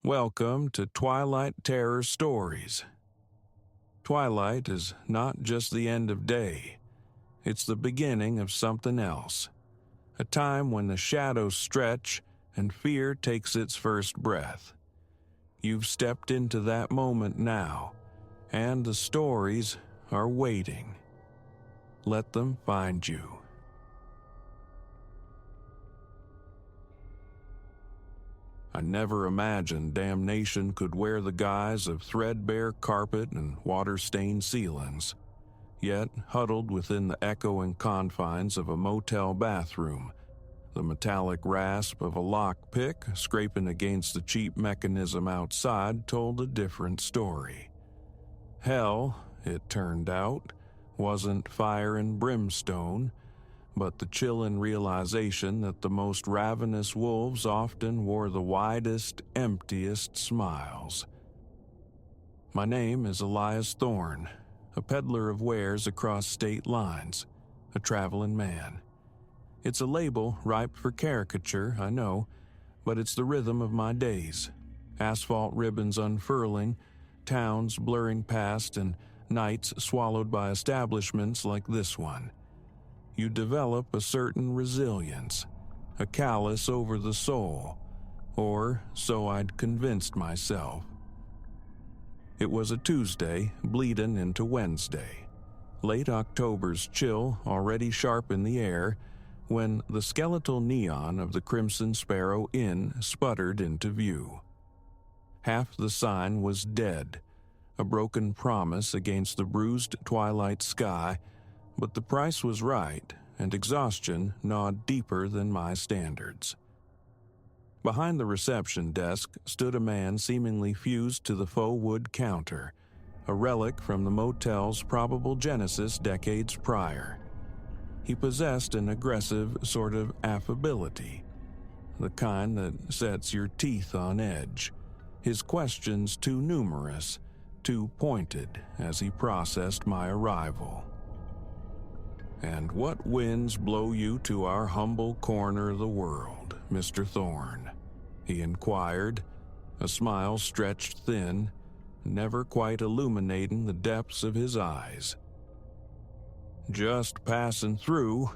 Welcome to Twilight Terror Stories. Twilight is not just the end of day, it's the beginning of something else. A time when the shadows stretch and fear takes its first breath. You've stepped into that moment now, and the stories are waiting. Let them find you. I never imagined damnation could wear the guise of threadbare carpet and water-stained ceilings. Yet, huddled within the echoing confines of a motel bathroom, the metallic rasp of a lockpick scraping against the cheap mechanism outside told a different story. Hell, it turned out, wasn't fire and brimstone, but the chilling realization that the most ravenous wolves often wore the widest, emptiest smiles. My name is Elias Thorne, a peddler of wares across state lines, a traveling man. It's a label ripe for caricature, I know, but it's the rhythm of my days. Asphalt ribbons unfurling, towns blurring past, and nights swallowed by establishments like this one. You develop a certain resilience, a callus over the soul, or so I'd convinced myself. It was a Tuesday, bleeding into Wednesday. Late October's chill already sharp in the air when the skeletal neon of the Crimson Sparrow Inn sputtered into view. Half the sign was dead, a broken promise against the bruised twilight sky, but the price was right, and exhaustion gnawed deeper than my standards. Behind the reception desk stood a man seemingly fused to the faux wood counter, a relic from the motel's probable genesis decades prior. He possessed an aggressive sort of affability, the kind that sets your teeth on edge, his questions too numerous, too pointed as he processed my arrival. "And what winds blow you to our humble corner of the world, Mr. Thorne?" he inquired, a smile stretched thin, never quite illuminating the depths of his eyes. "Just passing through,"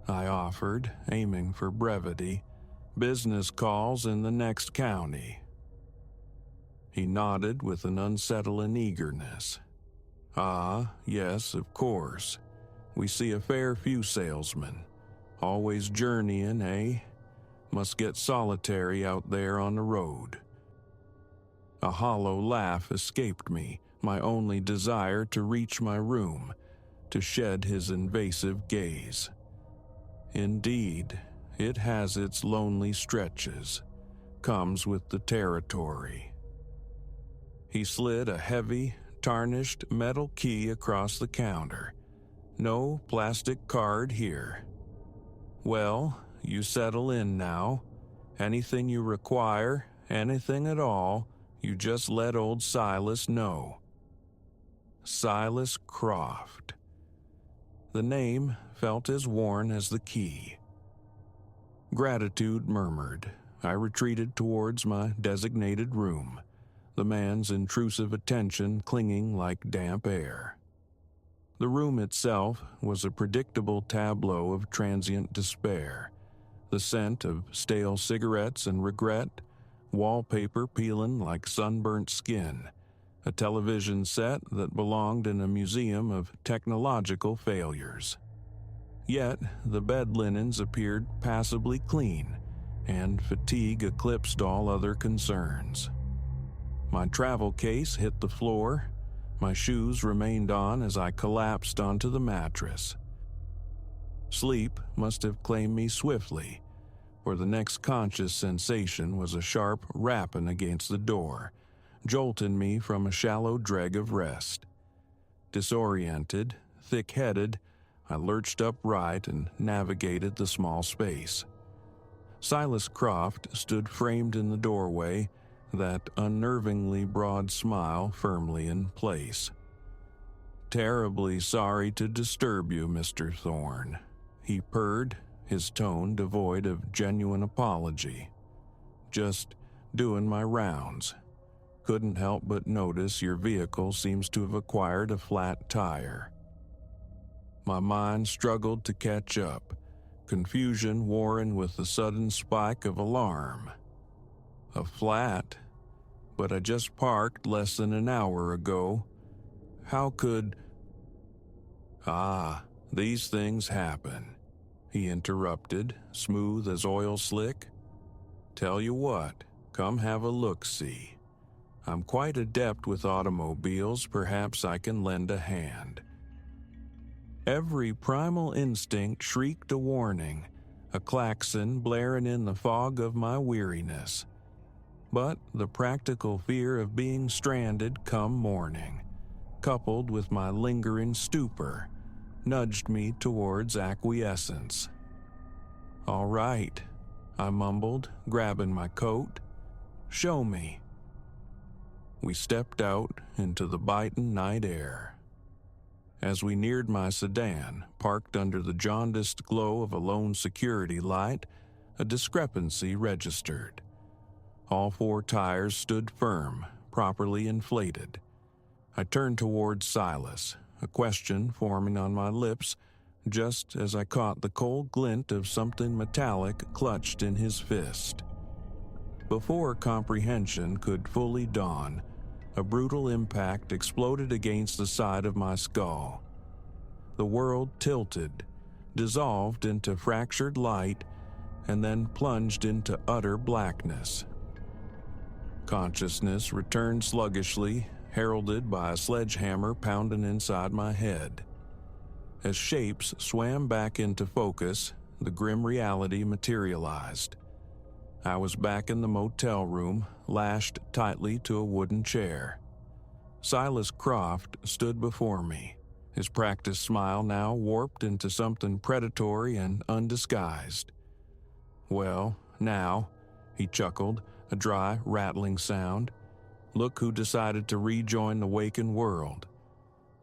I offered, aiming for brevity. "Business calls in the next county." He nodded with an unsettling eagerness. "Ah, yes, of course. We see a fair few salesmen. Always journeying, eh? Must get solitary out there on the road." A hollow laugh escaped me, my only desire to reach my room, to shed his invasive gaze. Indeed, it has its lonely stretches, comes with the territory. He slid a heavy, tarnished metal key across the counter. "No plastic card here. Well, you settle in now. Anything you require, anything at all, you just let old Silas know." Silas Croft. The name felt as worn as the key. Gratitude murmured. I retreated towards my designated room, the man's intrusive attention clinging like damp air. The room itself was a predictable tableau of transient despair, the scent of stale cigarettes and regret, wallpaper peeling like sunburnt skin, a television set that belonged in a museum of technological failures. Yet the bed linens appeared passably clean, and fatigue eclipsed all other concerns. My travel case hit the floor. My shoes remained on as I collapsed onto the mattress. Sleep must have claimed me swiftly, for the next conscious sensation was a sharp rapping against the door, jolting me from a shallow dreg of rest. Disoriented, thick-headed, I lurched upright and navigated the small space. Silas Croft stood framed in the doorway, that unnervingly broad smile firmly in place. "Terribly sorry to disturb you, Mr. Thorne," he purred, his tone devoid of genuine apology. "Just doing my rounds. Couldn't help but notice your vehicle seems to have acquired a flat tire. My mind struggled to catch up, confusion warring with the sudden spike of alarm. A flat? But I just parked less than an hour ago. How could... Ah, these things happen, he interrupted, smooth as oil slick. Tell you what, come have a look-see. I'm quite adept with automobiles, perhaps I can lend a hand. Every primal instinct shrieked a warning, a klaxon blaring in the fog of my weariness. But the practical fear of being stranded come morning, coupled with my lingering stupor, nudged me towards acquiescence. "All right," I mumbled, grabbing my coat. "Show me." We stepped out into the biting night air. As we neared my sedan, parked under the jaundiced glow of a lone security light, a discrepancy registered. All 4 tires stood firm, properly inflated. I turned towards Silas, a question forming on my lips just as I caught the cold glint of something metallic clutched in his fist. Before comprehension could fully dawn, a brutal impact exploded against the side of my skull. The world tilted, dissolved into fractured light, and then plunged into utter blackness. Consciousness returned sluggishly, heralded by a sledgehammer pounding inside my head. As shapes swam back into focus, the grim reality materialized. I was back in the motel room, lashed tightly to a wooden chair. Silas Croft stood before me, his practiced smile now warped into something predatory and undisguised. "Well, now," he chuckled, a dry, rattling sound. "Look who decided to rejoin the waking world.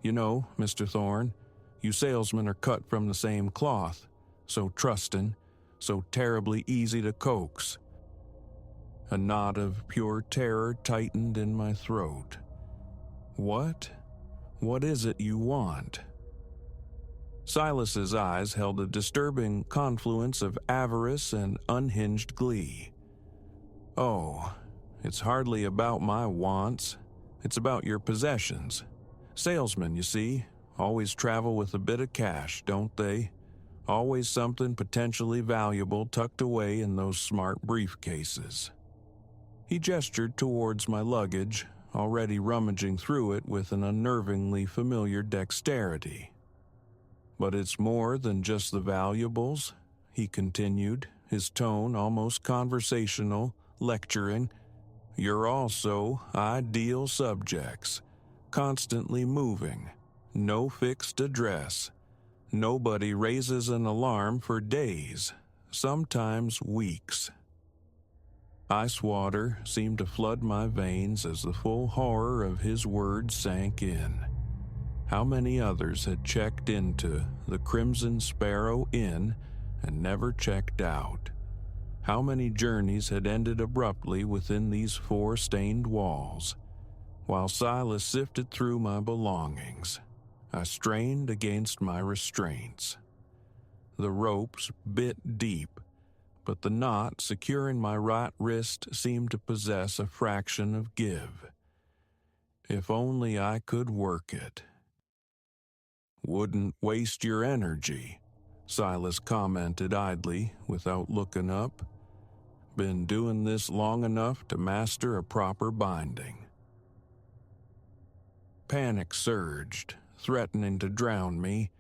You know, Mr. Thorne, you salesmen are cut from the same cloth, so trusting, so terribly easy to coax." A knot of pure terror tightened in my throat. What is it you want? Silas's eyes held a disturbing confluence of avarice and unhinged glee. "Oh, it's hardly about my wants. It's about your possessions. Salesmen, you see, always travel with a bit of cash, don't they? Always something potentially valuable tucked away in those smart briefcases." He gestured towards my luggage, already rummaging through it with an unnervingly familiar dexterity. "But it's more than just the valuables," he continued, his tone almost conversational, lecturing. "You're also ideal subjects, constantly moving, no fixed address. Nobody raises an alarm for days, sometimes weeks." Ice water seemed to flood my veins as the full horror of his words sank in. How many others had checked into the Crimson Sparrow Inn and never checked out? How many journeys had ended abruptly within these 4 stained walls? While Silas sifted through my belongings, I strained against my restraints. The ropes bit deep, but the knot securing my right wrist seemed to possess a fraction of give. If only I could work it. "Wouldn't waste your energy," Silas commented idly without looking up. "Been doing this long enough to master a proper binding." Panic surged, threatening to drown me,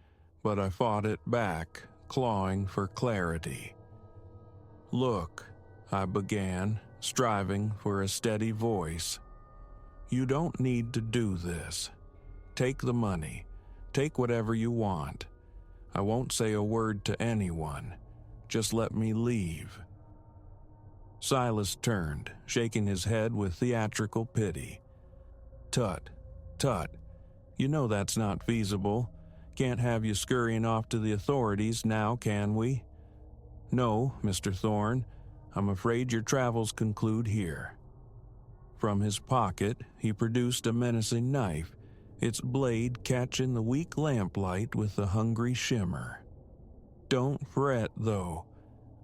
but I fought it back, clawing for clarity. "Look," I began, striving for a steady voice. "You don't need to do this. Take the money. Take whatever you want. I won't say a word to anyone. Just let me leave." Silas turned, shaking his head with theatrical pity. "Tut, tut. You know that's not feasible. Can't have you scurrying off to the authorities now, can we? No, Mr. Thorne, I'm afraid your travels conclude here. From his pocket, he produced a menacing knife, its blade catching the weak lamplight with a hungry shimmer. "Don't fret, though.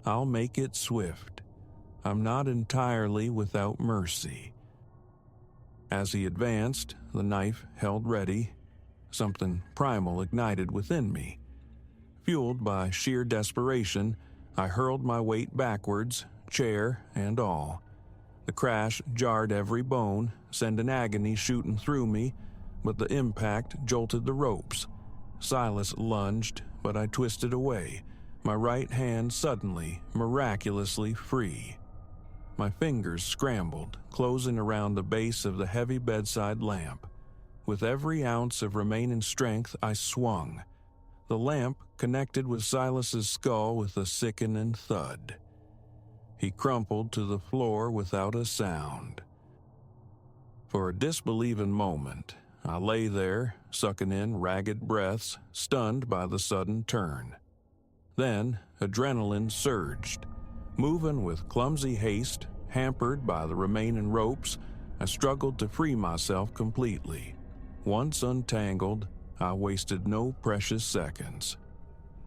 I'll make it swift. I'm not entirely without mercy." As he advanced, the knife held ready, something primal ignited within me. Fueled by sheer desperation, I hurled my weight backwards, chair and all. The crash jarred every bone, sending agony shooting through me, but the impact jolted the ropes. Silas lunged, but I twisted away, my right hand suddenly, miraculously free. My fingers scrambled, closing around the base of the heavy bedside lamp. With every ounce of remaining strength, I swung. The lamp connected with Silas's skull with a sickening thud. He crumpled to the floor without a sound. For a disbelieving moment, I lay there, sucking in ragged breaths, stunned by the sudden turn. Then, adrenaline surged. Moving with clumsy haste, hampered by the remaining ropes, I struggled to free myself completely. Once untangled, I wasted no precious seconds.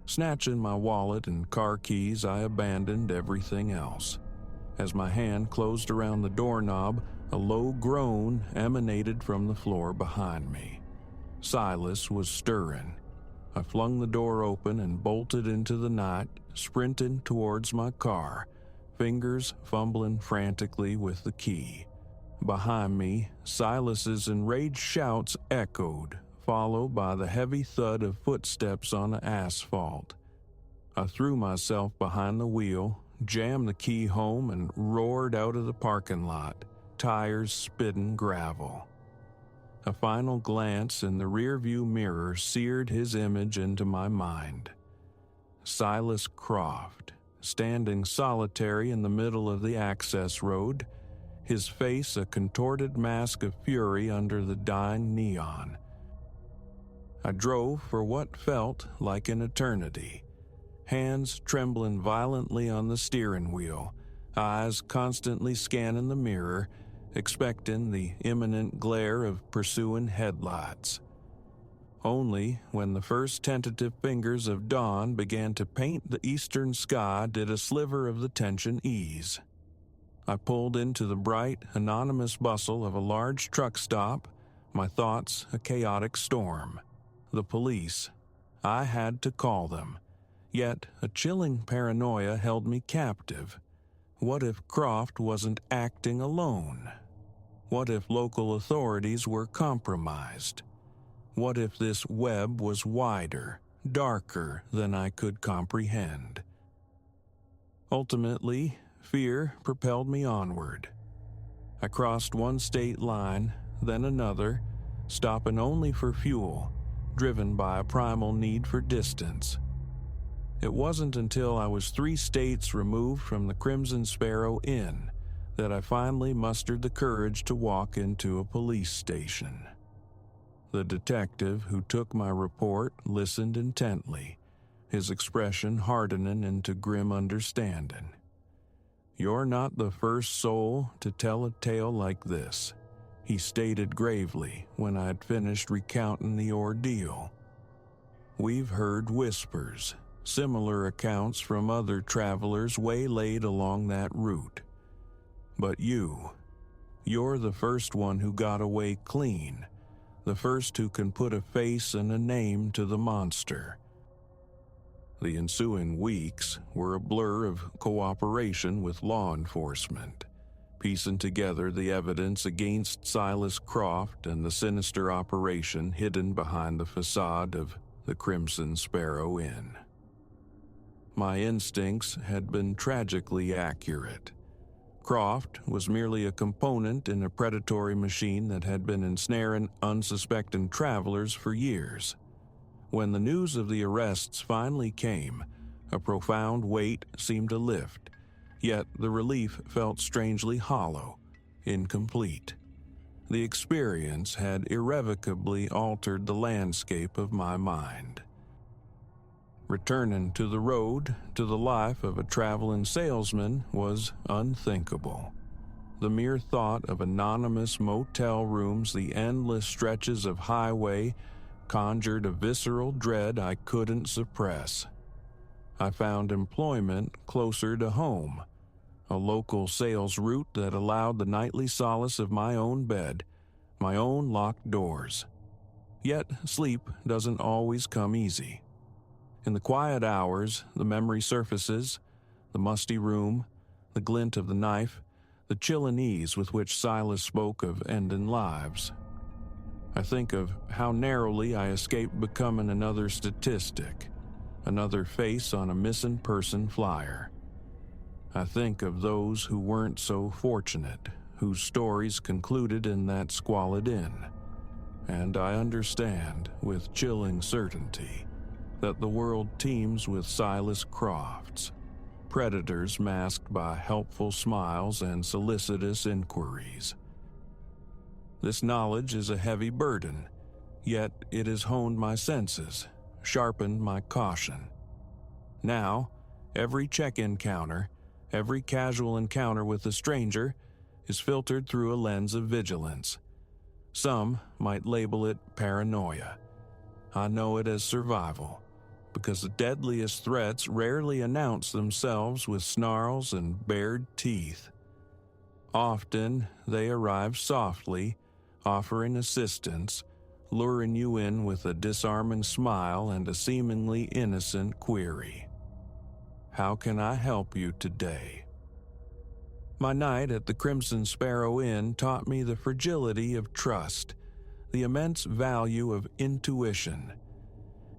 Snatching my wallet and car keys, I abandoned everything else. As my hand closed around the doorknob, a low groan emanated from the floor behind me. Silas was stirring. I flung the door open and bolted into the night, sprinting towards my car, fingers fumbling frantically with the key. Behind me, Silas's enraged shouts echoed, followed by the heavy thud of footsteps on the asphalt. I threw myself behind the wheel, jammed the key home, and roared out of the parking lot, tires spitting gravel. A final glance in the rearview mirror seared his image into my mind. Silas Croft, standing solitary in the middle of the access road, his face a contorted mask of fury under the dying neon. I drove for what felt like an eternity, hands trembling violently on the steering wheel, eyes constantly scanning the mirror, expecting the imminent glare of pursuing headlights. Only when the first tentative fingers of dawn began to paint the eastern sky did a sliver of the tension ease. I pulled into the bright, anonymous bustle of a large truck stop, my thoughts a chaotic storm. The police. I had to call them. Yet a chilling paranoia held me captive. What if Croft wasn't acting alone? What if local authorities were compromised? What if this web was wider, darker than I could comprehend? Ultimately, fear propelled me onward. I crossed one state line, then another, stopping only for fuel, driven by a primal need for distance. It wasn't until I was 3 states removed from the Crimson Sparrow Inn that I finally mustered the courage to walk into a police station. The detective who took my report listened intently, his expression hardening into grim understanding. "You're not the first soul to tell a tale like this," he stated gravely when I had finished recounting the ordeal. "We've heard whispers, similar accounts from other travelers waylaid along that route. But you're the first one who got away clean, the first who can put a face and a name to the monster." The ensuing weeks were a blur of cooperation with law enforcement, piecing together the evidence against Silas Croft and the sinister operation hidden behind the facade of the Crimson Sparrow Inn. My instincts had been tragically accurate. Croft was merely a component in a predatory machine that had been ensnaring unsuspecting travelers for years. When the news of the arrests finally came, a profound weight seemed to lift, yet the relief felt strangely hollow, incomplete. The experience had irrevocably altered the landscape of my mind. Returning to the road, to the life of a traveling salesman, was unthinkable. the mere thought of anonymous motel rooms, the endless stretches of highway, conjured a visceral dread I couldn't suppress. I found employment closer to home, a local sales route that allowed the nightly solace of my own bed, my own locked doors. Yet sleep doesn't always come easy. In the quiet hours, the memory surfaces, the musty room, the glint of the knife, the chill and ease with which Silas spoke of ending lives. I think of how narrowly I escaped becoming another statistic, another face on a missing person flyer. I think of those who weren't so fortunate, whose stories concluded in that squalid inn, and I understand with chilling certainty that the world teems with Silas Crofts, predators masked by helpful smiles and solicitous inquiries. This knowledge is a heavy burden, yet it has honed my senses, sharpened my caution. Now, every check-in counter, every casual encounter with a stranger is filtered through a lens of vigilance. Some might label it paranoia. I know it as survival, because the deadliest threats rarely announce themselves with snarls and bared teeth. Often, they arrive softly, offering assistance, luring you in with a disarming smile and a seemingly innocent query. How can I help you today? My night at the Crimson Sparrow Inn taught me the fragility of trust, the immense value of intuition.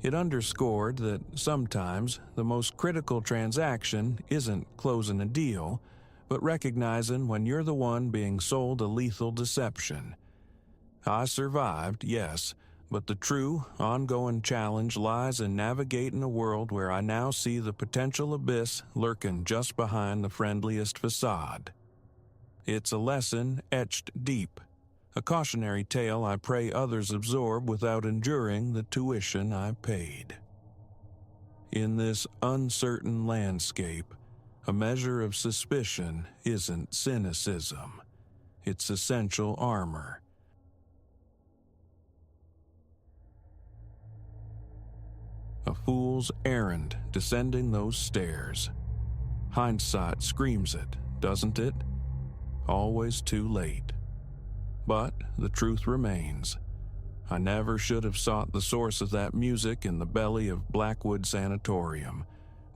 It underscored that sometimes the most critical transaction isn't closing a deal, but recognizing when you're the one being sold a lethal deception. I survived, yes, but the true, ongoing challenge lies in navigating a world where I now see the potential abyss lurking just behind the friendliest facade. It's a lesson etched deep, a cautionary tale I pray others absorb without enduring the tuition I paid. In this uncertain landscape, a measure of suspicion isn't cynicism. It's essential armor. A fool's errand descending those stairs. Hindsight screams it, doesn't it? Always too late. But the truth remains. I never should have sought the source of that music in the belly of Blackwood Sanatorium,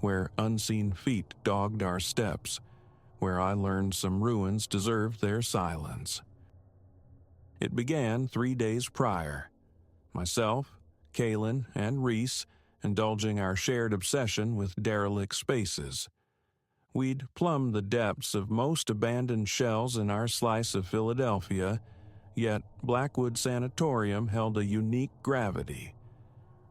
where unseen feet dogged our steps, where I learned some ruins deserved their silence. It began 3 days prior. Myself, Kalen, and Reese indulging our shared obsession with derelict spaces. We'd plumbed the depths of most abandoned shells in our slice of Philadelphia, yet Blackwood Sanatorium held a unique gravity.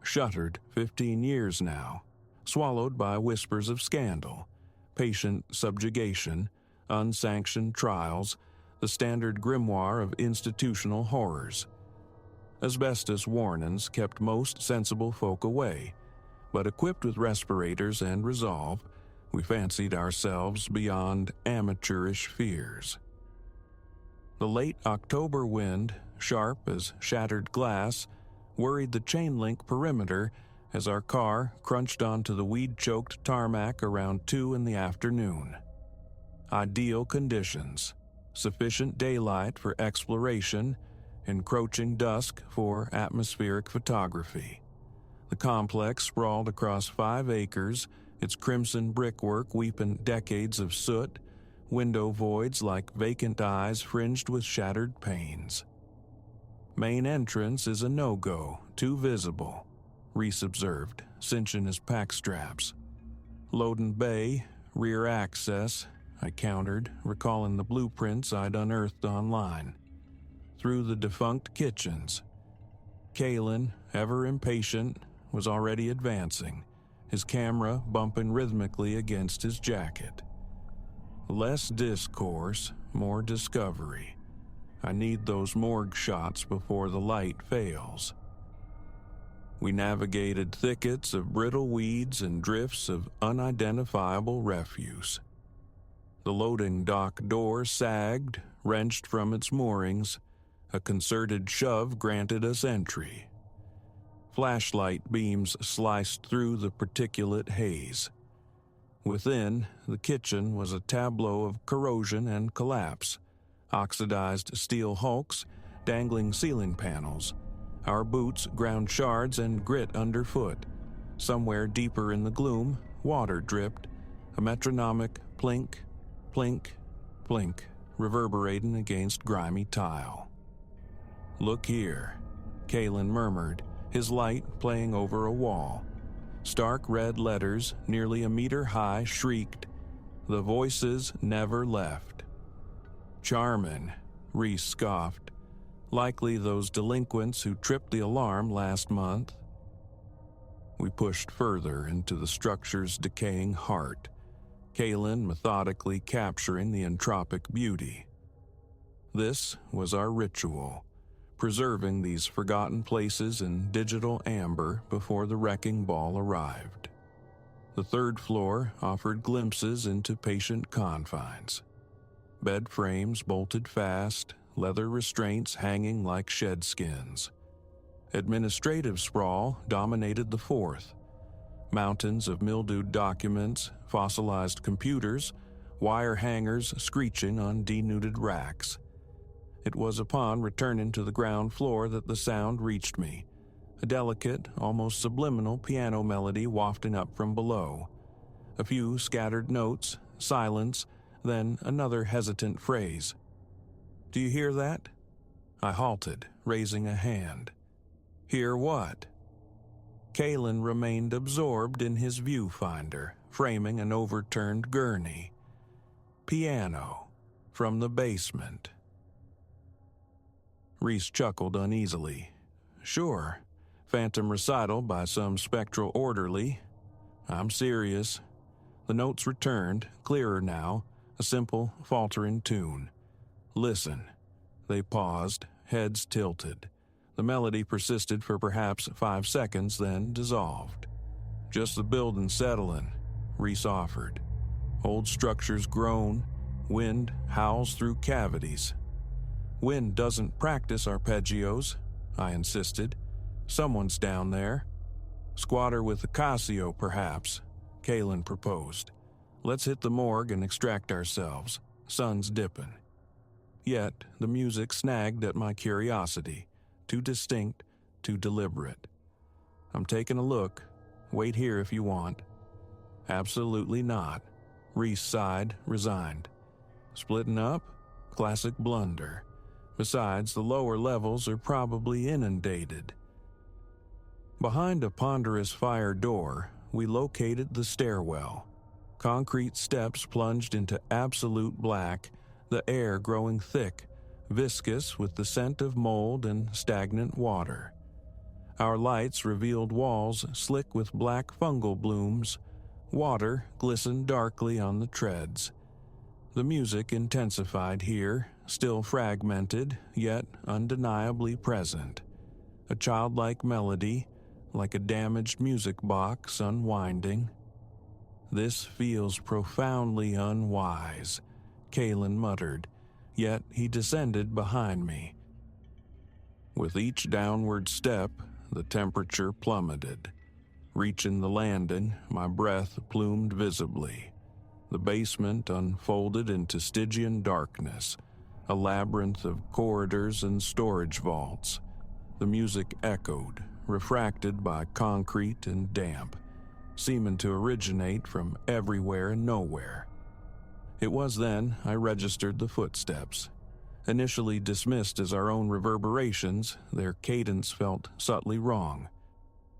Shuttered 15 years now, swallowed by whispers of scandal, patient subjugation, unsanctioned trials, the standard grimoire of institutional horrors. Asbestos warnings kept most sensible folk away, but equipped with respirators and resolve, we fancied ourselves beyond amateurish fears. The late October wind, sharp as shattered glass, worried the chain-link perimeter as our car crunched onto the weed-choked tarmac around 2 in the afternoon. Ideal conditions, sufficient daylight for exploration, encroaching dusk for atmospheric photography. The complex sprawled across 5 acres, its crimson brickwork weeping decades of soot, window voids like vacant eyes fringed with shattered panes. Main entrance is a no-go, too visible, Reese observed, cinching his pack straps. Loading bay, rear access, I countered, recalling the blueprints I'd unearthed online. Through the defunct kitchens. Kalen, ever impatient, was already advancing, his camera bumping rhythmically against his jacket. Less discourse, more discovery. I need those morgue shots before the light fails. We navigated thickets of brittle weeds and drifts of unidentifiable refuse. The loading dock door sagged, wrenched from its moorings. A concerted shove granted us entry. Flashlight beams sliced through the particulate haze. Within, the kitchen was a tableau of corrosion and collapse. Oxidized steel hulks, dangling ceiling panels. Our boots ground shards and grit underfoot. Somewhere deeper in the gloom, water dripped, a metronomic plink, plink, plink, reverberating against grimy tile. "Look here," Kalen murmured, his light playing over a wall. Stark red letters, nearly a meter high, shrieked, "The voices never left." "Charmin'," Reese scoffed. "Likely those delinquents who tripped the alarm last month." We pushed further into the structure's decaying heart, Kalen methodically capturing the entropic beauty. This was our ritual, preserving these forgotten places in digital amber before the wrecking ball arrived. The third floor offered glimpses into patient confines. Bed frames bolted fast, leather restraints hanging like shed skins. Administrative sprawl dominated the fourth. Mountains of mildewed documents, fossilized computers, wire hangers screeching on denuded racks. It was upon returning to the ground floor that the sound reached me, a delicate, almost subliminal piano melody wafting up from below. A few scattered notes, silence, then another hesitant phrase. "Do you hear that?" I halted, raising a hand. "Hear what?" Kalen remained absorbed in his viewfinder, framing an overturned gurney. "Piano, from the basement." Reese chuckled uneasily. "Sure, phantom recital by some spectral orderly. I'm serious." The notes returned, clearer now, a simple, faltering tune. "Listen." They paused, heads tilted. The melody persisted for perhaps 5 seconds, then dissolved. "Just the building settling," Reese offered. "Old structures groan, wind howls through cavities." "Wind doesn't practice arpeggios," I insisted. "Someone's down there." "Squatter with a Casio, perhaps," Kalen proposed. "Let's hit the morgue and extract ourselves. Sun's dipping." Yet the music snagged at my curiosity, too distinct, too deliberate. "I'm taking a look. Wait here if you want." "Absolutely not," Reese sighed, resigned. "Splitting up? Classic blunder. Besides, the lower levels are probably inundated." Behind a ponderous fire door, we located the stairwell. Concrete steps plunged into absolute black, the air growing thick, viscous with the scent of mold and stagnant water. Our lights revealed walls slick with black fungal blooms. Water glistened darkly on the treads. The music intensified here, still fragmented, yet undeniably present. A childlike melody, like a damaged music box unwinding. "This feels profoundly unwise," Kalen muttered, yet he descended behind me. With each downward step, the temperature plummeted. Reaching the landing, my breath plumed visibly. The basement unfolded into Stygian darkness, a labyrinth of corridors and storage vaults. The music echoed, refracted by concrete and damp, seeming to originate from everywhere and nowhere. It was then I registered the footsteps. Initially dismissed as our own reverberations, their cadence felt subtly wrong.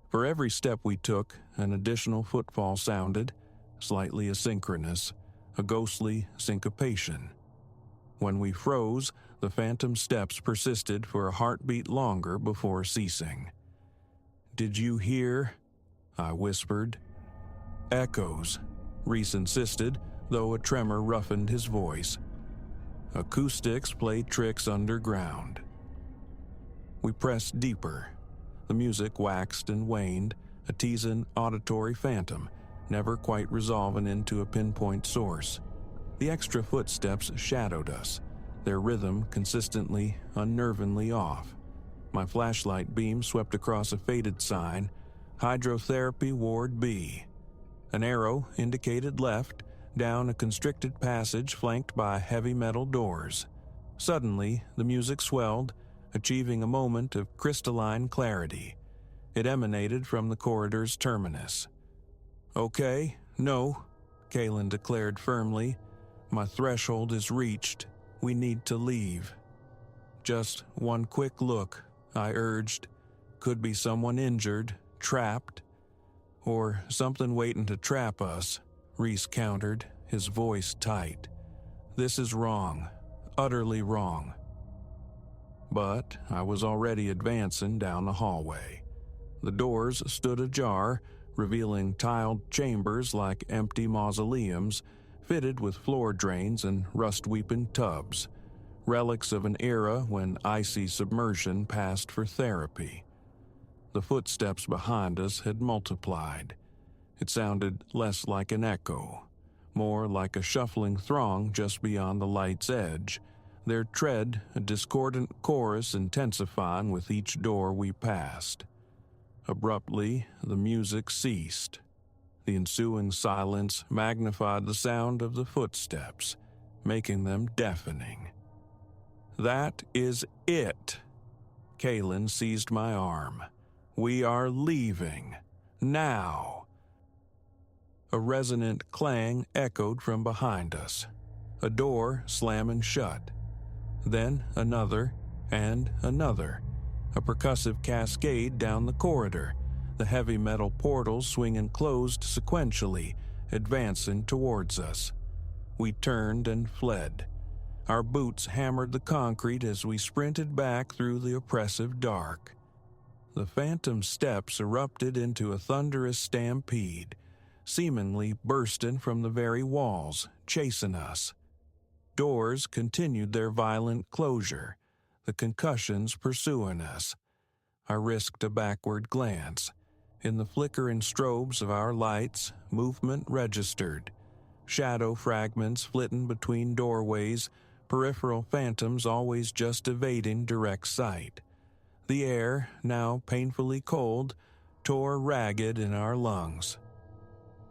For every step we took, an additional footfall sounded, slightly asynchronous, a ghostly syncopation. When we froze, the phantom steps persisted for a heartbeat longer before ceasing. "Did you hear?" I whispered. "Echoes," Reese insisted, though a tremor roughened his voice. "Acoustics play tricks underground." We pressed deeper. The music waxed and waned, a teasing auditory phantom, never quite resolving into a pinpoint source. The extra footsteps shadowed us, their rhythm consistently, unnervingly off. My flashlight beam swept across a faded sign, Hydrotherapy Ward B. An arrow indicated left, down a constricted passage flanked by heavy metal doors. Suddenly, the music swelled, achieving a moment of crystalline clarity. It emanated from the corridor's terminus. "Okay, no," Kalen declared firmly. "My threshold is reached. We need to leave." "Just one quick look," I urged. "Could be someone injured, trapped." "Or something waiting to trap us," Reese countered, his voice tight. "This is wrong, utterly wrong." But I was already advancing down the hallway. The doors stood ajar, revealing tiled chambers like empty mausoleums, fitted with floor drains and rust-weeping tubs, relics of an era when icy submersion passed for therapy. The footsteps behind us had multiplied. It sounded less like an echo, more like a shuffling throng just beyond the light's edge, their tread a discordant chorus intensifying with each door we passed. Abruptly, the music ceased. The ensuing silence magnified the sound of the footsteps, making them deafening. "That is it!" Kalen seized my arm. "We are leaving. Now!" A resonant clang echoed from behind us, a door slamming shut. Then another and another, a percussive cascade down the corridor, the heavy metal portals swinging closed sequentially, advancing towards us. We turned and fled. Our boots hammered the concrete as we sprinted back through the oppressive dark. The phantom steps erupted into a thunderous stampede, seemingly bursting from the very walls, chasing us. Doors continued their violent closure, the concussions pursuing us. I risked a backward glance. In the flickering strobes of our lights, movement registered. Shadow fragments flitting between doorways, peripheral phantoms always just evading direct sight. The air, now painfully cold, tore ragged in our lungs.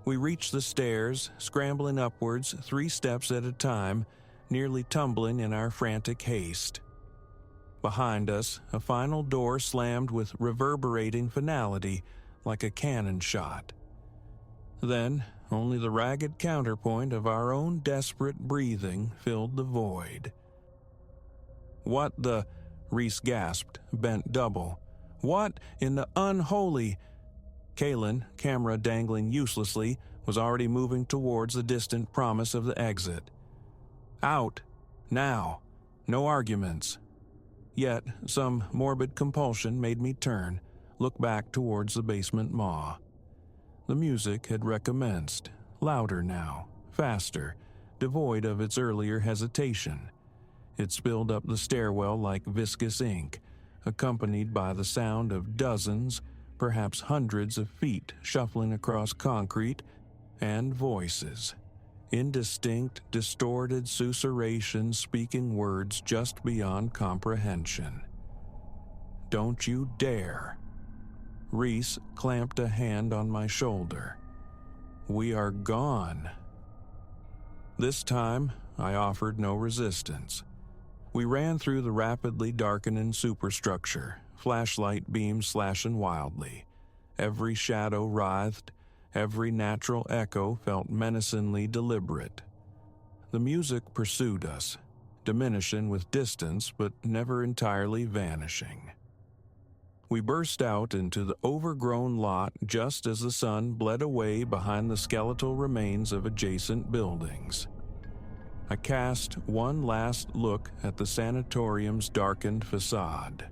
We reached the stairs, scrambling upwards 3 steps at a time, nearly tumbling in our frantic haste. Behind us, a final door slammed with reverberating finality, like a cannon shot. Then, only the ragged counterpoint of our own desperate breathing filled the void. "What the—" Reese gasped, bent double. "What in the unholy—" Kalen, camera dangling uselessly, was already moving towards the distant promise of the exit. "Out! Now! No arguments!" Yet some morbid compulsion made me turn, look back towards the basement maw. The music had recommenced, louder now, faster, devoid of its earlier hesitation. It spilled up the stairwell like viscous ink, accompanied by the sound of dozens, perhaps hundreds of feet shuffling across concrete, and voices. Indistinct, distorted susurration speaking words just beyond comprehension. "Don't you dare!" Reese clamped a hand on my shoulder. "We are gone." This time, I offered no resistance. We ran through the rapidly darkening superstructure, flashlight beams slashing wildly. Every shadow writhed, every natural echo felt menacingly deliberate. The music pursued us, diminishing with distance but never entirely vanishing. We burst out into the overgrown lot just as the sun bled away behind the skeletal remains of adjacent buildings. I cast one last look at the sanatorium's darkened facade.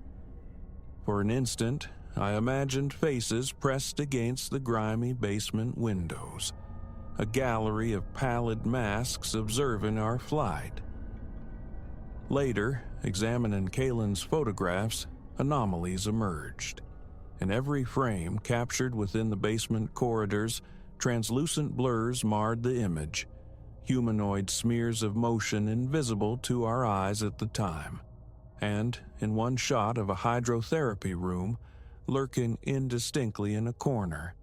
For an instant, I imagined faces pressed against the grimy basement windows, a gallery of pallid masks observing our flight. Later, examining Kalen's photographs, anomalies emerged. In every frame captured within the basement corridors, translucent blurs marred the image. humanoid smears of motion invisible to our eyes at the time, and in one shot of a hydrotherapy room, lurking indistinctly in a corner,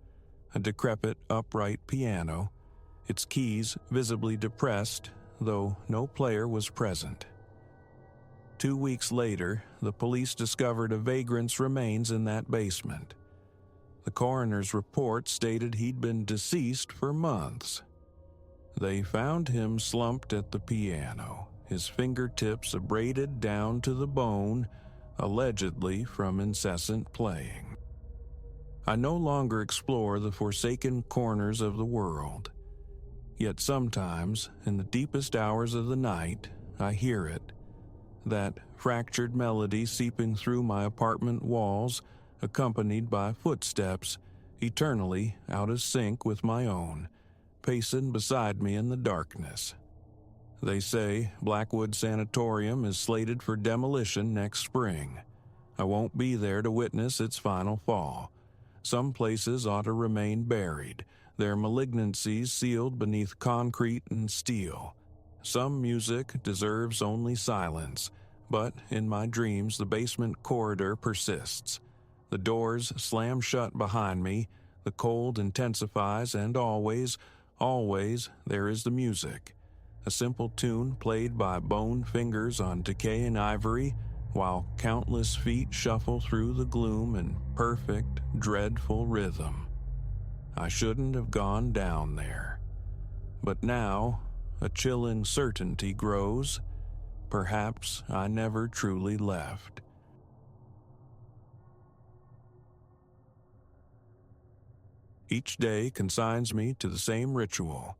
a decrepit upright piano, its keys visibly depressed, though no player was present. 2 weeks later, the police discovered a vagrant's remains in that basement. The coroner's report stated he'd been deceased for months. They found him slumped at the piano, his fingertips abraded down to the bone, allegedly from incessant playing. I no longer explore the forsaken corners of the world. Yet sometimes, in the deepest hours of the night, I hear it, that fractured melody seeping through my apartment walls, accompanied by footsteps, eternally out of sync with my own, pacing beside me in the darkness. They say Blackwood Sanatorium is slated for demolition next spring. I won't be there to witness its final fall. Some places ought to remain buried, their malignancies sealed beneath concrete and steel. Some music deserves only silence, but in my dreams the basement corridor persists. The doors slam shut behind me, the cold intensifies, and always there is the music. A simple tune played by bone fingers on decaying ivory, while countless feet shuffle through the gloom in perfect, dreadful rhythm. I shouldn't have gone down there. But now, a chilling certainty grows. Perhaps I never truly left. Each day consigns me to the same ritual,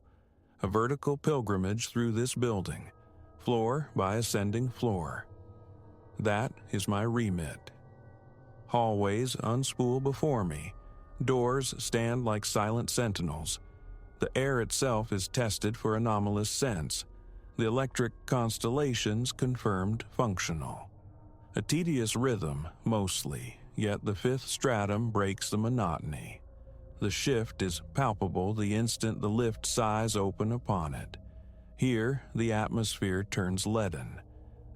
a vertical pilgrimage through this building, floor by ascending floor. That is my remit. Hallways unspool before me, doors stand like silent sentinels. The air itself is tested for anomalous scents, the electric constellations confirmed functional. A tedious rhythm, mostly, yet the fifth stratum breaks the monotony. The shift is palpable the instant the lift sighs open upon it. Here, the atmosphere turns leaden.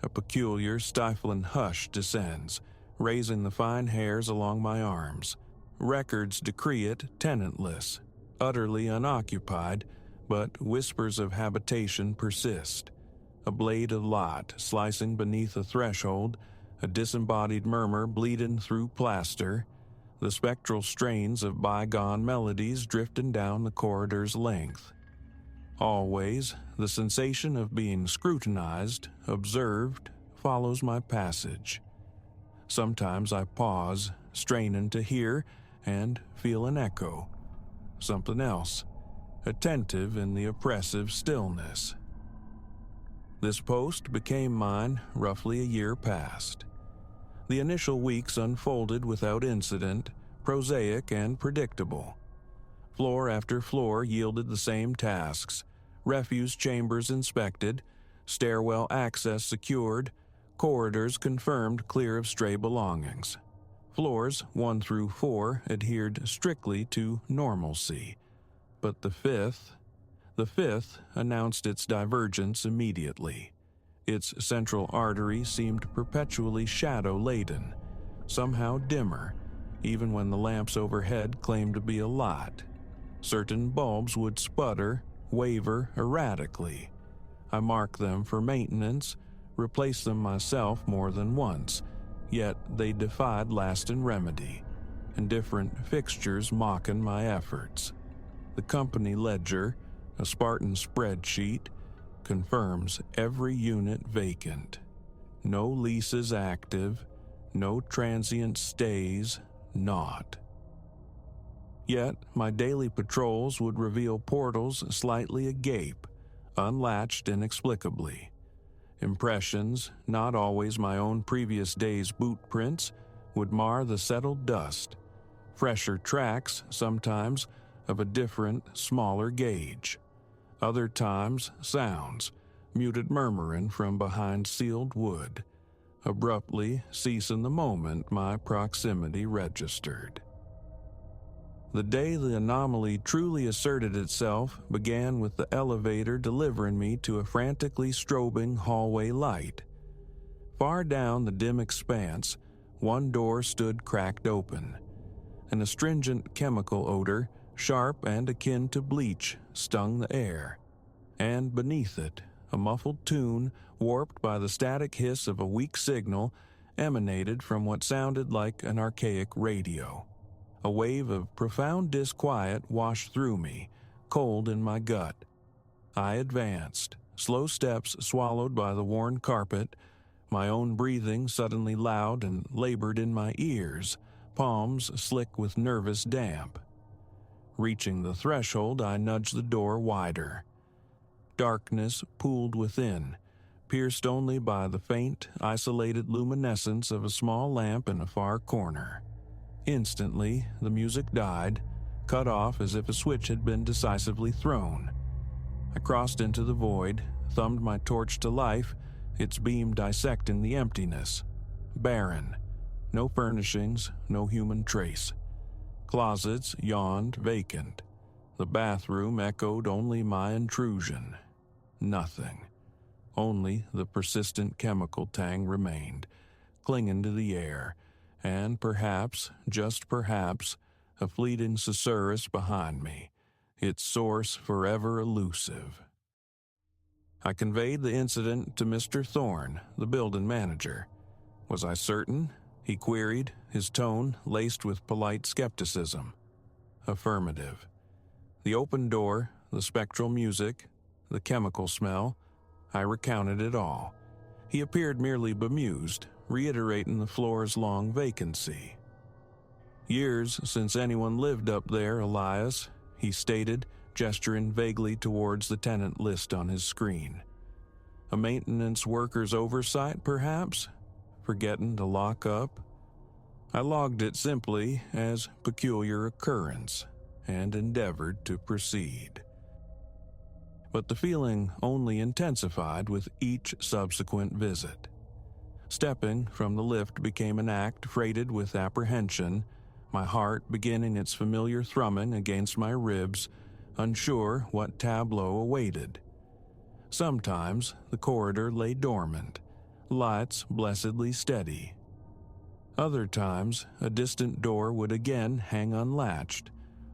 A peculiar, stifling hush descends, raising the fine hairs along my arms. Records decree it tenantless, utterly unoccupied, but whispers of habitation persist. A blade of light slicing beneath a threshold, a disembodied murmur bleeding through plaster, the spectral strains of bygone melodies drifting down the corridor's length. Always, the sensation of being scrutinized, observed, follows my passage. Sometimes I pause, straining to hear, and feel an echo. Something else, attentive in the oppressive stillness. This post became mine roughly a year past. The initial weeks unfolded without incident, prosaic and predictable. Floor after floor yielded the same tasks: refuse chambers inspected, stairwell access secured, corridors confirmed clear of stray belongings. Floors 1 through 4 adhered strictly to normalcy, but the fifth announced its divergence immediately. Its central artery seemed perpetually shadow-laden, somehow dimmer, even when the lamps overhead claimed to be alight. Certain bulbs would sputter, waver erratically. I marked them for maintenance, replaced them myself more than once, yet they defied lasting remedy, indifferent fixtures mocking my efforts. The company ledger, a Spartan spreadsheet, confirms every unit vacant. No leases active, no transient stays, naught. Yet my daily patrols would reveal portals slightly agape, unlatched inexplicably. Impressions, not always my own previous day's boot prints, would mar the settled dust. Fresher tracks, sometimes, of a different, smaller gauge. Other times, sounds, muted murmuring from behind sealed wood, abruptly ceasing the moment my proximity registered. The day the anomaly truly asserted itself began with the elevator delivering me to a frantically strobing hallway light. Far down the dim expanse, one door stood cracked open. An astringent chemical odor, sharp and akin to bleach, stung the air. And beneath it, a muffled tune, warped by the static hiss of a weak signal, emanated from what sounded like an archaic radio. A wave of profound disquiet washed through me, cold in my gut. I advanced, slow steps swallowed by the worn carpet, my own breathing suddenly loud and labored in my ears, palms slick with nervous damp. Reaching the threshold, I nudged the door wider. Darkness pooled within, pierced only by the faint, isolated luminescence of a small lamp in a far corner. Instantly, the music died, cut off as if a switch had been decisively thrown. I crossed into the void, thumbed my torch to life, its beam dissecting the emptiness. Barren. No furnishings, no human trace. Closets yawned vacant. The bathroom echoed only my intrusion. Nothing. Only the persistent chemical tang remained, clinging to the air, and perhaps, just perhaps, a fleeting susurrus behind me, its source forever elusive. I conveyed the incident to Mr. Thorne, the building manager. Was I certain? He queried, his tone laced with polite skepticism. Affirmative. The open door, the spectral music, the chemical smell, I recounted it all. He appeared merely bemused, reiterating the floor's long vacancy. Years since anyone lived up there, Elias, he stated, gesturing vaguely towards the tenant list on his screen. A maintenance worker's oversight, perhaps? Forgetting to lock up? I logged it simply as peculiar occurrence and endeavored to proceed. But the feeling only intensified with each subsequent visit. Stepping from the lift became an act freighted with apprehension, my heart beginning its familiar thrumming against my ribs, unsure what tableau awaited. Sometimes the corridor lay dormant, lights blessedly steady. Other times a distant door would again hang unlatched,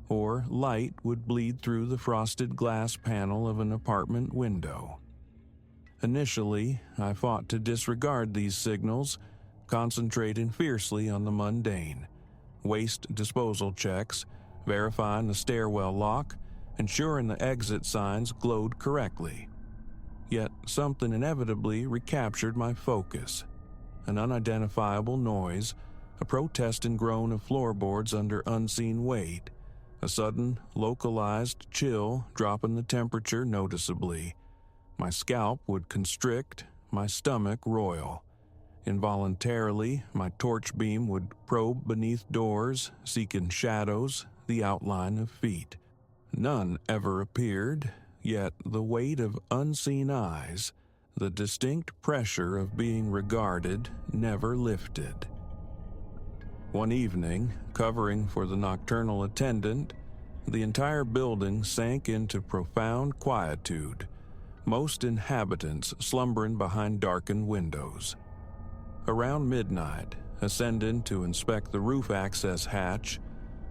or light would bleed through the frosted glass panel of an apartment window. Initially, I fought to disregard these signals, concentrating fiercely on the mundane, waste disposal checks, verifying the stairwell lock, ensuring the exit signs glowed correctly. Yet something inevitably recaptured my focus. An unidentifiable noise, a protesting groan of floorboards under unseen weight, a sudden, localized chill dropping the temperature noticeably. My scalp would constrict, my stomach roil. Involuntarily, my torch beam would probe beneath doors, seeking shadows, the outline of feet. None ever appeared, yet the weight of unseen eyes, the distinct pressure of being regarded, never lifted. One evening, covering for the nocturnal attendant, the entire building sank into profound quietude, most inhabitants slumbering behind darkened windows. Around midnight, ascending to inspect the roof access hatch,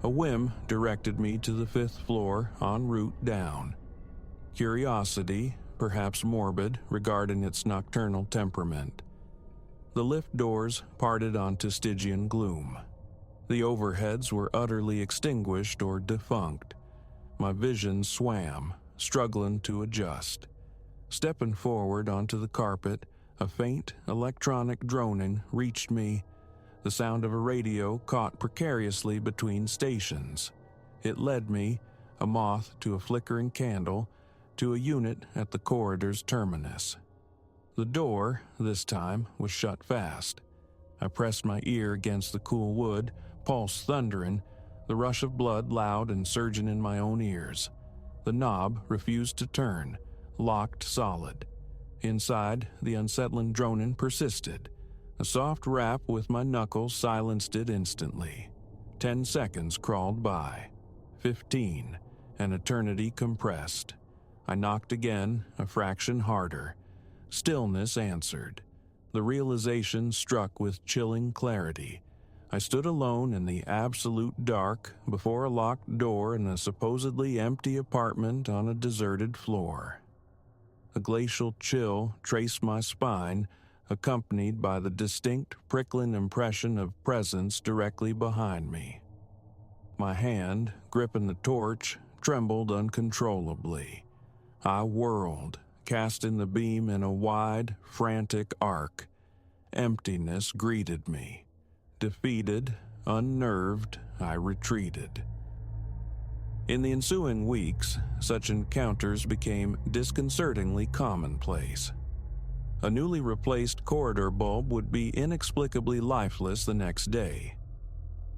a whim directed me to the 5th floor en route down. Curiosity, perhaps morbid, regarding its nocturnal temperament. The lift doors parted onto Stygian gloom. The overheads were utterly extinguished or defunct. My vision swam, struggling to adjust. Stepping forward onto the carpet, a faint electronic droning reached me, the sound of a radio caught precariously between stations. It led me, a moth to a flickering candle, to a unit at the corridor's terminus. The door, this time, was shut fast. I pressed my ear against the cool wood, pulse thundering, the rush of blood loud and surging in my own ears. The knob refused to turn, locked solid. Inside, the unsettling droning persisted. A soft rap with my knuckles silenced it instantly. 10 seconds crawled by. 15, an eternity compressed. I knocked again, a fraction harder. Stillness answered. The realization struck with chilling clarity. I stood alone in the absolute dark before a locked door in a supposedly empty apartment on a deserted floor. A glacial chill traced my spine, accompanied by the distinct prickling impression of presence directly behind me. My hand, gripping the torch, trembled uncontrollably. I whirled, casting the beam in a wide, frantic arc. Emptiness greeted me. Defeated, unnerved, I retreated. In the ensuing weeks, such encounters became disconcertingly commonplace. A newly replaced corridor bulb would be inexplicably lifeless the next day.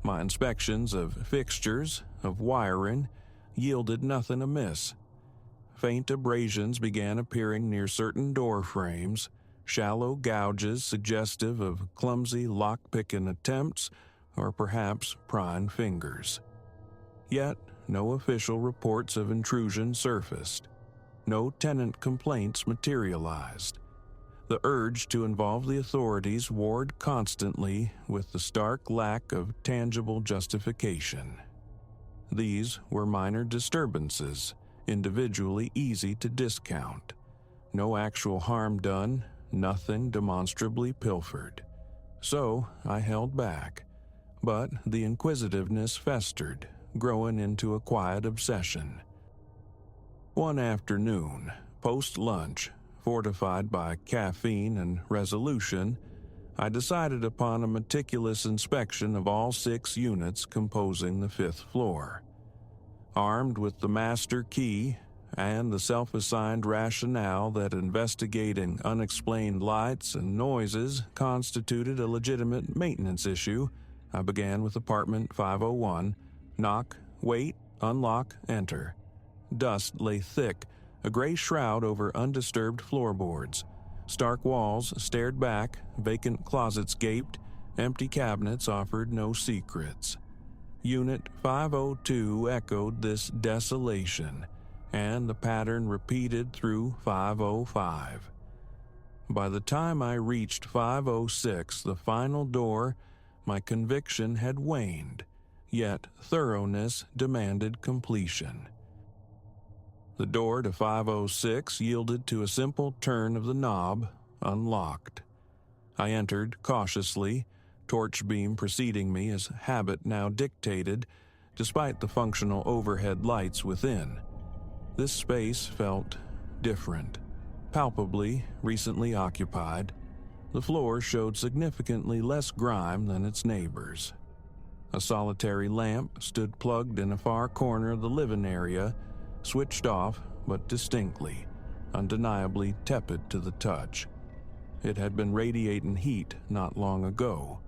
My inspections of fixtures, of wiring, yielded nothing amiss. Faint abrasions began appearing near certain door frames, shallow gouges suggestive of clumsy lock-picking attempts or perhaps prying fingers. Yet, no official reports of intrusion surfaced. No tenant complaints materialized. The urge to involve the authorities warred constantly with the stark lack of tangible justification. These were minor disturbances, individually easy to discount. No actual harm done, nothing demonstrably pilfered. So I held back, but the inquisitiveness festered, growing into a quiet obsession. One afternoon, post-lunch, fortified by caffeine and resolution, I decided upon a meticulous inspection of all 6 units composing the 5th floor. Armed with the master key and the self-assigned rationale that investigating unexplained lights and noises constituted a legitimate maintenance issue, I began with apartment 501, knock, wait, unlock, enter. Dust lay thick, a gray shroud over undisturbed floorboards. Stark walls stared back, vacant closets gaped, empty cabinets offered no secrets. Unit 502 echoed this desolation, and the pattern repeated through 505. By the time I reached 506, the final door, my conviction had waned, yet thoroughness demanded completion. The door to 506 yielded to a simple turn of the knob, unlocked. I entered cautiously, torch beam preceding me as habit now dictated, despite the functional overhead lights within. This space felt different, palpably recently occupied. The floor showed significantly less grime than its neighbors. A solitary lamp stood plugged in a far corner of the living area, switched off but distinctly, undeniably tepid to the touch. It had been radiating heat not long ago.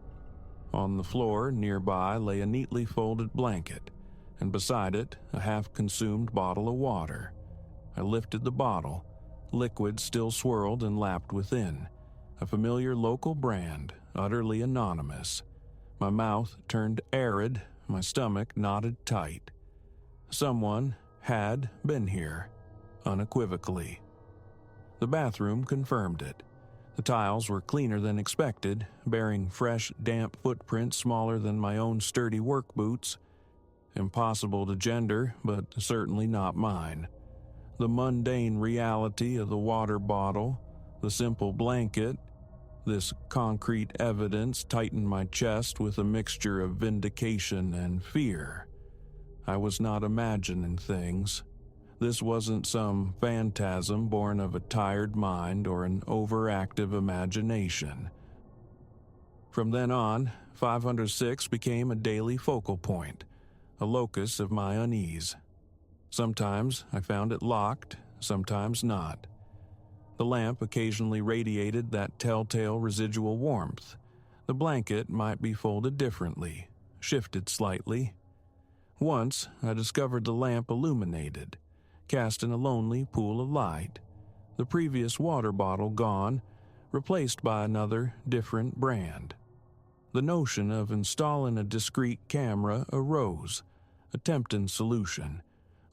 On the floor nearby lay a neatly folded blanket, and beside it a half-consumed bottle of water. I lifted the bottle. Liquid still swirled and lapped within. A familiar local brand, utterly anonymous. My mouth turned arid, my stomach knotted tight. Someone had been here, unequivocally. The bathroom confirmed it. The tiles were cleaner than expected, bearing fresh, damp footprints smaller than my own sturdy work boots. Impossible to gender, but certainly not mine. The mundane reality of the water bottle, the simple blanket, this concrete evidence tightened my chest with a mixture of vindication and fear. I was not imagining things. This wasn't some phantasm born of a tired mind or an overactive imagination. From then on, 506 became a daily focal point, a locus of my unease. Sometimes I found it locked, sometimes not. The lamp occasionally radiated that telltale residual warmth. The blanket might be folded differently, shifted slightly. Once I discovered the lamp illuminated, casting a lonely pool of light. The previous water bottle gone, replaced by another, different brand. The notion of installing a discrete camera arose, attempting solution,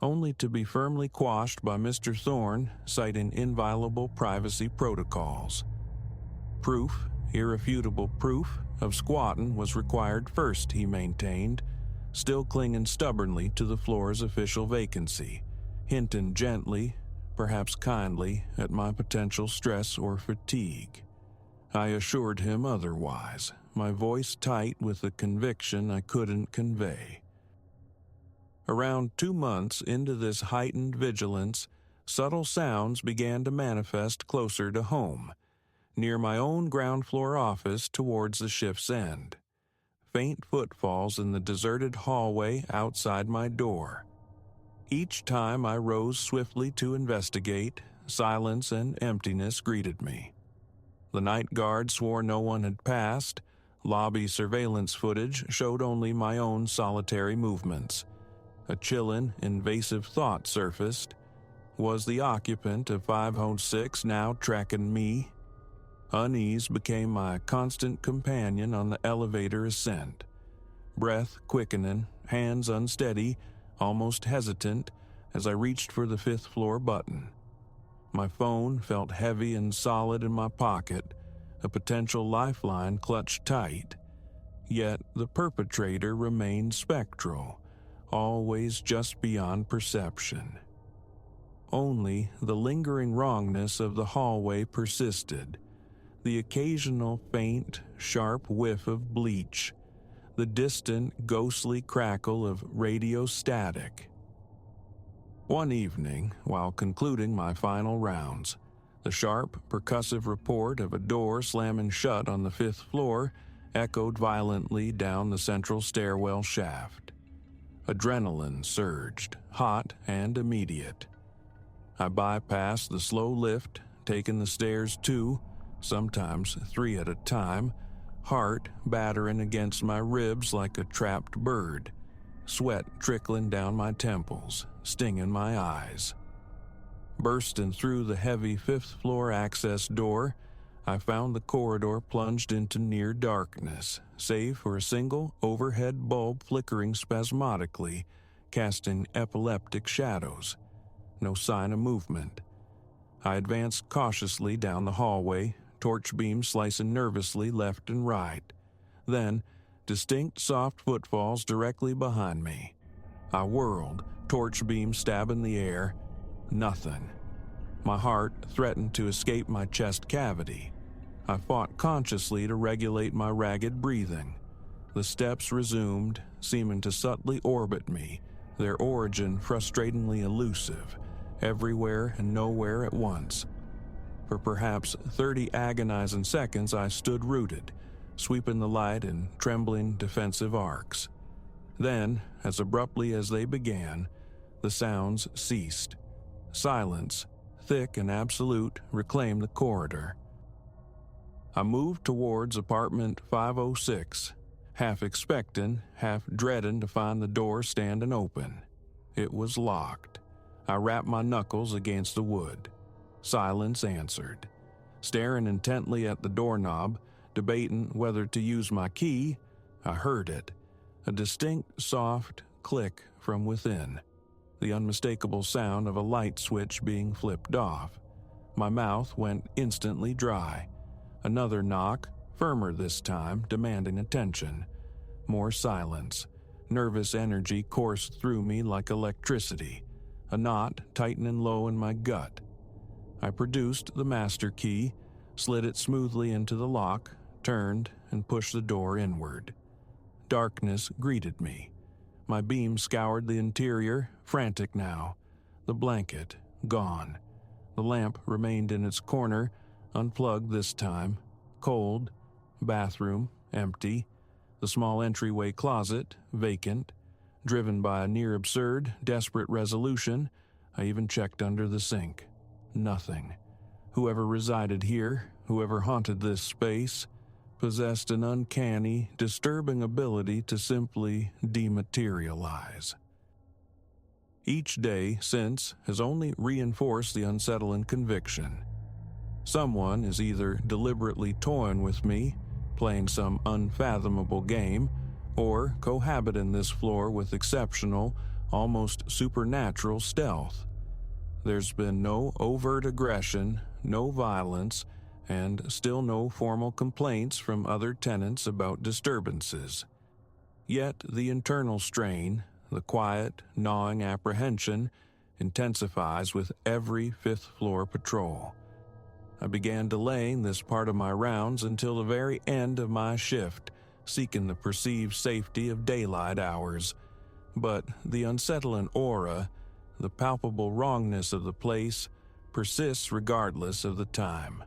only to be firmly quashed by Mr. Thorne, citing inviolable privacy protocols. Proof, irrefutable proof, of squatting was required first, he maintained, still clinging stubbornly to the floor's official vacancy, hinting gently, perhaps kindly, at my potential stress or fatigue. I assured him otherwise, my voice tight with a conviction I couldn't convey. Around 2 months into this heightened vigilance, subtle sounds began to manifest closer to home, near my own ground floor office towards the shift's end. Faint footfalls in the deserted hallway outside my door. Each time I rose swiftly to investigate, silence and emptiness greeted me. The night guard swore no one had passed. Lobby surveillance footage showed only my own solitary movements. A chilling, invasive thought surfaced. Was the occupant of 506 now tracking me? Unease became my constant companion on the elevator ascent. Breath quickening, hands unsteady, almost hesitant, as I reached for the 5th floor button. My phone felt heavy and solid in my pocket, a potential lifeline clutched tight. Yet the perpetrator remained spectral, always just beyond perception. Only the lingering wrongness of the hallway persisted. The occasional faint, sharp whiff of bleach, the distant, ghostly crackle of radio static. One evening, while concluding my final rounds, the sharp, percussive report of a door slamming shut on the 5th floor echoed violently down the central stairwell shaft. Adrenaline surged, hot and immediate. I bypassed the slow lift, taking the stairs 2, sometimes 3 at a time, heart battering against my ribs like a trapped bird, sweat trickling down my temples, stinging my eyes. Bursting through the heavy 5th floor access door, I found the corridor plunged into near darkness, save for a single overhead bulb flickering spasmodically, casting epileptic shadows. No sign of movement. I advanced cautiously down the hallway, torch beams slicing nervously left and right. Then, distinct soft footfalls directly behind me. I whirled, torch beam stabbing the air. Nothing. My heart threatened to escape my chest cavity. I fought consciously to regulate my ragged breathing. The steps resumed, seeming to subtly orbit me, their origin frustratingly elusive, everywhere and nowhere at once. For perhaps 30 agonizing seconds I stood rooted, sweeping the light in trembling defensive arcs. Then, as abruptly as they began, the sounds ceased. Silence, thick and absolute, reclaimed the corridor. I moved towards apartment 506, half expecting, half dreading to find the door standing open. It was locked. I rapped my knuckles against the wood. Silence answered. Staring intently at the doorknob, debating whether to use my key, I heard it. A distinct, soft click from within. The unmistakable sound of a light switch being flipped off. My mouth went instantly dry. Another knock, firmer this time, demanding attention. More silence. Nervous energy coursed through me like electricity. A knot tightening low in my gut. I produced the master key, slid it smoothly into the lock, turned, and pushed the door inward. Darkness greeted me. My beam scoured the interior, frantic now. The blanket, gone. The lamp remained in its corner, unplugged this time. Cold. Bathroom, empty. The small entryway closet, vacant. Driven by a near-absurd, desperate resolution, I even checked under the sink. Nothing. Whoever resided here, whoever haunted this space, possessed an uncanny, disturbing ability to simply dematerialize. Each day since has only reinforced the unsettling conviction. Someone is either deliberately toying with me, playing some unfathomable game, or cohabit in this floor with exceptional, almost supernatural stealth. There's been no overt aggression, no violence, and still no formal complaints from other tenants about disturbances. Yet the internal strain, the quiet, gnawing apprehension, intensifies with every fifth-floor patrol. I began delaying this part of my rounds until the very end of my shift, seeking the perceived safety of daylight hours. But the unsettling aura, the palpable wrongness of the place, persists regardless of the time.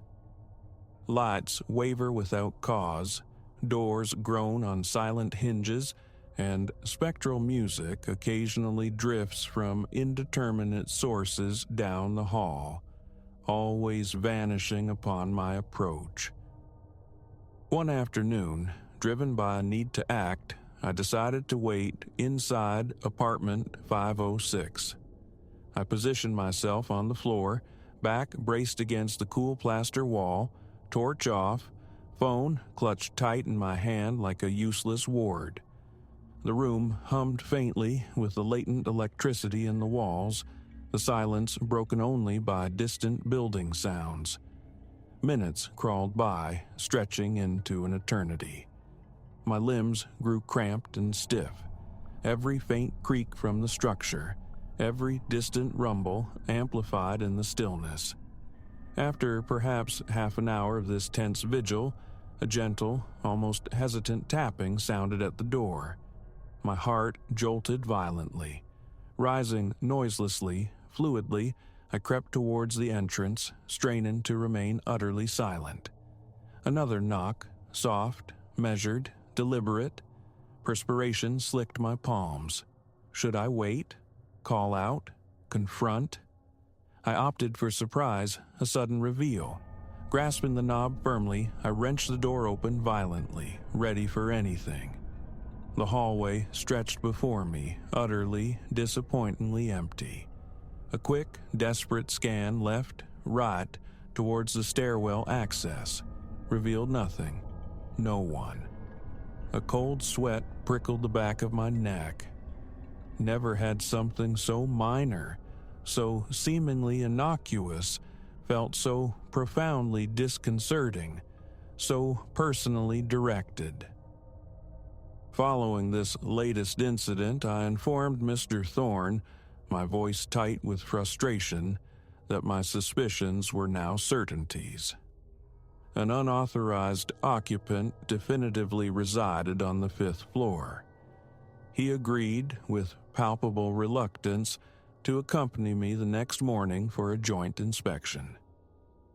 Lights waver without cause, doors groan on silent hinges, and spectral music occasionally drifts from indeterminate sources down the hall, always vanishing upon my approach. One afternoon, driven by a need to act, I decided to wait inside apartment 506. I positioned myself on the floor, back braced against the cool plaster wall, torch off, phone clutched tight in my hand like a useless ward. The room hummed faintly with the latent electricity in the walls, the silence broken only by distant building sounds. Minutes crawled by, stretching into an eternity. My limbs grew cramped and stiff. Every faint creak from the structure, every distant rumble amplified in the stillness. After perhaps half an hour of this tense vigil, a gentle, almost hesitant tapping sounded at the door. My heart jolted violently. Rising noiselessly, fluidly, I crept towards the entrance, straining to remain utterly silent. Another knock, soft, measured, deliberate. Perspiration slicked my palms. Should I wait? Call out? Confront? I opted for surprise, a sudden reveal. Grasping the knob firmly, I wrenched the door open violently, ready for anything. The hallway stretched before me, utterly, disappointingly empty. A quick, desperate scan left, right, towards the stairwell access revealed nothing, no one. A cold sweat prickled the back of my neck. Never had something so minor, so seemingly innocuous, felt so profoundly disconcerting, so personally directed. Following this latest incident, I informed Mr. Thorne, my voice tight with frustration, that my suspicions were now certainties. An unauthorized occupant definitively resided on the fifth floor. He agreed, with palpable reluctance, to accompany me the next morning for a joint inspection.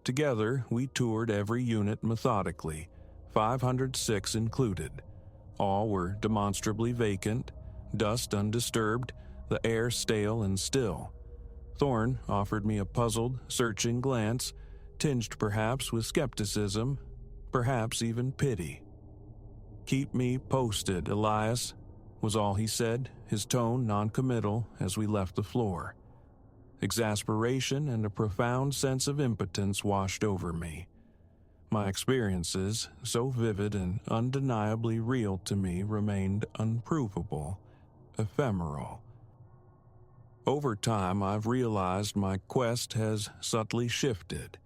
Together, we toured every unit methodically, 506 included. All were demonstrably vacant, dust undisturbed, the air stale and still. Thorne offered me a puzzled, searching glance, tinged perhaps with skepticism, perhaps even pity. "Keep me posted, Elias," was all he said, his tone noncommittal as we left the floor. Exasperation and a profound sense of impotence washed over me. My experiences, so vivid and undeniably real to me, remained unprovable, ephemeral. Over time, I've realized my quest has subtly shifted.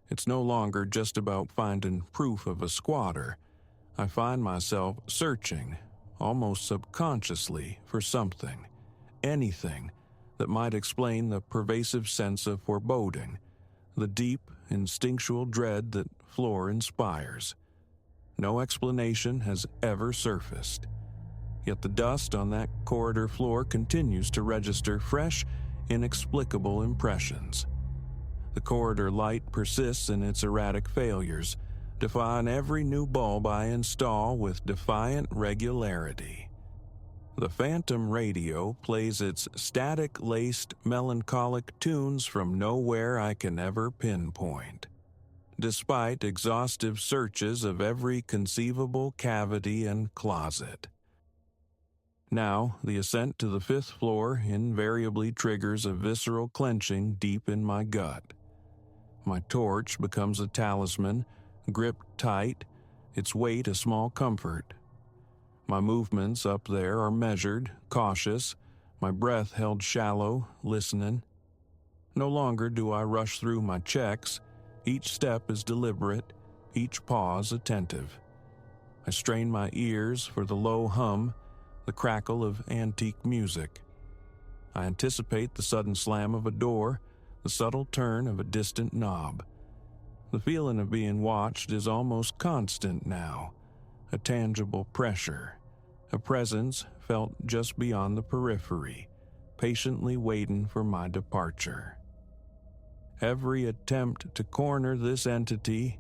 It's no longer just about finding proof of a squatter. I find myself searching, almost subconsciously, for something, anything, that might explain the pervasive sense of foreboding, the deep, instinctual dread that floor inspires. No explanation has ever surfaced. Yet the dust on that corridor floor continues to register fresh, inexplicable impressions. The corridor light persists in its erratic failures, defying every new bulb I install with defiant regularity. The phantom radio plays its static-laced, melancholic tunes from nowhere I can ever pinpoint. Despite exhaustive searches of every conceivable cavity and closet. Now, the ascent to the fifth floor invariably triggers a visceral clenching deep in my gut. My torch becomes a talisman, gripped tight, its weight a small comfort. My movements up there are measured, cautious, my breath held shallow, listening. No longer do I rush through my checks. Each step is deliberate, each pause attentive. I strain my ears for the low hum, the crackle of antique music. I anticipate the sudden slam of a door, the subtle turn of a distant knob. The feeling of being watched is almost constant now, a tangible pressure, a presence felt just beyond the periphery, patiently waiting for my departure. Every attempt to corner this entity,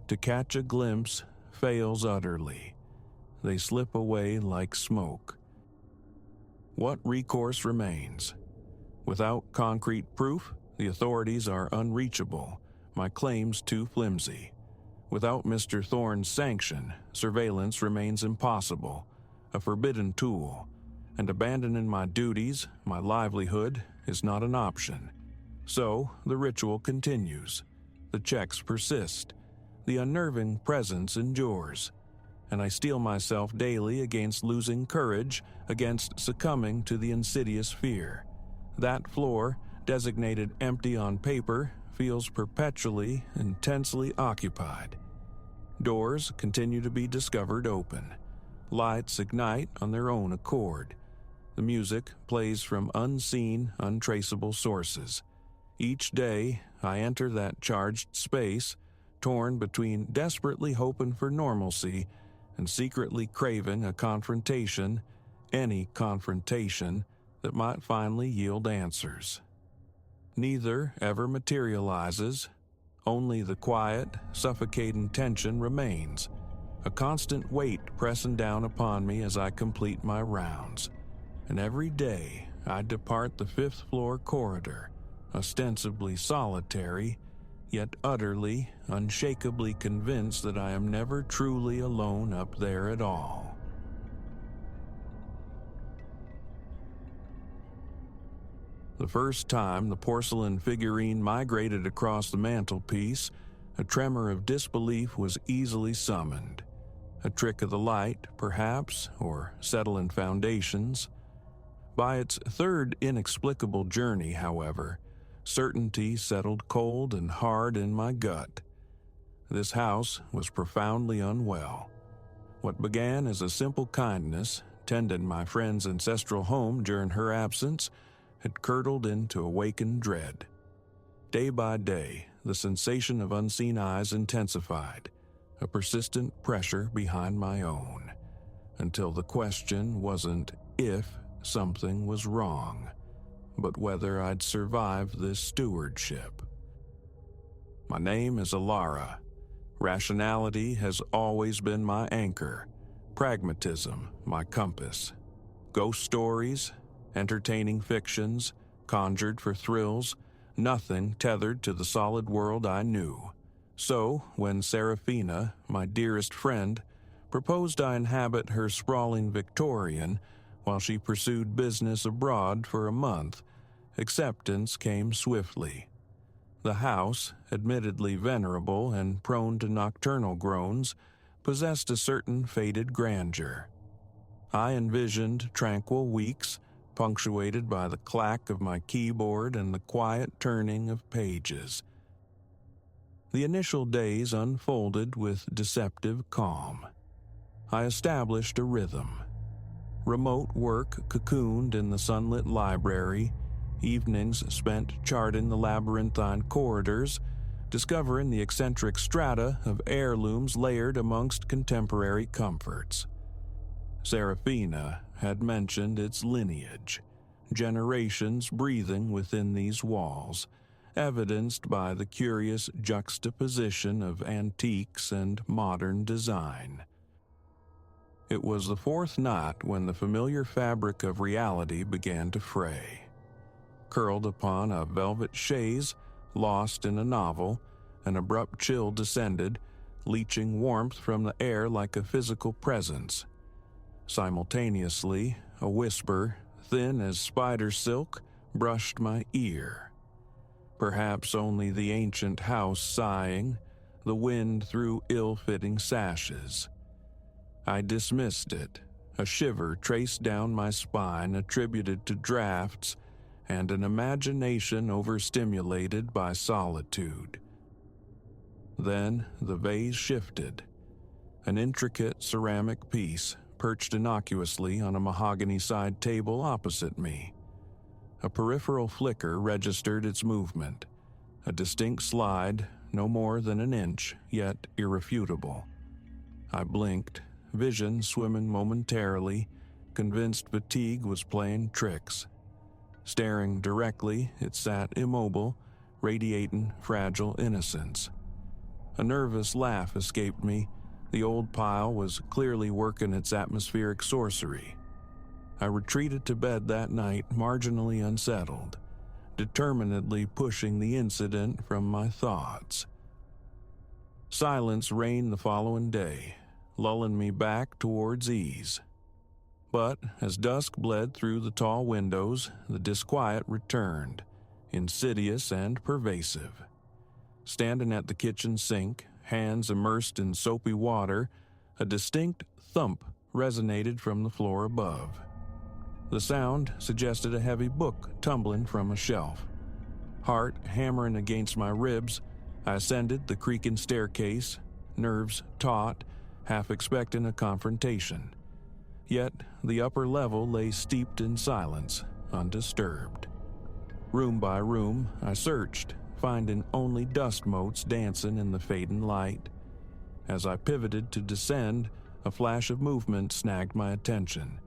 to catch a glimpse, fails utterly. They slip away like smoke. What recourse remains? Without concrete proof, the authorities are unreachable, my claims too flimsy. Without Mr. Thorne's sanction, surveillance remains impossible, a forbidden tool, and abandoning my duties, my livelihood, is not an option. So, the ritual continues. The checks persist. The unnerving presence endures. And I steel myself daily against losing courage, against succumbing to the insidious fear. That floor, designated empty on paper, feels perpetually, intensely occupied. Doors continue to be discovered open. Lights ignite on their own accord. The music plays from unseen, untraceable sources. Each day, I enter that charged space, torn between desperately hoping for normalcy and secretly craving a confrontation, any confrontation, that might finally yield answers. Neither ever materializes. Only the quiet, suffocating tension remains, a constant weight pressing down upon me as I complete my rounds. And every day I depart the fifth-floor corridor, ostensibly solitary, yet utterly, unshakably convinced that I am never truly alone up there at all. The first time the porcelain figurine migrated across the mantelpiece, a tremor of disbelief was easily summoned. A trick of the light, perhaps, or settling foundations. By its third inexplicable journey, however, certainty settled cold and hard in my gut. This house was profoundly unwell. What began as a simple kindness, tending my friend's ancestral home during her absence, had curdled into awakened dread. Day by day, the sensation of unseen eyes intensified, a persistent pressure behind my own, until the question wasn't if something was wrong, but whether I'd survive this stewardship. My name is Alara. Rationality has always been my anchor, pragmatism my compass. Ghost stories, entertaining fictions, conjured for thrills, nothing tethered to the solid world I knew. So, when Serafina, my dearest friend, proposed I inhabit her sprawling Victorian while she pursued business abroad for a month, acceptance came swiftly. The house, admittedly venerable and prone to nocturnal groans, possessed a certain faded grandeur. I envisioned tranquil weeks, punctuated by the clack of my keyboard and the quiet turning of pages. The initial days unfolded with deceptive calm. I established a rhythm. Remote work cocooned in the sunlit library, evenings spent charting the labyrinthine corridors, discovering the eccentric strata of heirlooms layered amongst contemporary comforts. Serafina had mentioned its lineage, generations breathing within these walls, evidenced by the curious juxtaposition of antiques and modern design. It was the fourth night when the familiar fabric of reality began to fray. Curled upon a velvet chaise, lost in a novel, an abrupt chill descended, leaching warmth from the air like a physical presence. Simultaneously, a whisper, thin as spider silk, brushed my ear. Perhaps only the ancient house sighing, the wind through ill-fitting sashes. I dismissed it, A shiver traced down my spine attributed to drafts and an imagination overstimulated by solitude. Then the vase shifted. An intricate ceramic piece perched innocuously on a mahogany side table opposite me. A peripheral flicker registered its movement, a distinct slide no more than an inch, yet irrefutable. I blinked, vision swimming momentarily, convinced fatigue was playing tricks. Staring directly, it sat immobile, radiating fragile innocence. A nervous laugh escaped me. The old pile was clearly working its atmospheric sorcery. I retreated to bed that night marginally unsettled, determinedly pushing the incident from my thoughts. Silence reigned the following day, lulling me back towards ease. But as dusk bled through the tall windows, the disquiet returned, insidious and pervasive. Standing at the kitchen sink, hands immersed in soapy water, a distinct thump resonated from the floor above. The sound suggested a heavy book tumbling from a shelf. Heart hammering against my ribs, I ascended the creaking staircase, nerves taut, half expecting a confrontation. Yet the upper level lay steeped in silence, undisturbed. Room by room, I searched, finding only dust motes dancing in the fading light. As I pivoted to descend, a flash of movement snagged my attention.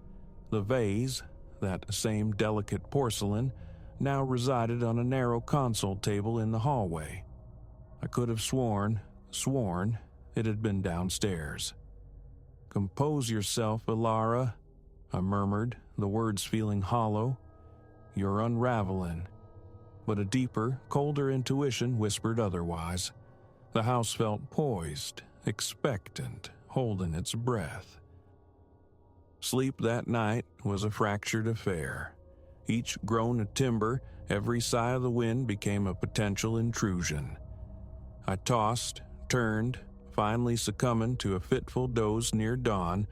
The vase, that same delicate porcelain, now resided on a narrow console table in the hallway. I could have sworn it had been downstairs. "Compose yourself, Ilara," I murmured, the words feeling hollow. "You're unraveling." But a deeper, colder intuition whispered otherwise. The house felt poised, expectant, holding its breath. Sleep that night was a fractured affair. Each groan of timber, every sigh of the wind became a potential intrusion. I tossed, turned, finally succumbing to a fitful doze near dawn,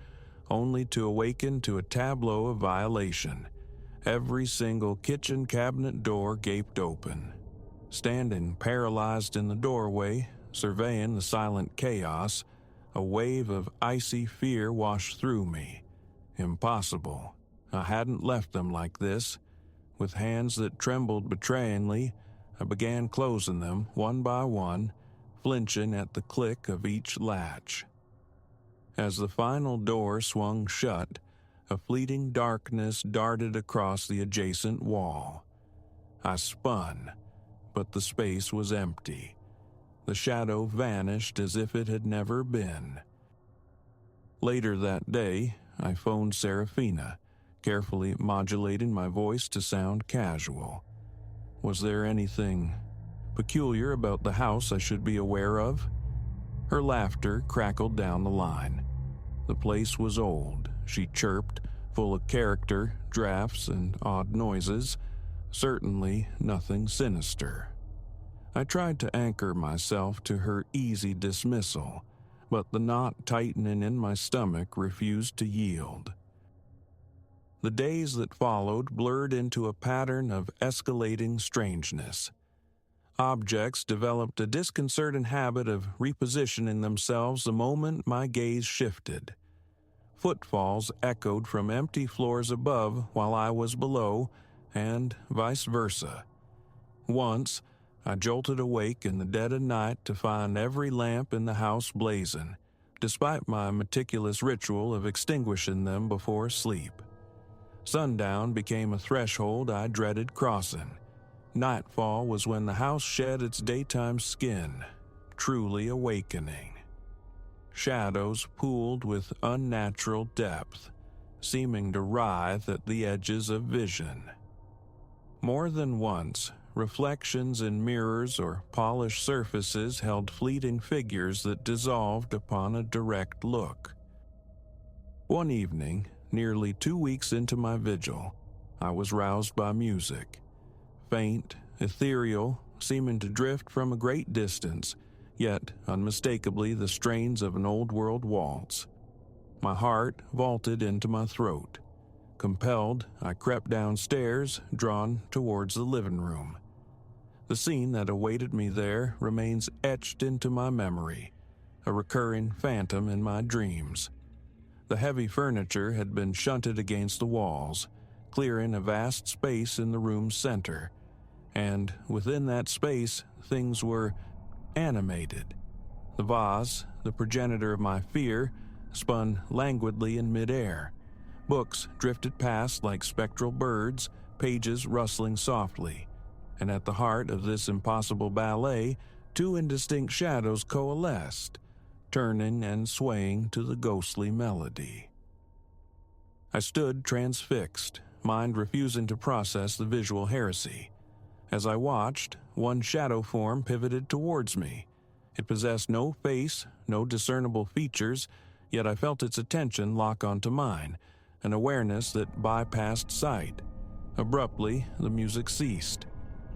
only to awaken to a tableau of violation. Every single kitchen cabinet door gaped open. Standing paralyzed in the doorway, surveying the silent chaos, a wave of icy fear washed through me. Impossible. I hadn't left them like this. With hands that trembled betrayingly, I began closing them one by one, flinching at the click of each latch. As the final door swung shut, a fleeting darkness darted across the adjacent wall. I spun, but the space was empty. The shadow vanished as if it had never been. Later that day, I phoned Serafina, carefully modulating my voice to sound casual. Was there anything peculiar about the house I should be aware of? Her laughter crackled down the line. The place was old, she chirped, full of character, drafts, and odd noises. Certainly nothing sinister. I tried to anchor myself to her easy dismissal, but the knot tightening in my stomach refused to yield. The days that followed blurred into a pattern of escalating strangeness. Objects developed a disconcerting habit of repositioning themselves the moment my gaze shifted. Footfalls echoed from empty floors above while I was below, and vice versa. Once, I jolted awake in the dead of night to find every lamp in the house blazing, despite my meticulous ritual of extinguishing them before sleep. Sundown became a threshold I dreaded crossing. Nightfall was when the house shed its daytime skin, truly awakening. Shadows pooled with unnatural depth, seeming to writhe at the edges of vision. More than once, reflections in mirrors or polished surfaces held fleeting figures that dissolved upon a direct look. One evening, nearly 2 weeks into my vigil, I was roused by music. Faint, ethereal, seeming to drift from a great distance, yet unmistakably the strains of an old-world waltz. My heart vaulted into my throat. Compelled, I crept downstairs, drawn towards the living room. The scene that awaited me there remains etched into my memory, a recurring phantom in my dreams. The heavy furniture had been shunted against the walls, clearing a vast space in the room's center, and within that space things were animated. The vase, the progenitor of my fear, spun languidly in midair. Books drifted past like spectral birds, pages rustling softly. And at the heart of this impossible ballet, two indistinct shadows coalesced, turning and swaying to the ghostly melody. I stood transfixed, mind refusing to process the visual heresy. As I watched, one shadow form pivoted towards me. It possessed no face, no discernible features, yet I felt its attention lock onto mine, an awareness that bypassed sight. Abruptly, the music ceased.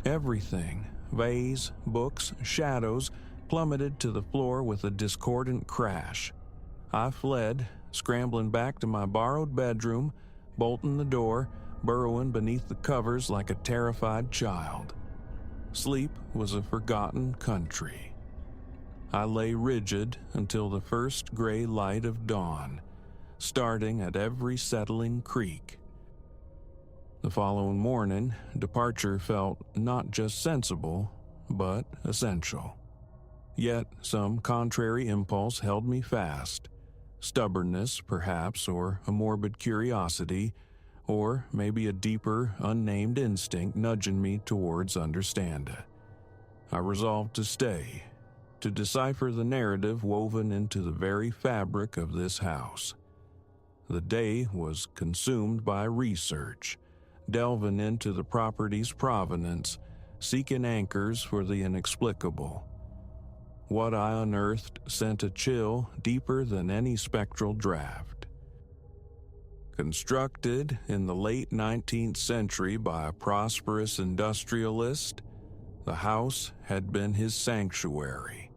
Everything, vase, books, shadows, plummeted to the floor with a discordant crash. I fled, scrambling back to my borrowed bedroom, bolting the door, burrowing beneath the covers like a terrified child. Sleep was a forgotten country. I lay rigid until the first gray light of dawn, starting at every settling creak. The following morning, departure felt not just sensible, but essential. Yet some contrary impulse held me fast. Stubbornness, perhaps, or a morbid curiosity, or maybe a deeper, unnamed instinct nudging me towards understanding. I resolved to stay, to decipher the narrative woven into the very fabric of this house. The day was consumed by research, delving into the property's provenance, seeking anchors for the inexplicable. What I unearthed sent a chill deeper than any spectral draft. Constructed in the late 19th century by a prosperous industrialist, the house had been his sanctuary,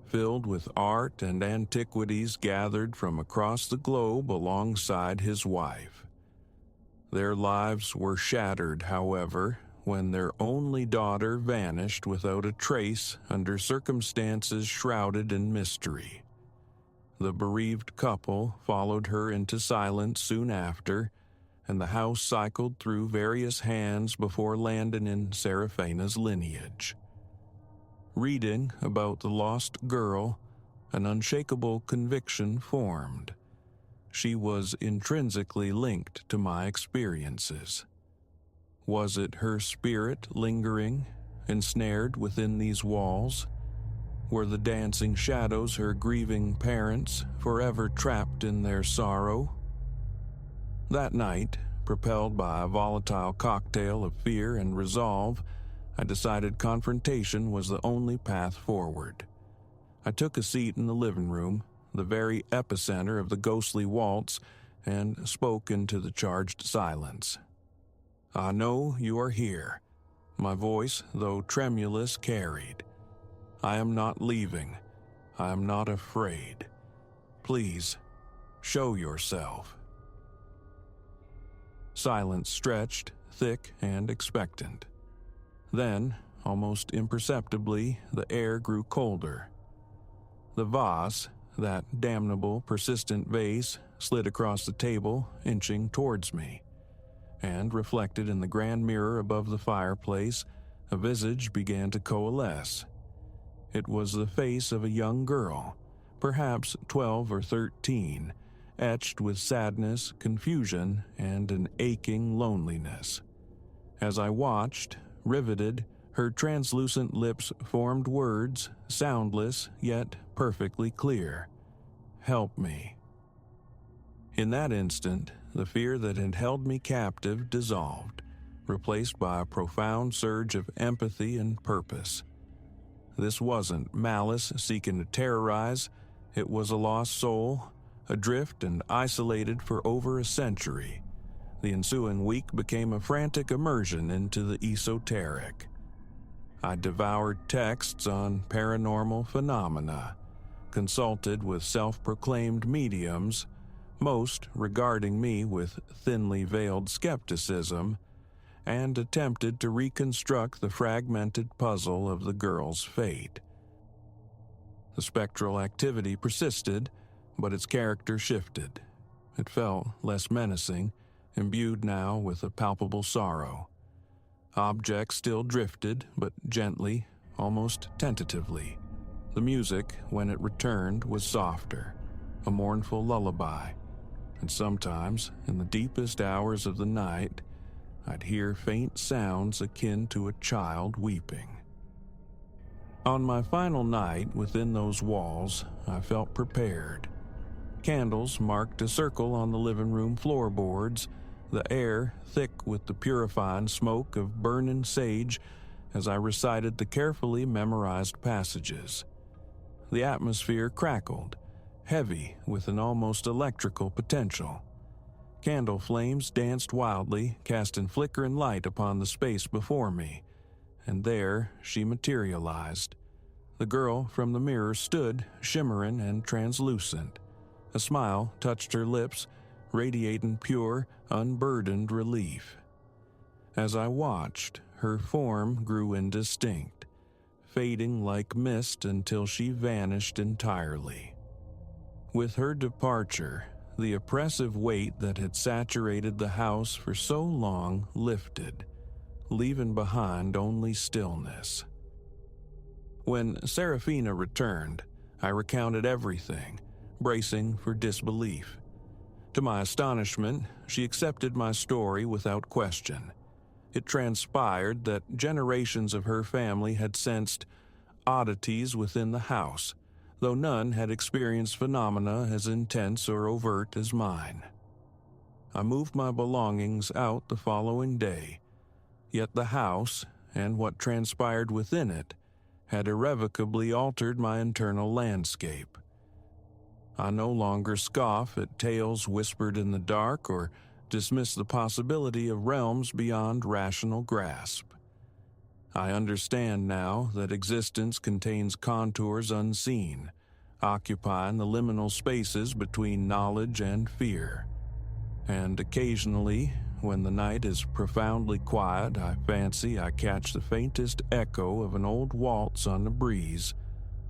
filled with art and antiquities gathered from across the globe alongside his wife. Their lives were shattered, however, when their only daughter vanished without a trace under circumstances shrouded in mystery. The bereaved couple followed her into silence soon after, and the house cycled through various hands before landing in Serafina's lineage. Reading about the lost girl, an unshakable conviction formed. She was intrinsically linked to my experiences. Was it her spirit lingering, ensnared within these walls? Were the dancing shadows her grieving parents, forever trapped in their sorrow? That night, propelled by a volatile cocktail of fear and resolve, I decided confrontation was the only path forward. I took a seat in the living room, the very epicenter of the ghostly waltz, and spoke into the charged silence. "I know you are here," my voice, though tremulous, carried. "I am not leaving. I am not afraid. Please, show yourself." Silence stretched, thick and expectant. Then, almost imperceptibly, the air grew colder. The vase, that damnable, persistent vase, slid across the table, inching towards me. And reflected in the grand mirror above the fireplace, a visage began to coalesce. It was the face of a young girl, perhaps 12 or 13, etched with sadness, confusion, and an aching loneliness. As I watched, riveted, her translucent lips formed words, soundless yet perfectly clear. "Help me." In that instant, the fear that had held me captive dissolved, replaced by a profound surge of empathy and purpose. This wasn't malice seeking to terrorize, it was a lost soul, adrift and isolated for over a century. The ensuing week became a frantic immersion into the esoteric. I devoured texts on paranormal phenomena, consulted with self-proclaimed mediums, most regarding me with thinly veiled skepticism, and attempted to reconstruct the fragmented puzzle of the girl's fate. The spectral activity persisted, but its character shifted. It felt less menacing, imbued now with a palpable sorrow. Objects still drifted, but gently, almost tentatively. The music, when it returned, was softer, a mournful lullaby, and sometimes, in the deepest hours of the night, I'd hear faint sounds akin to a child weeping. On my final night within those walls, I felt prepared. Candles marked a circle on the living room floorboards, the air thick with the purifying smoke of burning sage as I recited the carefully memorized passages. The atmosphere crackled, heavy with an almost electrical potential. Candle flames danced wildly, casting flickering light upon the space before me, and there she materialized. The girl from the mirror stood, shimmering and translucent. A smile touched her lips, radiating pure, unburdened relief. As I watched, her form grew indistinct, fading like mist until she vanished entirely. With her departure, the oppressive weight that had saturated the house for so long lifted, leaving behind only stillness. When Serafina returned, I recounted everything, bracing for disbelief. To my astonishment, she accepted my story without question. It transpired that generations of her family had sensed oddities within the house, though none had experienced phenomena as intense or overt as mine. I moved my belongings out the following day, yet the house, and what transpired within it, had irrevocably altered my internal landscape. I no longer scoff at tales whispered in the dark or dismiss the possibility of realms beyond rational grasp. I understand now that existence contains contours unseen, occupying the liminal spaces between knowledge and fear. And occasionally, when the night is profoundly quiet, I fancy I catch the faintest echo of an old waltz on the breeze,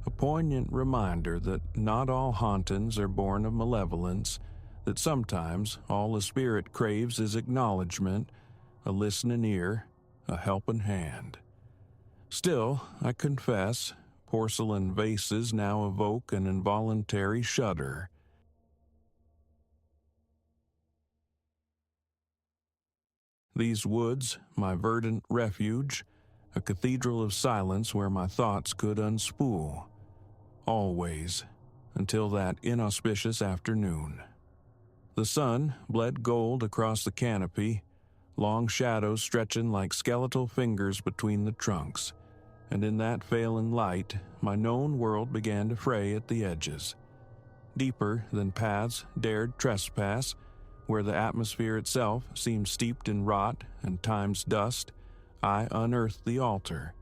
a poignant reminder that not all hauntings are born of malevolence, that sometimes all a spirit craves is acknowledgement, a listening ear, a helping hand. Still, I confess, porcelain vases now evoke an involuntary shudder. These woods, my verdant refuge, a cathedral of silence where my thoughts could unspool. Always, until that inauspicious afternoon. The sun bled gold across the canopy, long shadows stretching like skeletal fingers between the trunks, and in that failing light, my known world began to fray at the edges. Deeper than paths dared trespass, where the atmosphere itself seemed steeped in rot and time's dust, I unearthed the altar.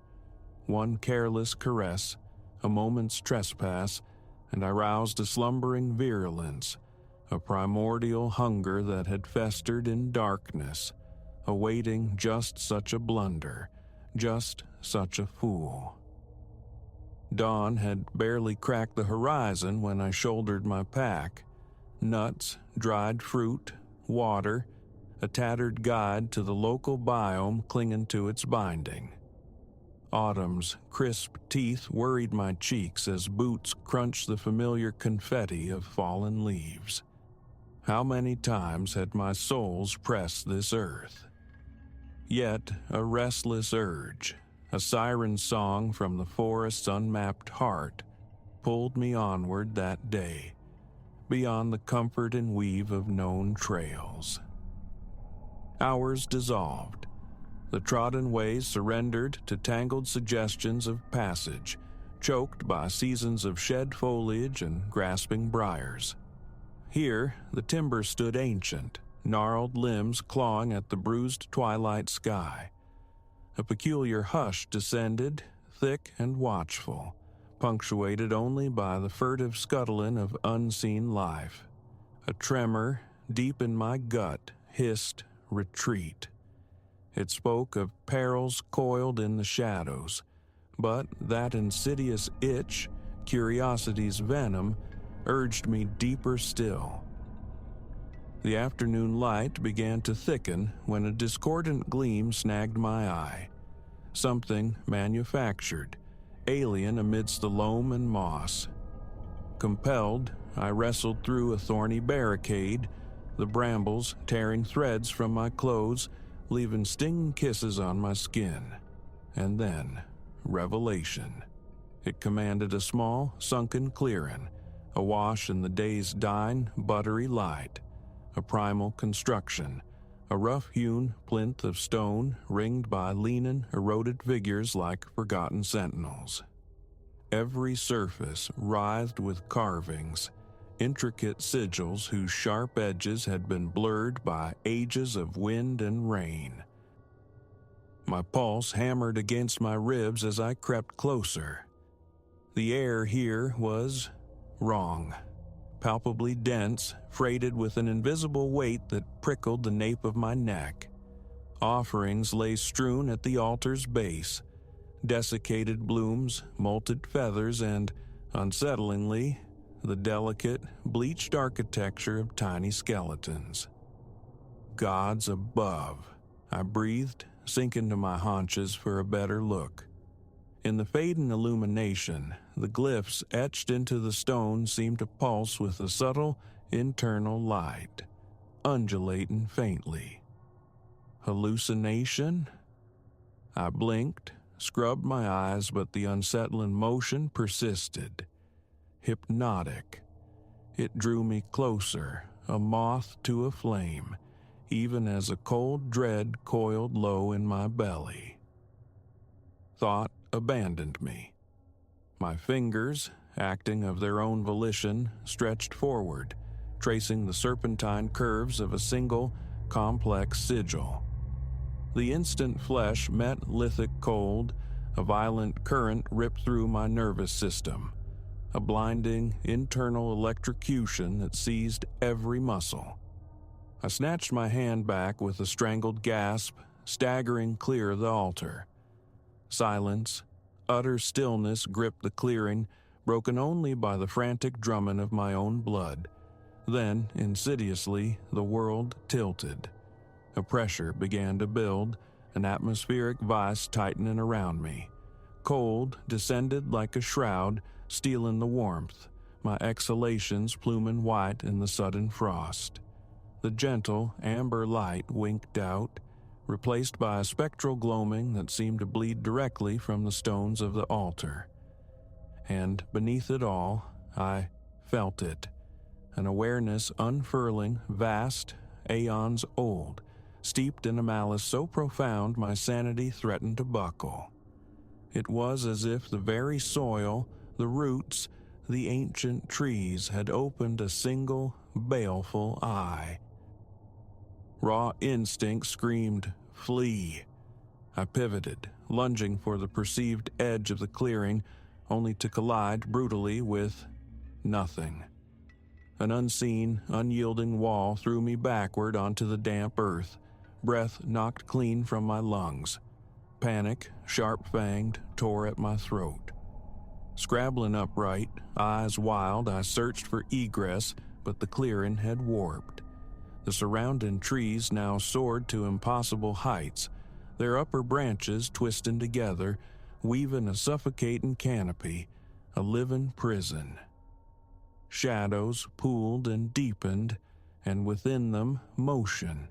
One careless caress, a moment's trespass, and I roused a slumbering virulence, a primordial hunger that had festered in darkness, awaiting just such a blunder, just such a fool. Dawn had barely cracked the horizon when I shouldered my pack. Nuts, dried fruit, water, a tattered guide to the local biome clinging to its binding. Autumn's crisp teeth worried my cheeks as boots crunched the familiar confetti of fallen leaves. How many times had my soles pressed this earth? Yet a restless urge, a siren song from the forest's unmapped heart, pulled me onward that day, beyond the comfort and weave of known trails. Hours dissolved. The trodden ways surrendered to tangled suggestions of passage, choked by seasons of shed foliage and grasping briars. Here, the timber stood ancient, gnarled limbs clawing at the bruised twilight sky. A peculiar hush descended, thick and watchful, punctuated only by the furtive scuttling of unseen life. A tremor deep in my gut hissed retreat. It spoke of perils coiled in the shadows, but that insidious itch, curiosity's venom, urged me deeper still. The afternoon light began to thicken when a discordant gleam snagged my eye. Something manufactured, alien amidst the loam and moss. Compelled, I wrestled through a thorny barricade, the brambles tearing threads from my clothes, leaving stinging kisses on my skin. And then, revelation. It commanded a small, sunken clearing, awash in the day's dying, buttery light. A primal construction, a rough-hewn plinth of stone ringed by leaning, eroded figures like forgotten sentinels. Every surface writhed with carvings, intricate sigils whose sharp edges had been blurred by ages of wind and rain. My pulse hammered against my ribs as I crept closer. The air here was wrong. Palpably dense, freighted with an invisible weight that prickled the nape of my neck. Offerings lay strewn at the altar's base, desiccated blooms, molted feathers, and, unsettlingly, the delicate, bleached architecture of tiny skeletons. Gods above, I breathed, sinking to my haunches for a better look. In the fading illumination, the glyphs etched into the stone seemed to pulse with a subtle, internal light, undulating faintly. Hallucination? I blinked, scrubbed my eyes, but the unsettling motion persisted. Hypnotic. It drew me closer, a moth to a flame, even as a cold dread coiled low in my belly. Thought abandoned me. My fingers, acting of their own volition, stretched forward, tracing the serpentine curves of a single, complex sigil. The instant flesh met lithic cold, a violent current ripped through my nervous system, a blinding, internal electrocution that seized every muscle. I snatched my hand back with a strangled gasp, staggering clear of the altar. Silence, utter stillness gripped the clearing, broken only by the frantic drumming of my own blood. Then, insidiously, the world tilted. A pressure began to build, an atmospheric vice tightening around me. Cold descended like a shroud, stealing the warmth, my exhalations pluming white in the sudden frost. The gentle, amber light winked out, replaced by a spectral gloaming that seemed to bleed directly from the stones of the altar. And beneath it all, I felt it, an awareness unfurling, vast, aeons old, steeped in a malice so profound my sanity threatened to buckle. It was as if the very soil, the roots, the ancient trees had opened a single, baleful eye. Raw instinct screamed, "Flee!" I pivoted, lunging for the perceived edge of the clearing, only to collide brutally with nothing. An unseen, unyielding wall threw me backward onto the damp earth, breath knocked clean from my lungs. Panic, sharp-fanged, tore at my throat. Scrabbling upright, eyes wild, I searched for egress, but the clearing had warped. The surrounding trees now soared to impossible heights, their upper branches twisting together, weaving a suffocating canopy, a living prison. Shadows pooled and deepened, and within them motion,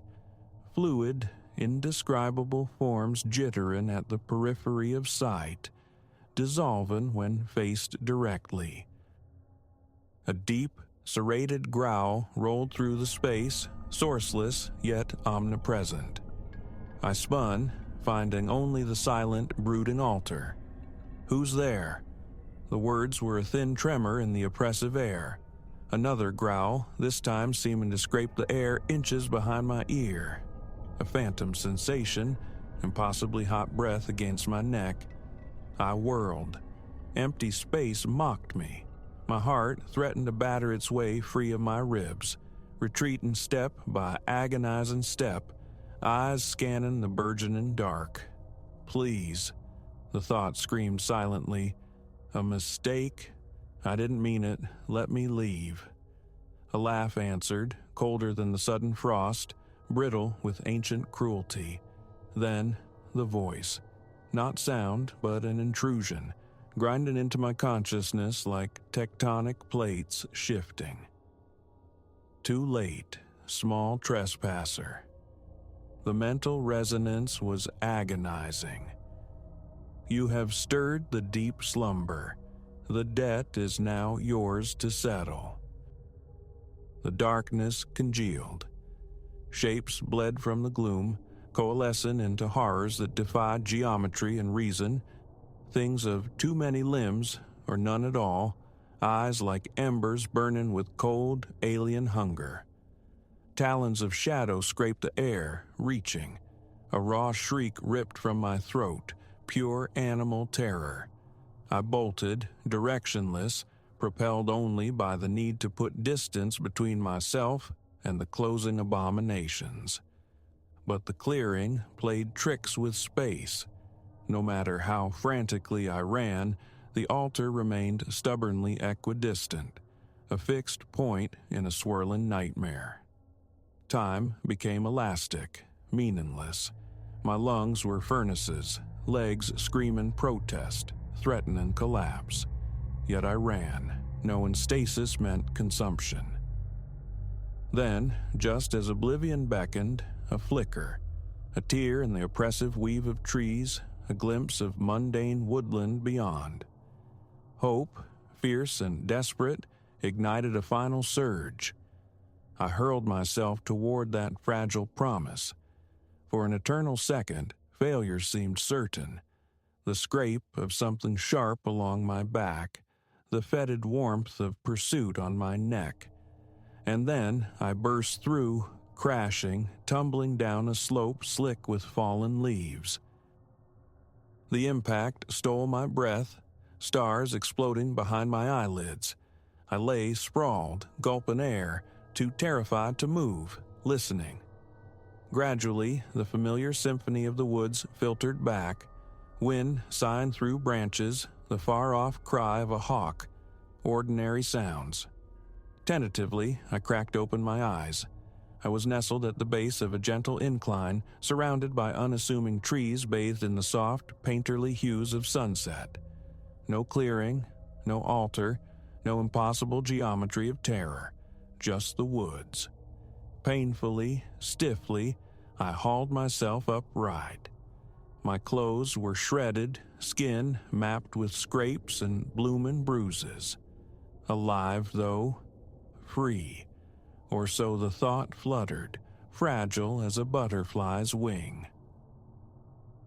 fluid, indescribable forms jittering at the periphery of sight, dissolving when faced directly. A deep, serrated growl rolled through the space, sourceless yet omnipresent. I spun, finding only the silent, brooding altar. "Who's there?" The words were a thin tremor in the oppressive air. Another growl, this time seeming to scrape the air inches behind my ear. A phantom sensation, impossibly hot breath against my neck. I whirled. Empty space mocked me. My heart threatened to batter its way free of my ribs. retreating step by agonizing step, eyes scanning the burgeoning dark. Please, the thought screamed silently. A mistake? I didn't mean it. Let me leave. A laugh answered, colder than the sudden frost, brittle with ancient cruelty. Then, the voice. Not sound, but an intrusion, grinding into my consciousness like tectonic plates shifting. Too late, small trespasser. The mental resonance was agonizing. You have stirred the deep slumber. The debt is now yours to settle. The darkness congealed. Shapes bled from the gloom, coalescing into horrors that defied geometry and reason, things of too many limbs or none at all, eyes like embers burning with cold, alien hunger. Talons of shadow scraped the air, reaching. A raw shriek ripped from my throat, pure animal terror. I bolted, directionless, propelled only by the need to put distance between myself and the closing abominations. But the clearing played tricks with space. No matter how frantically I ran, the altar remained stubbornly equidistant, a fixed point in a swirling nightmare. Time became elastic, meaningless. My lungs were furnaces, legs screaming protest, threatening collapse. Yet I ran, knowing stasis meant consumption. Then, just as oblivion beckoned, a flicker, a tear in the oppressive weave of trees, a glimpse of mundane woodland beyond. Hope, fierce and desperate, ignited a final surge. I hurled myself toward that fragile promise. For an eternal second, failure seemed certain. The scrape of something sharp along my back, the fetid warmth of pursuit on my neck. And then I burst through, crashing, tumbling down a slope slick with fallen leaves. The impact stole my breath, stars exploding behind my eyelids. I lay sprawled, gulping air, too terrified to move, listening. Gradually, the familiar symphony of the woods filtered back, wind sighing through branches, the far-off cry of a hawk, ordinary sounds. Tentatively, I cracked open my eyes. I was nestled at the base of a gentle incline, surrounded by unassuming trees bathed in the soft, painterly hues of sunset. No clearing, no altar, no impossible geometry of terror, just the woods. Painfully, stiffly, I hauled myself upright. My clothes were shredded, skin mapped with scrapes and blooming bruises. Alive, though, free, or so the thought fluttered, fragile as a butterfly's wing.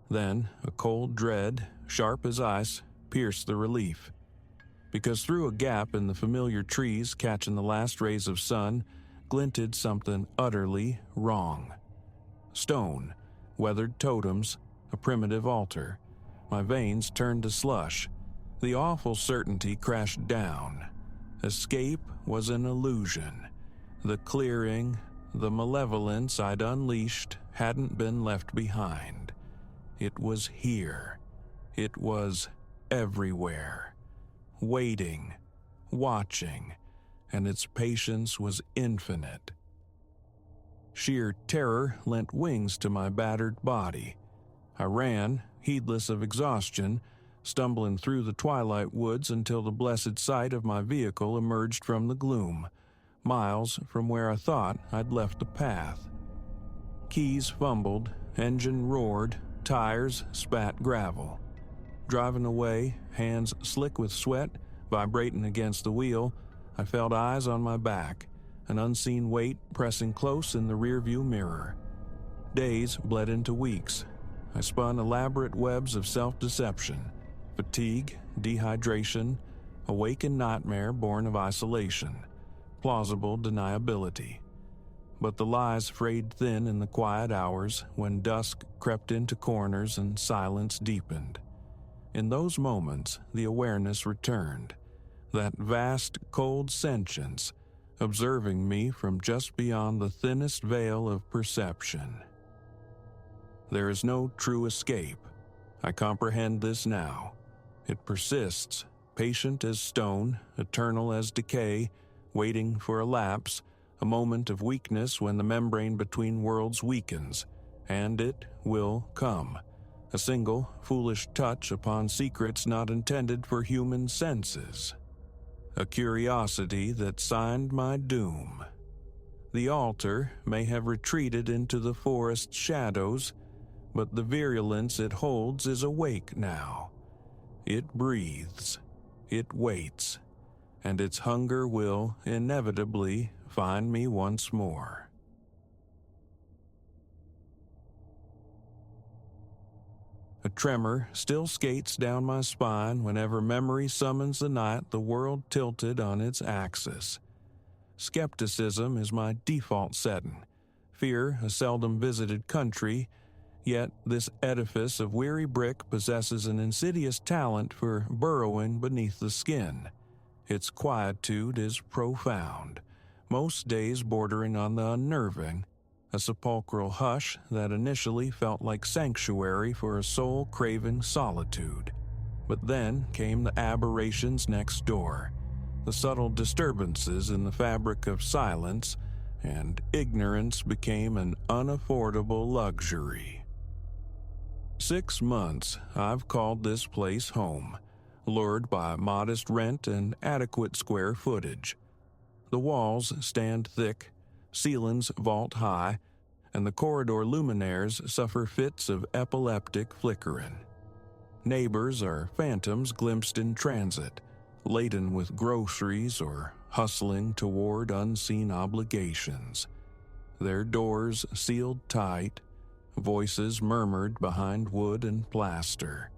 Then a cold dread, sharp as ice, pierced the relief. Because through a gap in the familiar trees catching the last rays of sun, glinted something utterly wrong. Stone, weathered totems, a primitive altar. My veins turned to slush. The awful certainty crashed down. Escape was an illusion. The clearing, the malevolence I'd unleashed hadn't been left behind. It was here. It was everywhere. Waiting, watching, and its patience was infinite. Sheer terror lent wings to my battered body. I ran, heedless of exhaustion, stumbling through the twilight woods until the blessed sight of my vehicle emerged from the gloom, miles from where I thought I'd left the path. Keys fumbled, engine roared, tires spat gravel. Driving away, hands slick with sweat, vibrating against the wheel, I felt eyes on my back, an unseen weight pressing close in the rearview mirror. Days bled into weeks. I spun elaborate webs of self-deception, fatigue, dehydration, awakened nightmare born of isolation, plausible deniability. But the lies frayed thin in the quiet hours when dusk crept into corners and silence deepened. In those moments, the awareness returned, that vast, cold sentience, observing me from just beyond the thinnest veil of perception. There is no true escape. I comprehend this now. It persists, patient as stone, eternal as decay, waiting for a lapse, a moment of weakness when the membrane between worlds weakens, and it will come. A single, foolish touch upon secrets not intended for human senses. A curiosity that signed my doom. The altar may have retreated into the forest shadows, but the virulence it holds is awake now. It breathes, it waits, and its hunger will inevitably find me once more. A tremor still skates down my spine whenever memory summons the night the world tilted on its axis. Skepticism is my default setting, fear a seldom visited country, yet this edifice of weary brick possesses an insidious talent for burrowing beneath the skin. Its quietude is profound, most days bordering on the unnerving, a sepulchral hush that initially felt like sanctuary for a soul craving solitude. But then came the aberrations next door, the subtle disturbances in the fabric of silence, and ignorance became an unaffordable luxury. 6 months I've called this place home, lured by modest rent and adequate square footage. The walls stand thick, ceilings vault high, and the corridor luminaires suffer fits of epileptic flickering. Neighbors are phantoms glimpsed in transit, laden with groceries or hustling toward unseen obligations. Their doors sealed tight, voices murmured behind wood and plaster.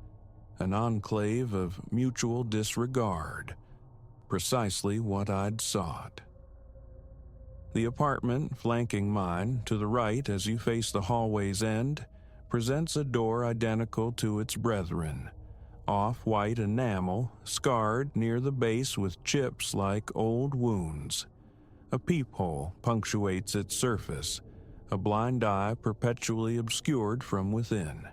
An enclave of mutual disregard, precisely what I'd sought. The apartment flanking mine, to the right as you face the hallway's end, presents a door identical to its brethren, off-white enamel, scarred near the base with chips like old wounds. A peephole punctuates its surface, a blind eye perpetually obscured from within.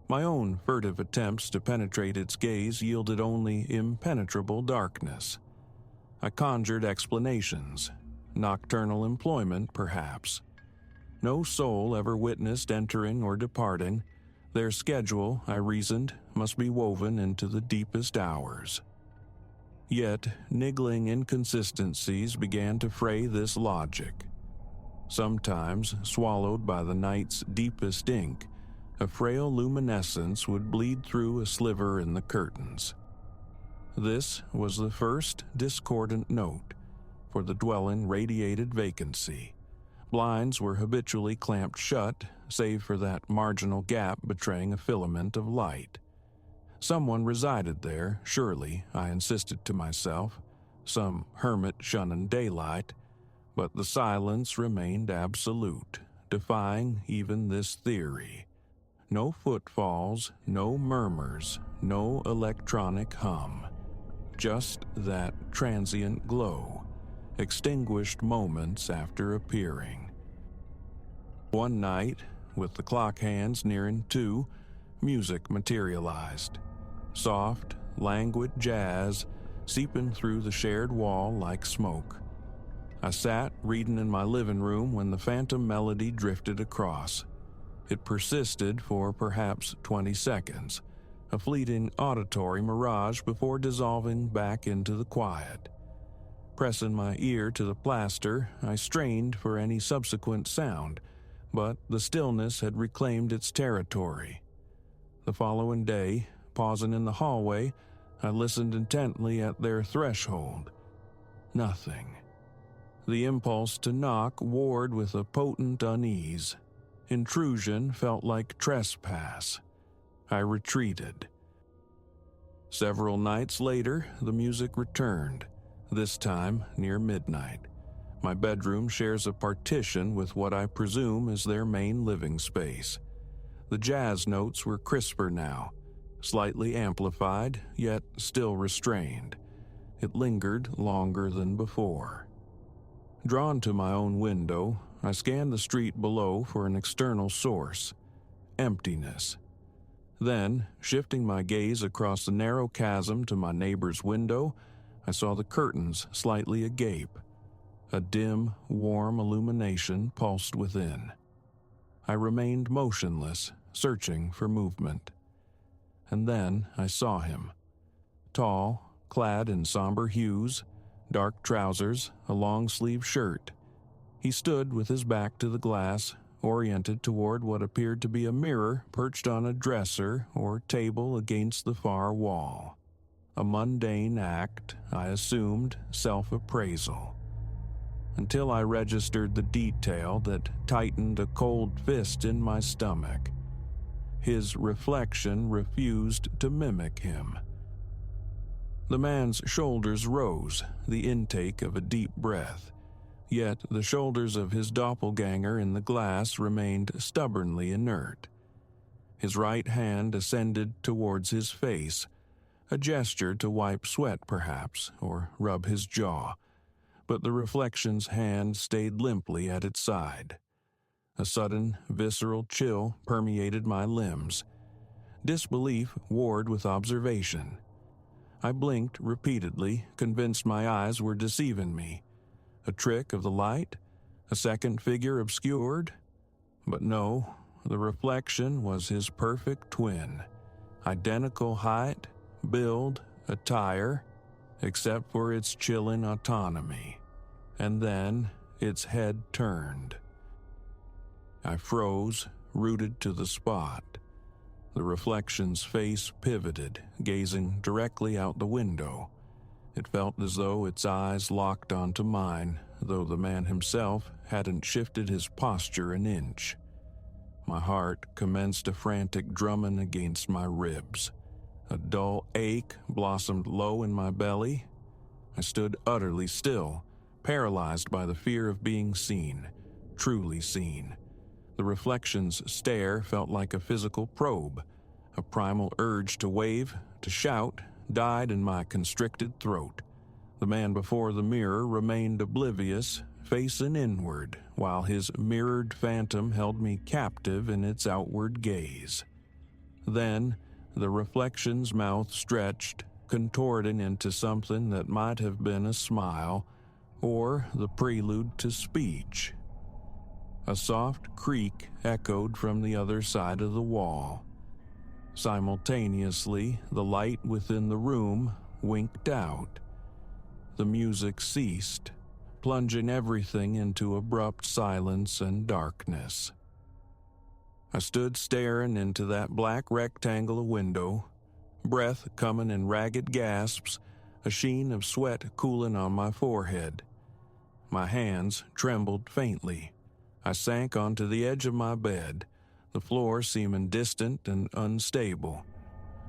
My own furtive attempts to penetrate its gaze yielded only impenetrable darkness. I conjured explanations. Nocturnal employment, perhaps. No soul ever witnessed entering or departing. Their schedule, I reasoned, must be woven into the deepest hours. Yet, niggling inconsistencies began to fray this logic. Sometimes, swallowed by the night's deepest ink, a frail luminescence would bleed through a sliver in the curtains. This was the first discordant note, for the dwelling radiated vacancy. Blinds were habitually clamped shut, save for that marginal gap betraying a filament of light. Someone resided there, surely, I insisted to myself, some hermit shunning daylight, but the silence remained absolute, defying even this theory. No footfalls, no murmurs, no electronic hum. Just that transient glow, extinguished moments after appearing. One night, with the clock hands nearing 2, music materialized. Soft, languid jazz seeping through the shared wall like smoke. I sat reading in my living room when the phantom melody drifted across. It persisted for perhaps 20 seconds, a fleeting auditory mirage before dissolving back into the quiet. Pressing my ear to the plaster, I strained for any subsequent sound, but the stillness had reclaimed its territory. The following day, pausing in the hallway, I listened intently at their threshold. Nothing. The impulse to knock warred with a potent unease. Intrusion felt like trespass. I retreated. Several nights later, the music returned, this time near midnight. My bedroom shares a partition with what I presume is their main living space. The jazz notes were crisper now, slightly amplified, yet still restrained. It lingered longer than before. Drawn to my own window, I scanned the street below for an external source. Emptiness. Then, shifting my gaze across the narrow chasm to my neighbor's window, I saw the curtains slightly agape. A dim, warm illumination pulsed within. I remained motionless, searching for movement. And then I saw him. Tall, clad in somber hues, dark trousers, a long-sleeved shirt. He stood with his back to the glass, oriented toward what appeared to be a mirror perched on a dresser or table against the far wall. A mundane act, I assumed, self-appraisal. Until I registered the detail that tightened a cold fist in my stomach. His reflection refused to mimic him. The man's shoulders rose, the intake of a deep breath. Yet the shoulders of his doppelganger in the glass remained stubbornly inert. His right hand ascended towards his face, a gesture to wipe sweat perhaps, or rub his jaw, but the reflection's hand stayed limply at its side. A sudden, visceral chill permeated my limbs. Disbelief warred with observation. I blinked repeatedly, convinced my eyes were deceiving me. A trick of the light? A second figure obscured? But no, the reflection was his perfect twin. Identical height, build, attire, except for its chilling autonomy. And then its head turned. I froze, rooted to the spot. The reflection's face pivoted, gazing directly out the window. It felt as though its eyes locked onto mine, though the man himself hadn't shifted his posture an inch. My heart commenced a frantic drumming against my ribs. A dull ache blossomed low in my belly. I stood utterly still, paralyzed by the fear of being seen, truly seen. The reflection's stare felt like a physical probe. A primal urge to wave, to shout, died in my constricted throat. The man before the mirror remained oblivious, facing inward, while his mirrored phantom held me captive in its outward gaze. Then, the reflection's mouth stretched, contorting into something that might have been a smile, or the prelude to speech. A soft creak echoed from the other side of the wall. Simultaneously, the light within the room winked out. The music ceased, plunging everything into abrupt silence and darkness. I stood staring into that black rectangle of window, breath coming in ragged gasps, a sheen of sweat cooling on my forehead. My hands trembled faintly. I sank onto the edge of my bed, the floor seeming distant and unstable.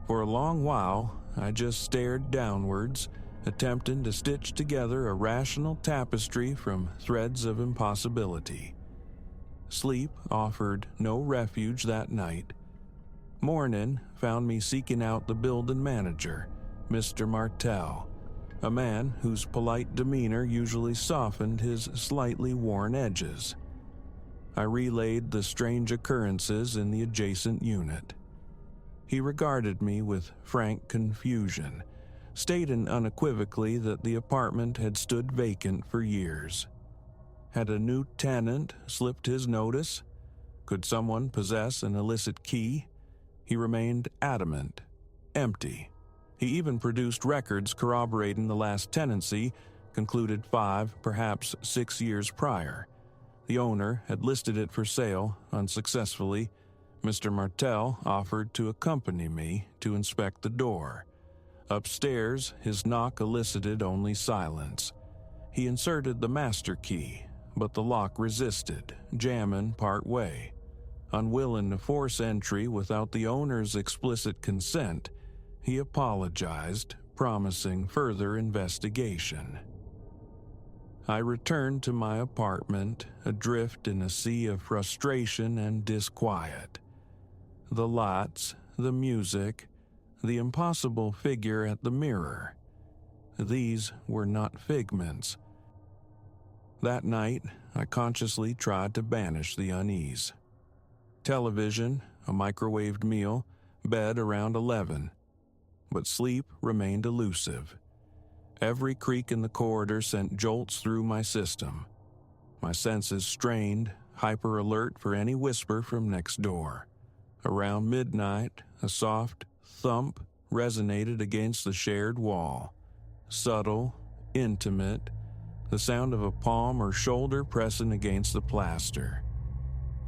For a long while, I just stared downwards, attempting to stitch together a rational tapestry from threads of impossibility. Sleep offered no refuge that night. Morning found me seeking out the building manager, Mr. Martell, a man whose polite demeanor usually softened his slightly worn edges. I relayed the strange occurrences in the adjacent unit. He regarded me with frank confusion, stating unequivocally that the apartment had stood vacant for years. Had a new tenant slipped his notice? Could someone possess an illicit key? He remained adamant. Empty. He even produced records corroborating the last tenancy, concluded 5, perhaps 6 years prior. The owner had listed it for sale, unsuccessfully. Mr. Martell offered to accompany me to inspect the door. Upstairs, his knock elicited only silence. He inserted the master key, but the lock resisted, jamming part way. Unwilling to force entry without the owner's explicit consent, he apologized, promising further investigation. I returned to my apartment, adrift in a sea of frustration and disquiet. The lights, the music, the impossible figure at the mirror. These were not figments. That night, I consciously tried to banish the unease. Television, a microwaved meal, bed around 11. But sleep remained elusive. Every creak in the corridor sent jolts through my system. My senses strained, hyper-alert for any whisper from next door. Around midnight, a soft thump resonated against the shared wall. Subtle, intimate, the sound of a palm or shoulder pressing against the plaster.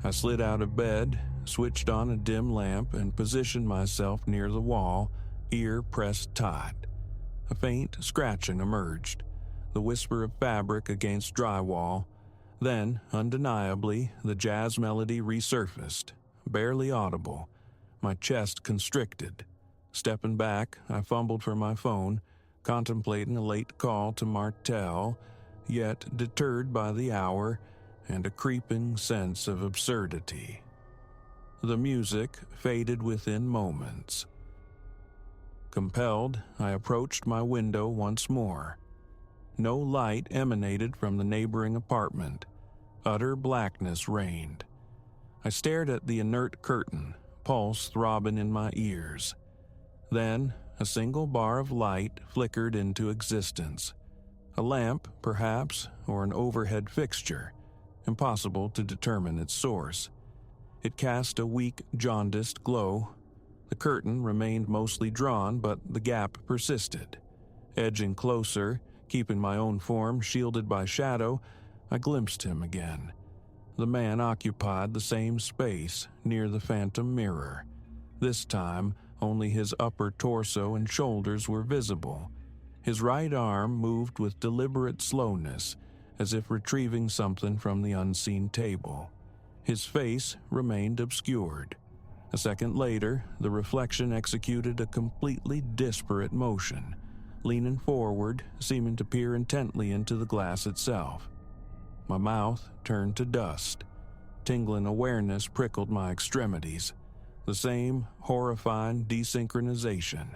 I slid out of bed, switched on a dim lamp, and positioned myself near the wall, ear pressed tight. A faint scratching emerged, the whisper of fabric against drywall. Then, undeniably, the jazz melody resurfaced, barely audible. My chest constricted. Stepping back, I fumbled for my phone, contemplating a late call to Martel, yet deterred by the hour and a creeping sense of absurdity. The music faded within moments. Compelled, I approached my window once more. No light emanated from the neighboring apartment. Utter blackness reigned. I stared at the inert curtain, pulse throbbing in my ears. Then, a single bar of light flickered into existence. A lamp, perhaps, or an overhead fixture. Impossible to determine its source. It cast a weak, jaundiced glow. The curtain remained mostly drawn, but the gap persisted. Edging closer, keeping my own form shielded by shadow, I glimpsed him again. The man occupied the same space near the phantom mirror. This time, only his upper torso and shoulders were visible. His right arm moved with deliberate slowness, as if retrieving something from the unseen table. His face remained obscured. A second later, the reflection executed a completely disparate motion, leaning forward, seeming to peer intently into the glass itself. My mouth turned to dust. Tingling awareness prickled my extremities. The same horrifying desynchronization.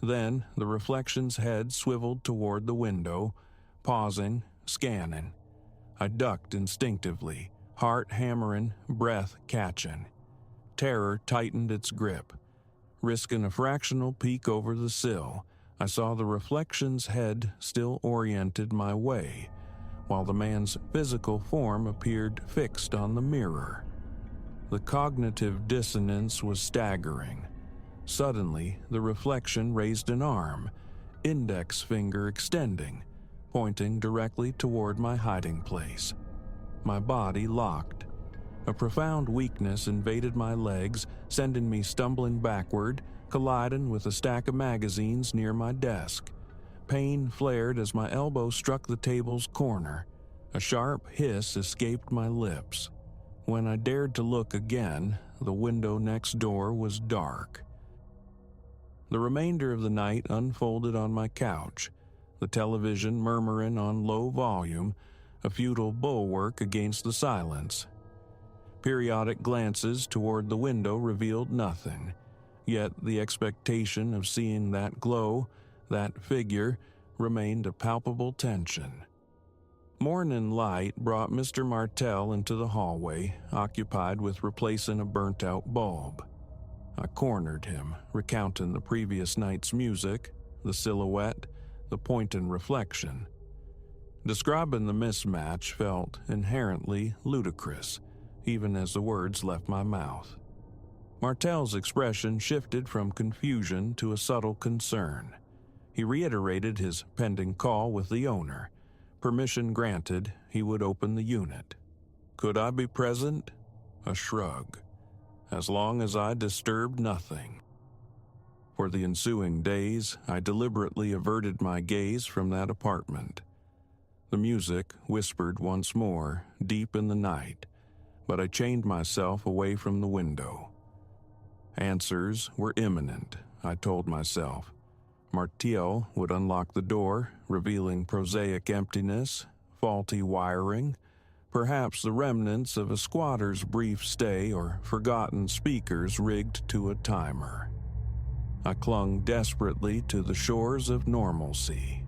Then the reflection's head swiveled toward the window, pausing, scanning. I ducked instinctively, heart hammering, breath catching. Terror tightened its grip. Risking a fractional peek over the sill, I saw the reflection's head still oriented my way, while the man's physical form appeared fixed on the mirror. The cognitive dissonance was staggering. Suddenly, the reflection raised an arm, index finger extending, pointing directly toward my hiding place. My body locked. A profound weakness invaded my legs, sending me stumbling backward, colliding with a stack of magazines near my desk. Pain flared as my elbow struck the table's corner. A sharp hiss escaped my lips. When I dared to look again, the window next door was dark. The remainder of the night unfolded on my couch, the television murmuring on low volume, a futile bulwark against the silence. Periodic glances toward the window revealed nothing, yet the expectation of seeing that glow, that figure, remained a palpable tension. Morning light brought Mr. Martel into the hallway, occupied with replacing a burnt-out bulb. I cornered him, recounting the previous night's music, the silhouette, the pointing reflection. Describing the mismatch felt inherently ludicrous, even as the words left my mouth. Martel's expression shifted from confusion to a subtle concern. He reiterated his pending call with the owner. Permission granted, he would open the unit. Could I be present? A shrug. As long as I disturbed nothing. For the ensuing days, I deliberately averted my gaze from that apartment. The music whispered once more, deep in the night, but I chained myself away from the window. Answers were imminent, I told myself. Martial would unlock the door, revealing prosaic emptiness, faulty wiring, perhaps the remnants of a squatter's brief stay or forgotten speakers rigged to a timer. I clung desperately to the shores of normalcy.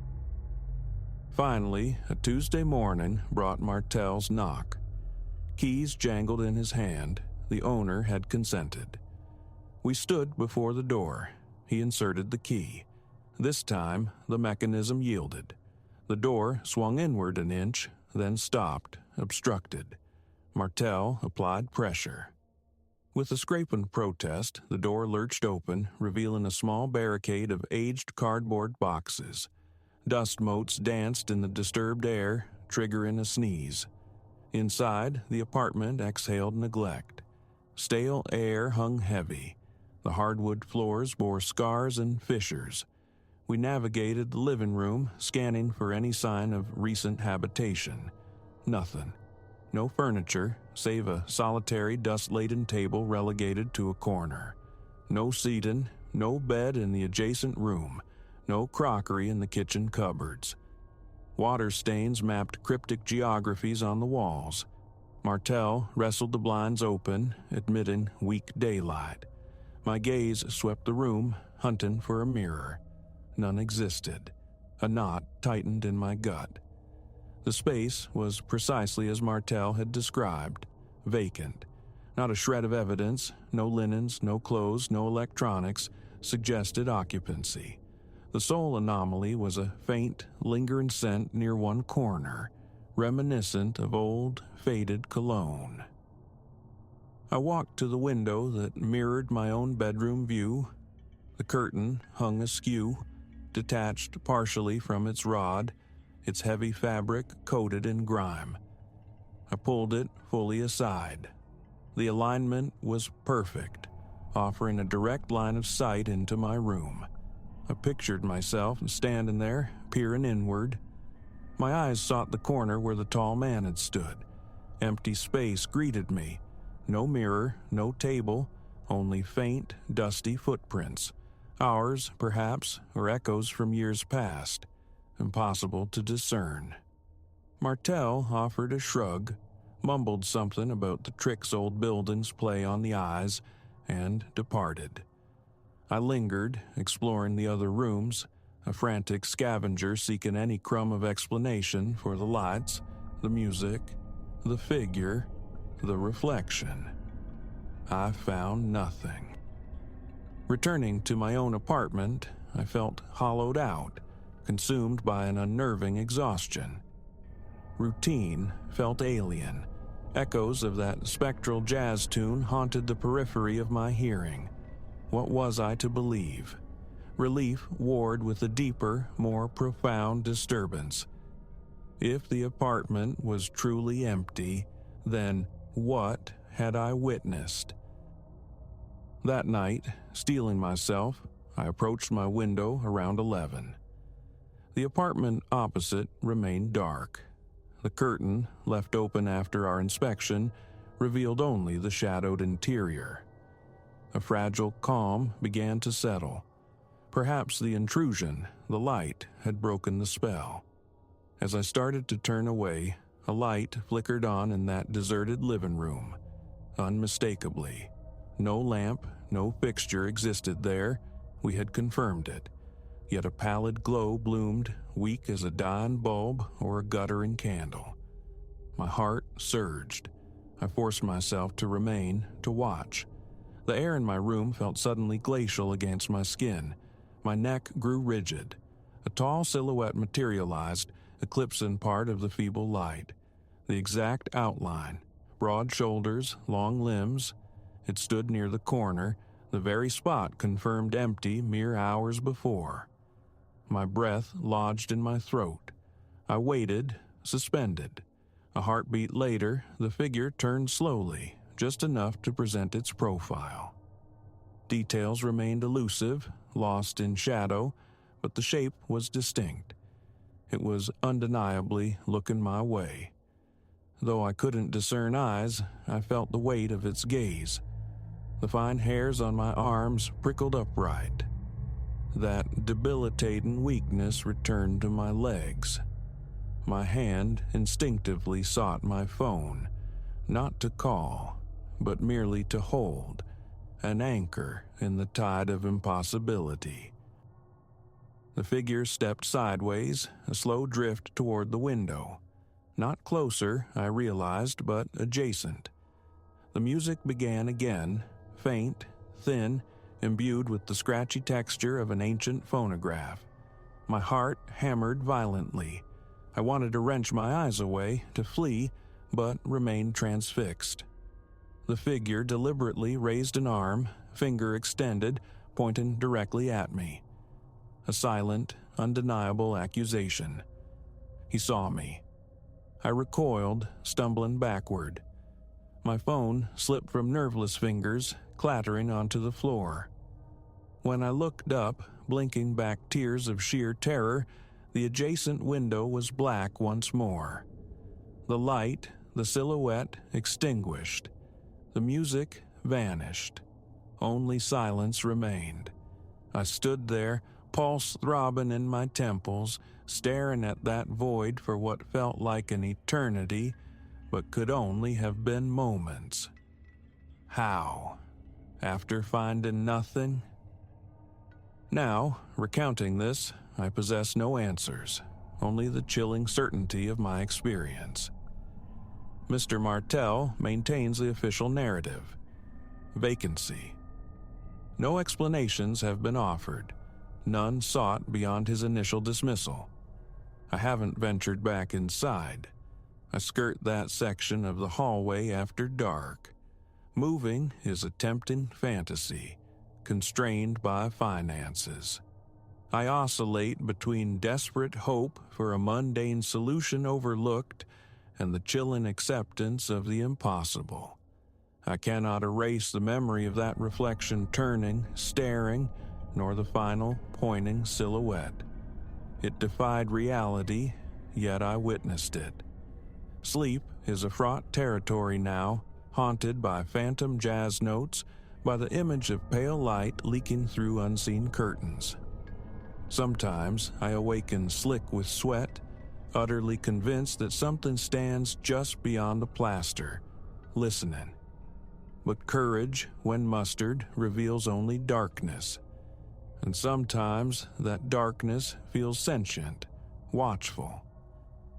Finally, a Tuesday morning brought Martel's knock. Keys jangled in his hand. The owner had consented. We stood before the door. He inserted the key. This time, the mechanism yielded. The door swung inward an inch, then stopped, obstructed. Martel applied pressure. With a scraping protest, the door lurched open, revealing a small barricade of aged cardboard boxes. Dust motes danced in the disturbed air, triggering a sneeze. Inside, the apartment exhaled neglect. Stale air hung heavy. The hardwood floors bore scars and fissures. We navigated the living room, scanning for any sign of recent habitation. Nothing. No furniture, save a solitary dust-laden table relegated to a corner. No seating, no bed in the adjacent room, no crockery in the kitchen cupboards. Water stains mapped cryptic geographies on the walls. Martel wrestled the blinds open, admitting weak daylight. My gaze swept the room, hunting for a mirror. None existed. A knot tightened in my gut. The space was precisely as Martel had described, vacant. Not a shred of evidence, no linens, no clothes, no electronics, suggested occupancy. The sole anomaly was a faint, lingering scent near one corner, reminiscent of old, faded cologne. I walked to the window that mirrored my own bedroom view. The curtain hung askew, detached partially from its rod, its heavy fabric coated in grime. I pulled it fully aside. The alignment was perfect, offering a direct line of sight into my room. I pictured myself standing there, peering inward. My eyes sought the corner where the tall man had stood. Empty space greeted me. No mirror, no table, only faint, dusty footprints. Ours, perhaps, or echoes from years past. Impossible to discern. Martel offered a shrug, mumbled something about the tricks old buildings play on the eyes, and departed. I lingered, exploring the other rooms, a frantic scavenger seeking any crumb of explanation for the lights, the music, the figure, the reflection. I found nothing. Returning to my own apartment, I felt hollowed out, consumed by an unnerving exhaustion. Routine felt alien. Echoes of that spectral jazz tune haunted the periphery of my hearing. What was I to believe? Relief warred with a deeper, more profound disturbance. If the apartment was truly empty, then what had I witnessed? That night, steeling myself, I approached my window around 11. The apartment opposite remained dark. The curtain, left open after our inspection, revealed only the shadowed interior. A fragile calm began to settle. Perhaps the intrusion, the light, had broken the spell. As I started to turn away, a light flickered on in that deserted living room. Unmistakably. No lamp, no fixture existed there. We had confirmed it. Yet a pallid glow bloomed, weak as a dying bulb or a guttering candle. My heart surged. I forced myself to remain, to watch. The air in my room felt suddenly glacial against my skin. My neck grew rigid. A tall silhouette materialized, eclipsing part of the feeble light. The exact outline, broad shoulders, long limbs. It stood near the corner, the very spot confirmed empty mere hours before. My breath lodged in my throat. I waited, suspended. A heartbeat later, the figure turned slowly, just enough to present its profile. Details remained elusive, lost in shadow, but the shape was distinct. It was undeniably looking my way. Though I couldn't discern eyes, I felt the weight of its gaze. The fine hairs on my arms prickled upright. That debilitating weakness returned to my legs. My hand instinctively sought my phone, not to call, but merely to hold, an anchor in the tide of impossibility. The figure stepped sideways, a slow drift toward the window. Not closer, I realized, but adjacent. The music began again, faint, thin, imbued with the scratchy texture of an ancient phonograph. My heart hammered violently. I wanted to wrench my eyes away, to flee, but remained transfixed. The figure deliberately raised an arm, finger extended, pointing directly at me. A silent, undeniable accusation. He saw me. I recoiled, stumbling backward. My phone slipped from nerveless fingers, clattering onto the floor. When I looked up, blinking back tears of sheer terror, the adjacent window was black once more. The light, the silhouette, extinguished. The music vanished. Only silence remained. I stood there, pulse throbbing in my temples, staring at that void for what felt like an eternity, but could only have been moments. How? After finding nothing? Now, recounting this, I possess no answers, only the chilling certainty of my experience. Mr. Martell maintains the official narrative. Vacancy. No explanations have been offered, none sought beyond his initial dismissal. I haven't ventured back inside. I skirt that section of the hallway after dark. Moving is a tempting fantasy, constrained by finances. I oscillate between desperate hope for a mundane solution overlooked and the chilling acceptance of the impossible. I cannot erase the memory of that reflection turning, staring, nor the final, pointing silhouette. It defied reality, yet I witnessed it. Sleep is a fraught territory now, haunted by phantom jazz notes, by the image of pale light leaking through unseen curtains. Sometimes I awaken slick with sweat, utterly convinced that something stands just beyond the plaster, listening. But courage, when mustered, reveals only darkness. And sometimes that darkness feels sentient, watchful.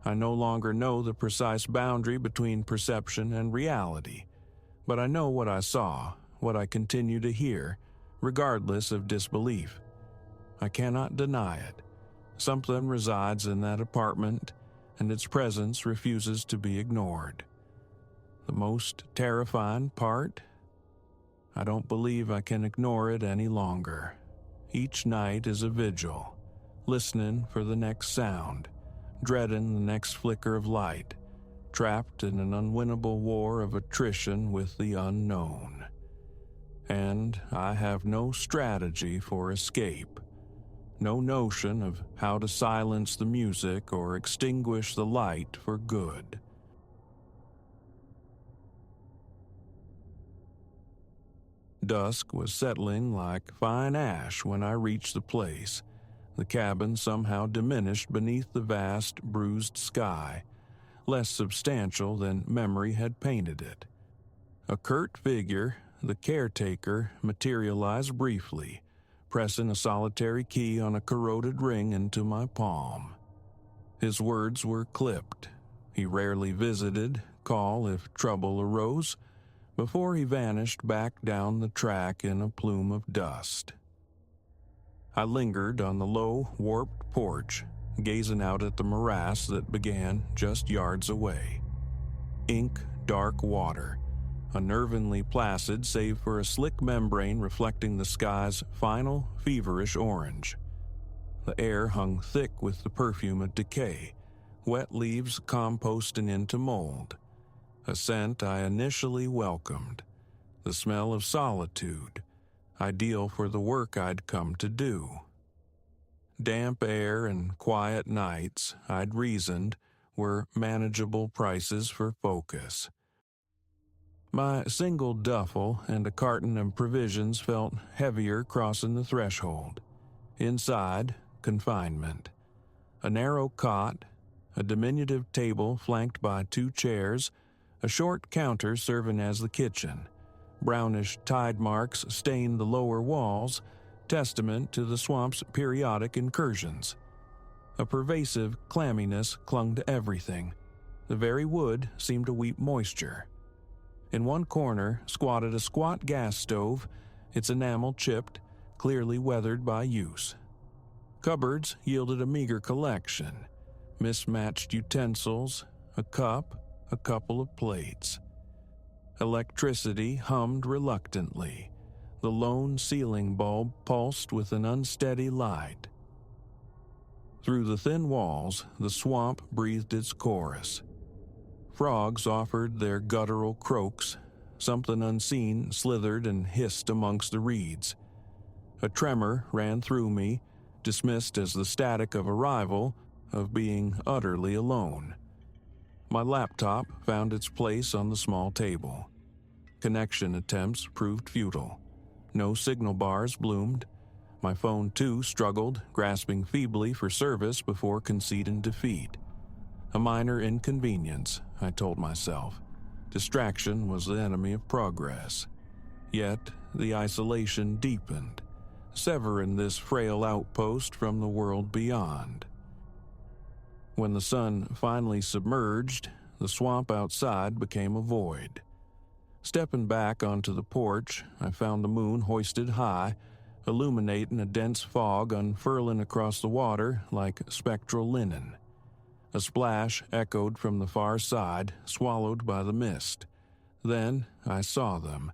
I no longer know the precise boundary between perception and reality, but I know what I saw, what I continue to hear, regardless of disbelief. I cannot deny it. Something resides in that apartment, and its presence refuses to be ignored. The most terrifying part? I don't believe I can ignore it any longer. Each night is a vigil, listening for the next sound, dreading the next flicker of light, trapped in an unwinnable war of attrition with the unknown. And I have no strategy for escape, no notion of how to silence the music or extinguish the light for good. Dusk was settling like fine ash when I reached the place, the cabin somehow diminished beneath the vast, bruised sky, less substantial than memory had painted it. A curt figure, the caretaker, materialized briefly, pressing a solitary key on a corroded ring into my palm. His words were clipped. He rarely visited, call if trouble arose, before he vanished back down the track in a plume of dust. I lingered on the low, warped porch, gazing out at the morass that began just yards away. Ink-dark water, unnervingly placid save for a slick membrane reflecting the sky's final, feverish orange. The air hung thick with the perfume of decay, wet leaves composting into mold. A scent I initially welcomed, the smell of solitude, ideal for the work I'd come to do. Damp air and quiet nights, I'd reasoned, were manageable prices for focus. My single duffel and a carton of provisions felt heavier crossing the threshold. Inside, confinement. A narrow cot, a diminutive table flanked by 2 chairs, a short counter serving as the kitchen. Brownish tide marks stained the lower walls, testament to the swamp's periodic incursions. A pervasive clamminess clung to everything. The very wood seemed to weep moisture. In one corner squatted a squat gas stove, its enamel chipped, clearly weathered by use. Cupboards yielded a meager collection: mismatched utensils, a cup, a couple of plates. Electricity hummed reluctantly. The lone ceiling bulb pulsed with an unsteady light. Through the thin walls, the swamp breathed its chorus. Frogs offered their guttural croaks. Something unseen slithered and hissed amongst the reeds. A tremor ran through me, dismissed as the static of arrival, of being utterly alone. My laptop found its place on the small table. Connection attempts proved futile. No signal bars bloomed. My phone, too, struggled, grasping feebly for service before conceding defeat. A minor inconvenience, I told myself. Distraction was the enemy of progress. Yet the isolation deepened, severing this frail outpost from the world beyond. When the sun finally submerged, the swamp outside became a void. Stepping back onto the porch, I found the moon hoisted high, illuminating a dense fog unfurling across the water like spectral linen. A splash echoed from the far side, swallowed by the mist. Then I saw them,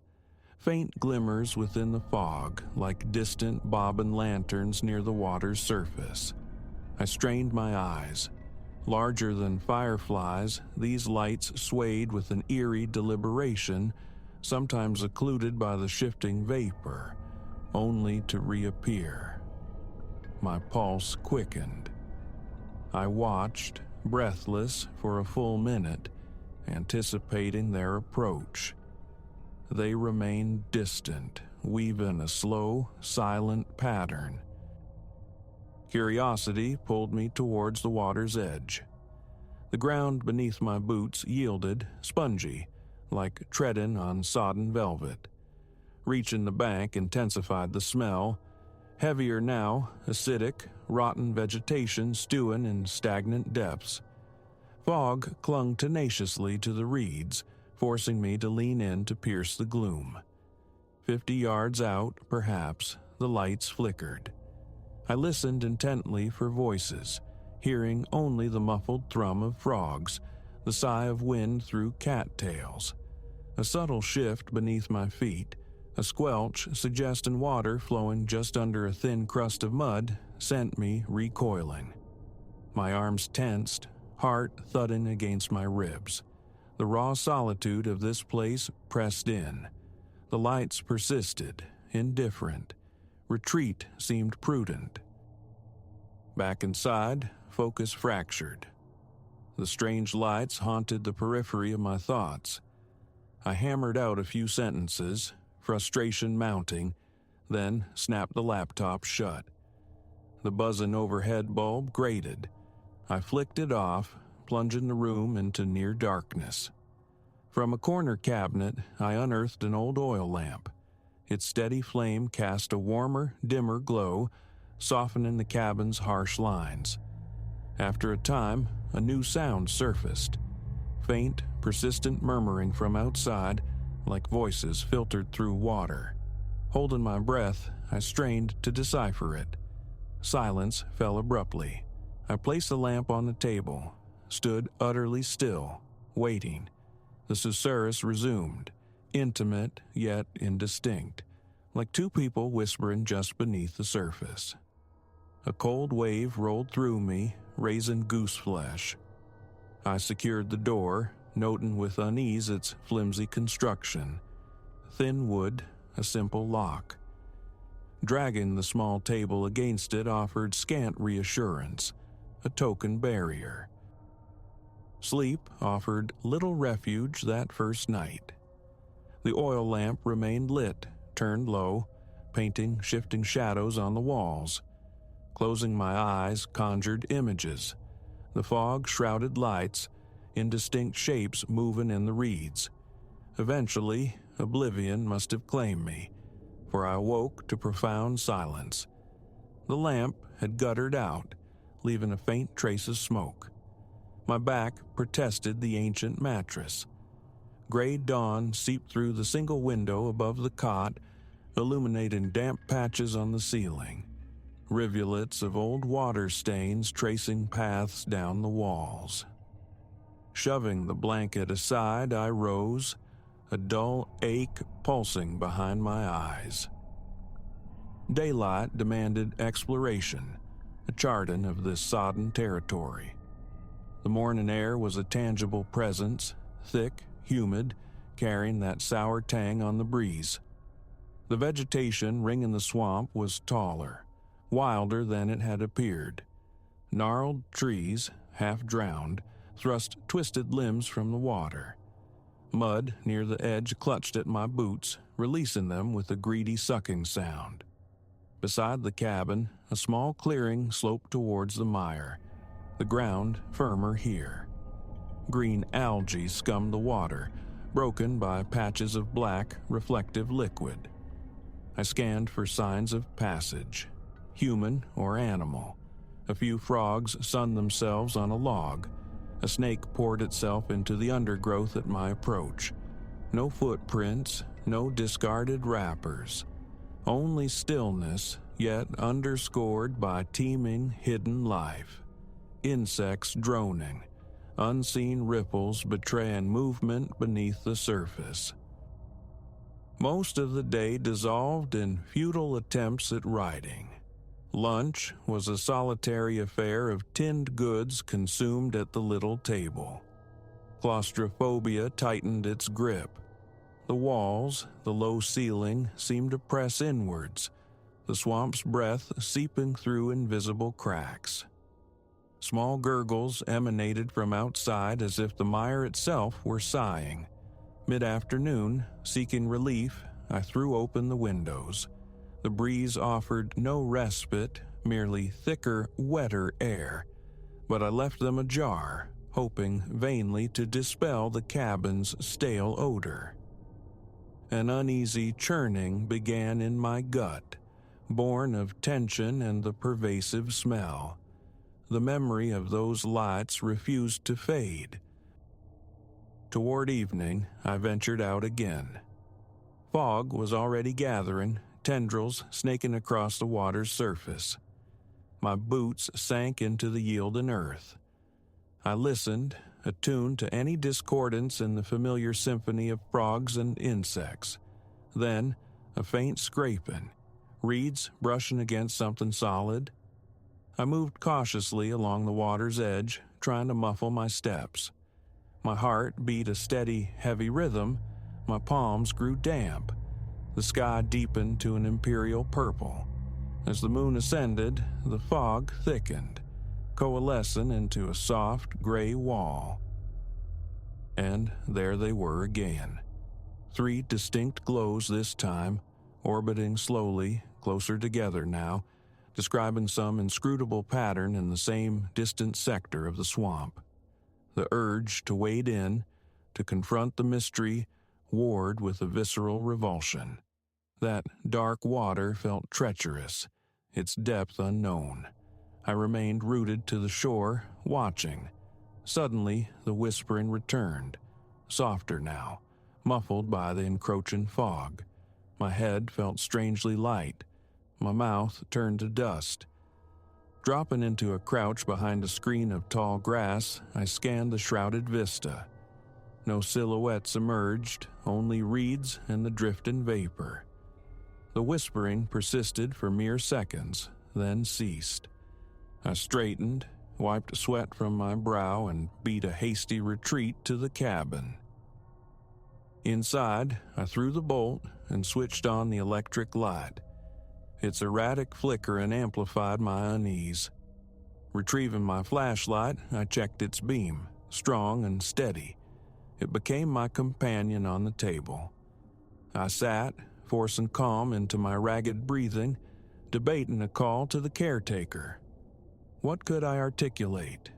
faint glimmers within the fog, like distant bobbing lanterns near the water's surface. I strained my eyes. Larger than fireflies, these lights swayed with an eerie deliberation, sometimes occluded by the shifting vapor, only to reappear. My pulse quickened. I watched, breathless, for a full minute, anticipating their approach. They remained distant, weaving a slow, silent pattern. Curiosity pulled me towards the water's edge. The ground beneath my boots yielded, spongy, like treading on sodden velvet. Reaching the bank intensified the smell. Heavier now, acidic, rotten vegetation stewing in stagnant depths. Fog clung tenaciously to the reeds, forcing me to lean in to pierce the gloom. 50 yards out, perhaps, the lights flickered. I listened intently for voices, hearing only the muffled thrum of frogs, the sigh of wind through cattails. A subtle shift beneath my feet, a squelch suggesting water flowing just under a thin crust of mud, sent me recoiling. My arms tensed, heart thudding against my ribs. The raw solitude of this place pressed in. The lights persisted, indifferent. Retreat seemed prudent. Back inside, focus fractured. The strange lights haunted the periphery of my thoughts. I hammered out a few sentences, frustration mounting, then snapped the laptop shut. The buzzing overhead bulb grated. I flicked it off, plunging the room into near darkness. From a corner cabinet, I unearthed an old oil lamp. Its steady flame cast a warmer, dimmer glow, softening the cabin's harsh lines. After a time, a new sound surfaced. Faint, persistent murmuring from outside, like voices filtered through water. Holding my breath, I strained to decipher it. Silence fell abruptly. I placed the lamp on the table, stood utterly still, waiting. The susurrus resumed, intimate yet indistinct, like two people whispering just beneath the surface. A cold wave rolled through me, raising goose flesh. I secured the door, noting with unease its flimsy construction. Thin wood, a simple lock. Dragging the small table against it offered scant reassurance, a token barrier. Sleep offered little refuge that first night. The oil lamp remained lit, turned low, painting shifting shadows on the walls. Closing my eyes conjured images. The fog-shrouded lights, indistinct shapes moving in the reeds. Eventually, oblivion must have claimed me. for I awoke to profound silence. The lamp had guttered out, leaving a faint trace of smoke. My back protested the ancient mattress. Gray dawn seeped through the single window above the cot, illuminating damp patches on the ceiling, rivulets of old water stains tracing paths down the walls. Shoving the blanket aside, I rose, a dull ache pulsing behind my eyes. Daylight demanded exploration, a charting of this sodden territory. The morning air was a tangible presence, thick, humid, carrying that sour tang on the breeze. The vegetation ringing the swamp was taller, wilder than it had appeared. Gnarled trees, half drowned, thrust twisted limbs from the water. Mud near the edge clutched at my boots, releasing them with a greedy sucking sound. Beside the cabin, a small clearing sloped towards the mire, the ground firmer here. Green algae scummed the water, broken by patches of black, reflective liquid. I scanned for signs of passage, human or animal. A few frogs sunned themselves on a log. A snake poured itself into the undergrowth at my approach. No footprints, no discarded wrappers. Only stillness, yet underscored by teeming, hidden life. Insects droning, unseen ripples betraying movement beneath the surface. Most of the day dissolved in futile attempts at writing. Lunch was a solitary affair of tinned goods consumed at the little table. Claustrophobia tightened its grip. The walls, the low ceiling, seemed to press inwards, the swamp's breath seeping through invisible cracks. Small gurgles emanated from outside as if the mire itself were sighing. Mid-afternoon, seeking relief, I threw open the windows. The breeze offered no respite, merely thicker, wetter air, but I left them ajar, hoping vainly to dispel the cabin's stale odor. An uneasy churning began in my gut, born of tension and the pervasive smell. The memory of those lights refused to fade. Toward evening, I ventured out again. Fog was already gathering, tendrils snaking across the water's surface. My boots sank into the yielding earth. I listened, attuned to any discordance in the familiar symphony of frogs and insects. Then, a faint scraping, reeds brushing against something solid. I moved cautiously along the water's edge, trying to muffle my steps. My heart beat a steady, heavy rhythm. My palms grew damp. The sky deepened to an imperial purple. As the moon ascended, the fog thickened, coalescing into a soft gray wall. And there they were again. 3 distinct glows this time, orbiting slowly, closer together now, describing some inscrutable pattern in the same distant sector of the swamp. The urge to wade in, to confront the mystery, warred with a visceral revulsion. That dark water felt treacherous, its depth unknown. I remained rooted to the shore, watching. Suddenly, the whispering returned, softer now, muffled by the encroaching fog. My head felt strangely light. My mouth turned to dust. Dropping into a crouch behind a screen of tall grass, I scanned the shrouded vista. No silhouettes emerged, only reeds and the drifting vapor. The whispering persisted for mere seconds, then ceased. I straightened, wiped sweat from my brow, and beat a hasty retreat to the cabin. Inside, I threw the bolt and switched on the electric light. Its erratic flickering amplified my unease. Retrieving my flashlight, I checked its beam, strong and steady. It became my companion on the table. I sat, forcing calm into my ragged breathing, debating a call to the caretaker. What could I articulate?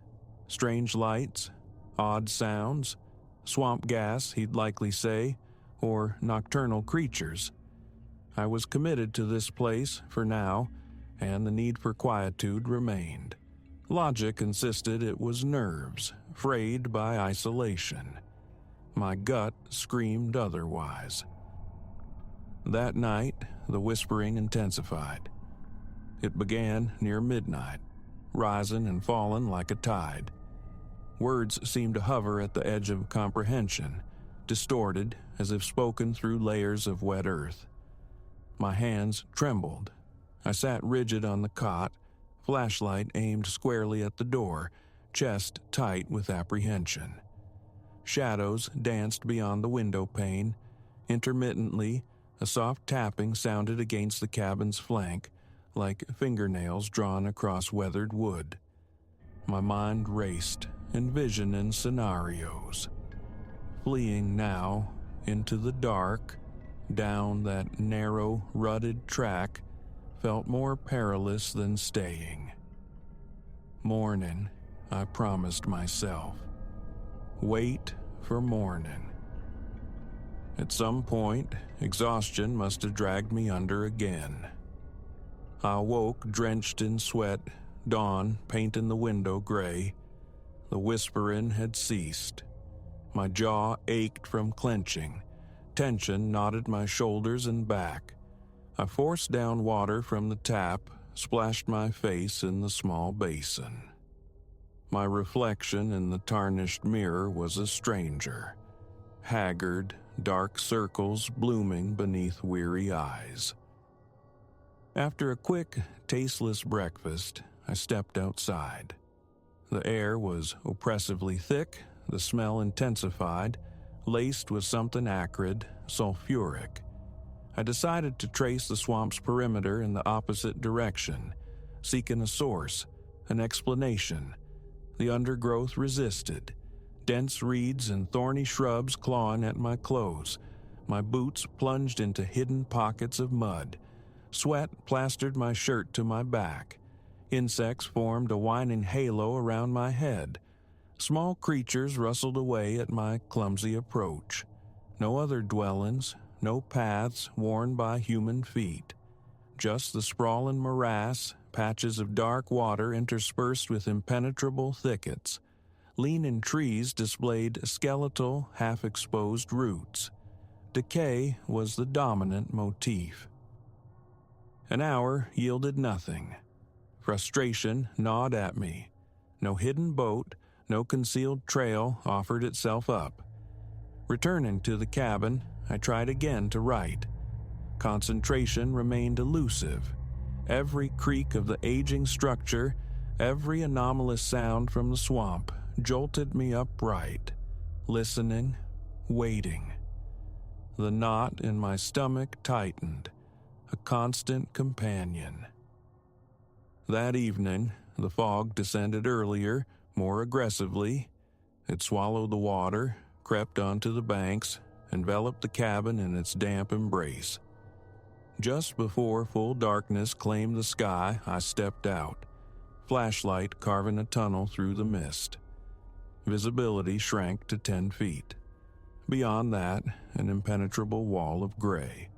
Strange lights? Odd sounds? Swamp gas, he'd likely say, or nocturnal creatures. I was committed to this place for now, and the need for quietude remained. Logic insisted it was nerves, frayed by isolation. My gut screamed otherwise. That night, the whispering intensified. It began near midnight, rising and falling like a tide. Words seemed to hover at the edge of comprehension, distorted as if spoken through layers of wet earth. My hands trembled. I sat rigid on the cot, flashlight aimed squarely at the door, chest tight with apprehension. Shadows danced beyond the window pane. Intermittently, a soft tapping sounded against the cabin's flank, like fingernails drawn across weathered wood. My mind raced, envisioning scenarios. Fleeing now into the dark, down that narrow, rutted track, felt more perilous than staying. Morning, I promised myself. Wait for morning. At some point, exhaustion must have dragged me under again. I awoke drenched in sweat, dawn painting the window gray. The whispering had ceased. My jaw ached from clenching. Tension knotted my shoulders and back. I forced down water from the tap, splashed my face in the small basin. My reflection in the tarnished mirror was a stranger. Haggard, dark circles blooming beneath weary eyes. After a quick, tasteless breakfast, I stepped outside. The air was oppressively thick, the smell intensified, laced with something acrid, sulfuric. I decided to trace the swamp's perimeter in the opposite direction, seeking a source, an explanation. The undergrowth resisted, dense reeds and thorny shrubs clawing at my clothes. My boots plunged into hidden pockets of mud. Sweat plastered my shirt to my back. Insects formed a whining halo around my head. Small creatures rustled away at my clumsy approach. No other dwellings, no paths worn by human feet. Just the sprawling morass, patches of dark water interspersed with impenetrable thickets. Leaning trees displayed skeletal, half-exposed roots. Decay was the dominant motif. An hour yielded nothing. Frustration gnawed at me. No hidden boat, no concealed trail offered itself up. Returning to the cabin, I tried again to write. Concentration remained elusive. Every creak of the aging structure, every anomalous sound from the swamp jolted me upright, listening, waiting. The knot in my stomach tightened, a constant companion. That evening, the fog descended earlier, more aggressively. It swallowed the water, crept onto the banks, enveloped the cabin in its damp embrace. Just before full darkness claimed the sky, I stepped out, flashlight carving a tunnel through the mist. Visibility shrank to 10 feet. Beyond that, an impenetrable wall of gray,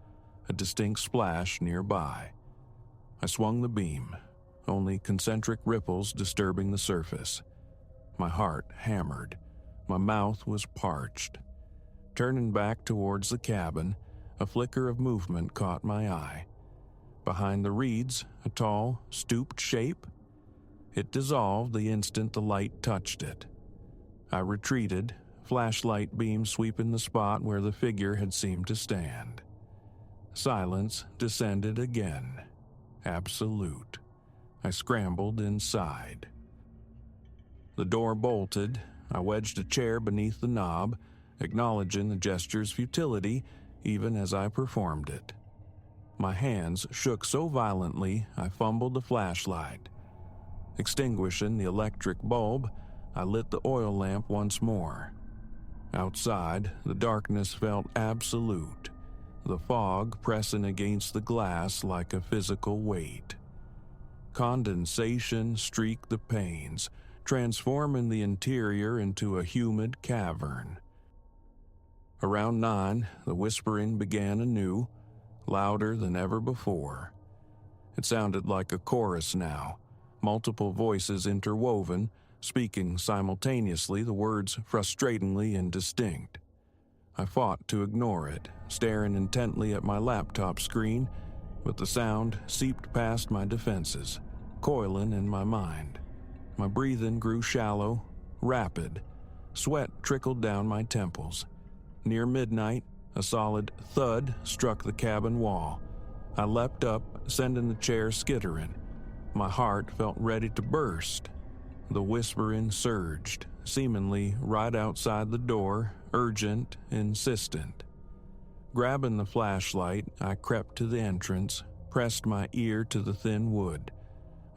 a distinct splash nearby. I swung the beam, only concentric ripples disturbing the surface. My heart hammered. My mouth was parched. Turning back towards the cabin, a flicker of movement caught my eye. Behind the reeds, a tall, stooped shape. It dissolved the instant the light touched it. I retreated, flashlight beam sweeping the spot where the figure had seemed to stand. Silence descended again. Absolute. I scrambled inside. The door bolted. I wedged a chair beneath the knob, acknowledging the gesture's futility even as I performed it. My hands shook so violently I fumbled the flashlight. Extinguishing the electric bulb, I lit the oil lamp once more. Outside, the darkness felt absolute, the fog pressing against the glass like a physical weight. Condensation streaked the panes, transforming the interior into a humid cavern. Around 9, the whispering began anew. louder than ever before. It sounded like a chorus now, multiple voices interwoven, speaking simultaneously, the words frustratingly indistinct. I fought to ignore it, staring intently at my laptop screen, but the sound seeped past my defenses, coiling in my mind. My breathing grew shallow, rapid. Sweat trickled down my temples. Near midnight, a solid thud struck the cabin wall. I leapt up, sending the chair skittering. My heart felt ready to burst. The whispering surged, seemingly right outside the door, urgent, insistent. Grabbing the flashlight, I crept to the entrance, pressed my ear to the thin wood.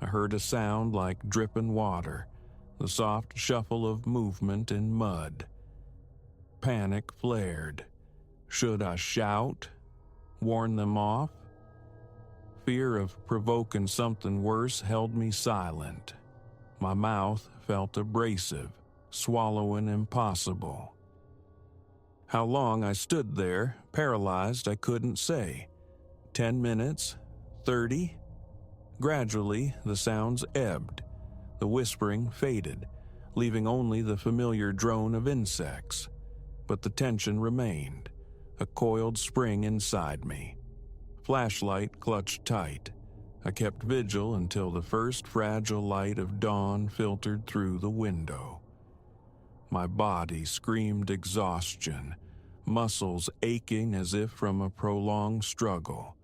I heard a sound like dripping water, the soft shuffle of movement in mud. Panic flared. Should I shout? Warn them off? Fear of provoking something worse held me silent. My mouth felt abrasive, swallowing impossible. How long I stood there, paralyzed, I couldn't say. 10 minutes? 30? Gradually, the sounds ebbed. The whispering faded, leaving only the familiar drone of insects. But the tension remained, a coiled spring inside me. Flashlight clutched tight. I kept vigil until the first fragile light of dawn filtered through the window. My body screamed exhaustion, muscles aching as if from a prolonged struggle.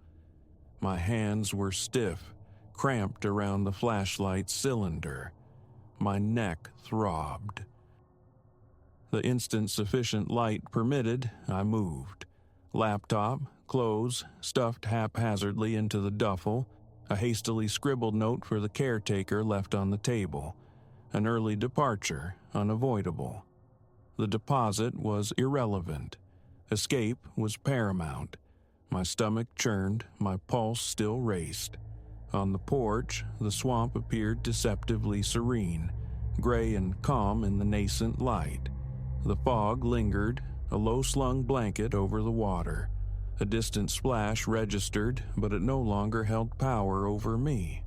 My hands were stiff, cramped around the flashlight cylinder. My neck throbbed. The instant sufficient light permitted, I moved. Laptop, clothes, stuffed haphazardly into the duffel, a hastily scribbled note for the caretaker left on the table. An early departure, unavoidable. The deposit was irrelevant. Escape was paramount. My stomach churned, my pulse still raced. On the porch, the swamp appeared deceptively serene, gray and calm in the nascent light. The fog lingered, a low-slung blanket over the water. A distant splash registered, but it no longer held power over me.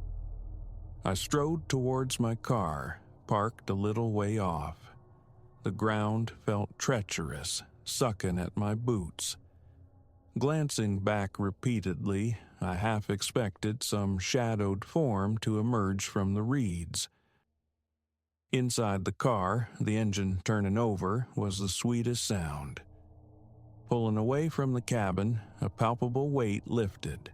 I strode towards my car, parked a little way off. The ground felt treacherous, sucking at my boots. Glancing back repeatedly, I half expected some shadowed form to emerge from the reeds. Inside the car, the engine turning over was the sweetest sound. Pulling away from the cabin, a palpable weight lifted.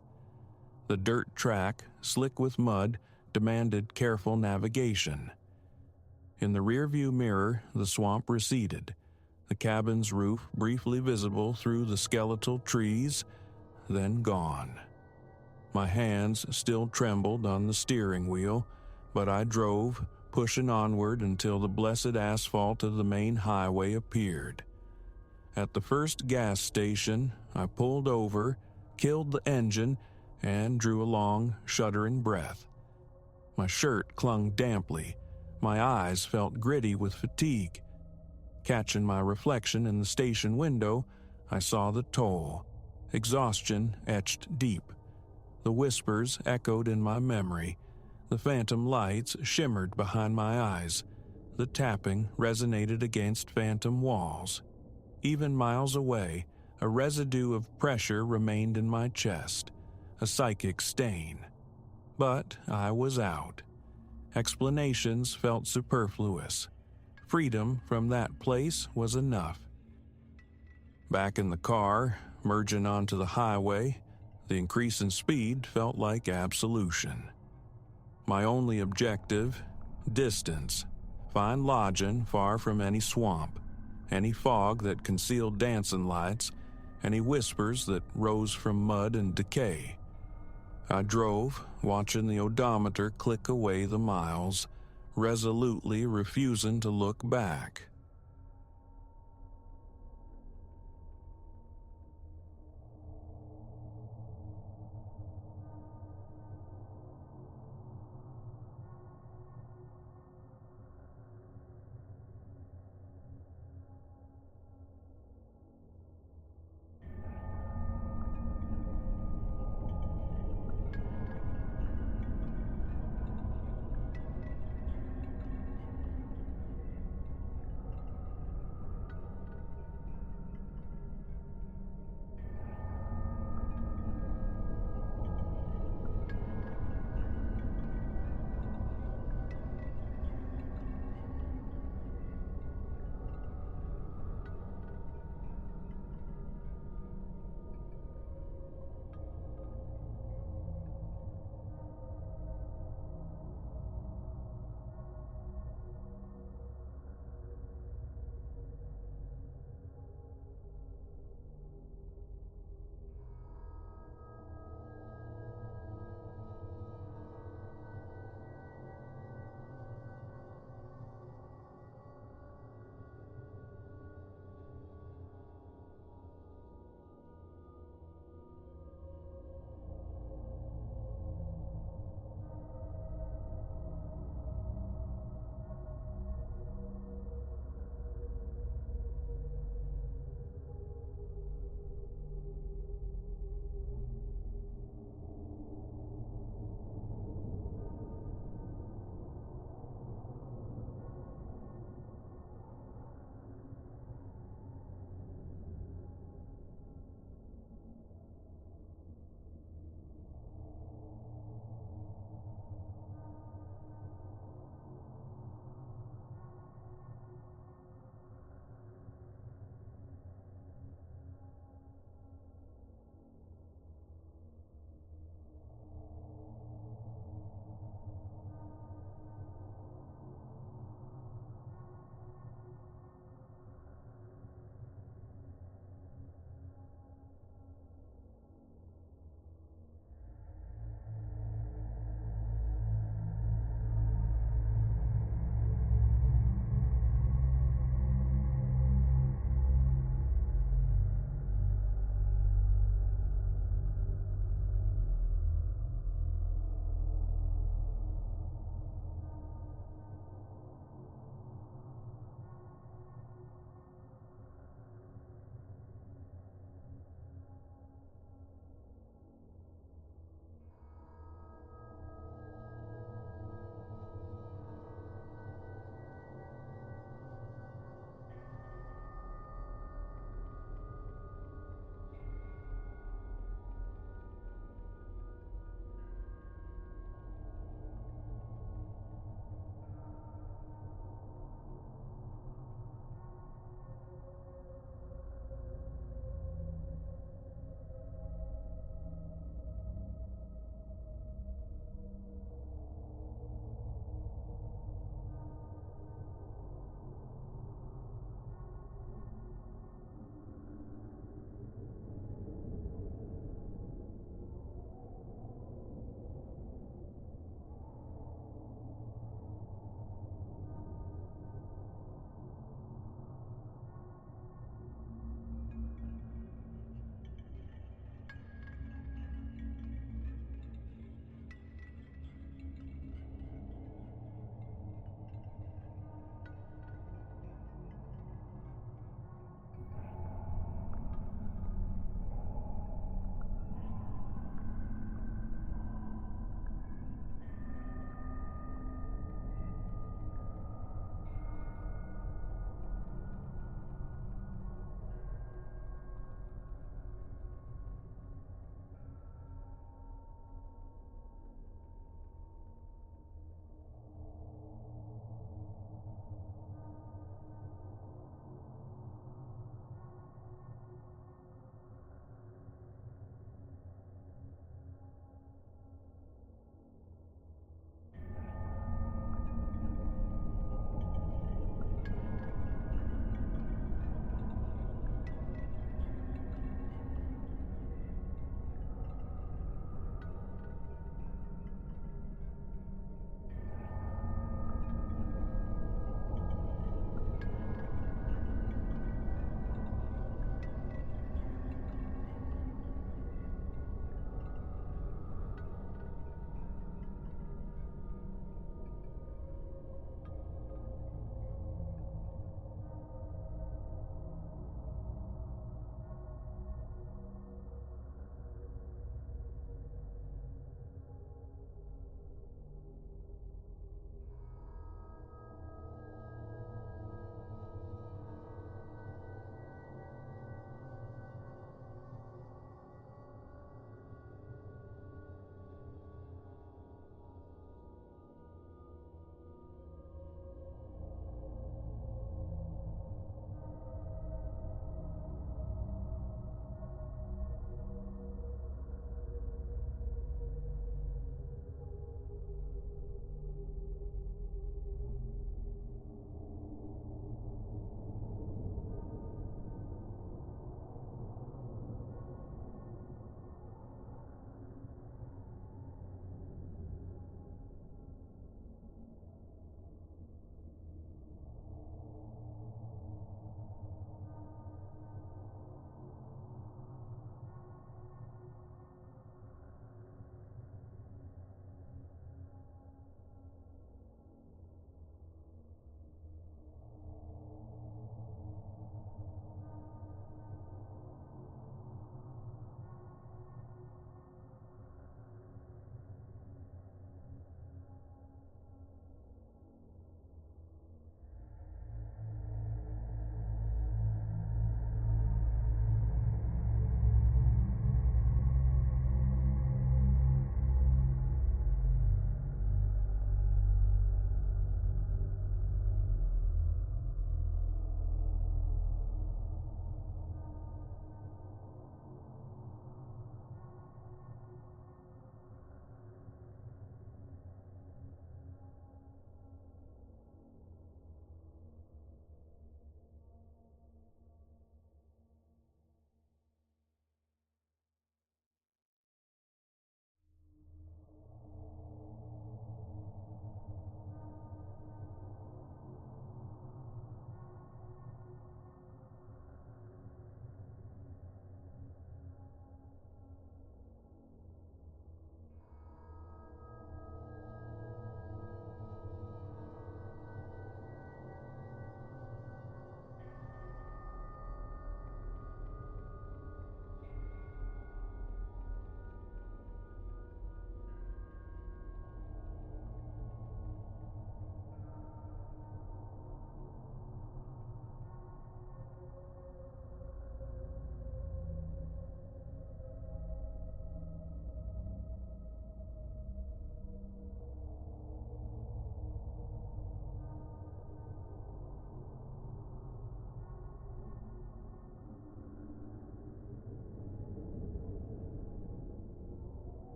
The dirt track, slick with mud, demanded careful navigation. In the rearview mirror, the swamp receded, the cabin's roof briefly visible through the skeletal trees, then gone. My hands still trembled on the steering wheel, but I drove, pushing onward until the blessed asphalt of the main highway appeared. At the first gas station, I pulled over, killed the engine, and drew a long, shuddering breath. My shirt clung damply. My eyes felt gritty with fatigue. Catching my reflection in the station window, I saw the toll. Exhaustion etched deep. The whispers echoed in my memory. The phantom lights shimmered behind my eyes. The tapping resonated against phantom walls. Even miles away, a residue of pressure remained in my chest, a psychic stain. But I was out. Explanations felt superfluous. Freedom from that place was enough. Back in the car, merging onto the highway, the increase in speed felt like absolution. My only objective, distance. Find lodging far from any swamp, any fog that concealed dancing lights, any whispers that rose from mud and decay. I drove, watching the odometer click away the miles, resolutely refusing to look back.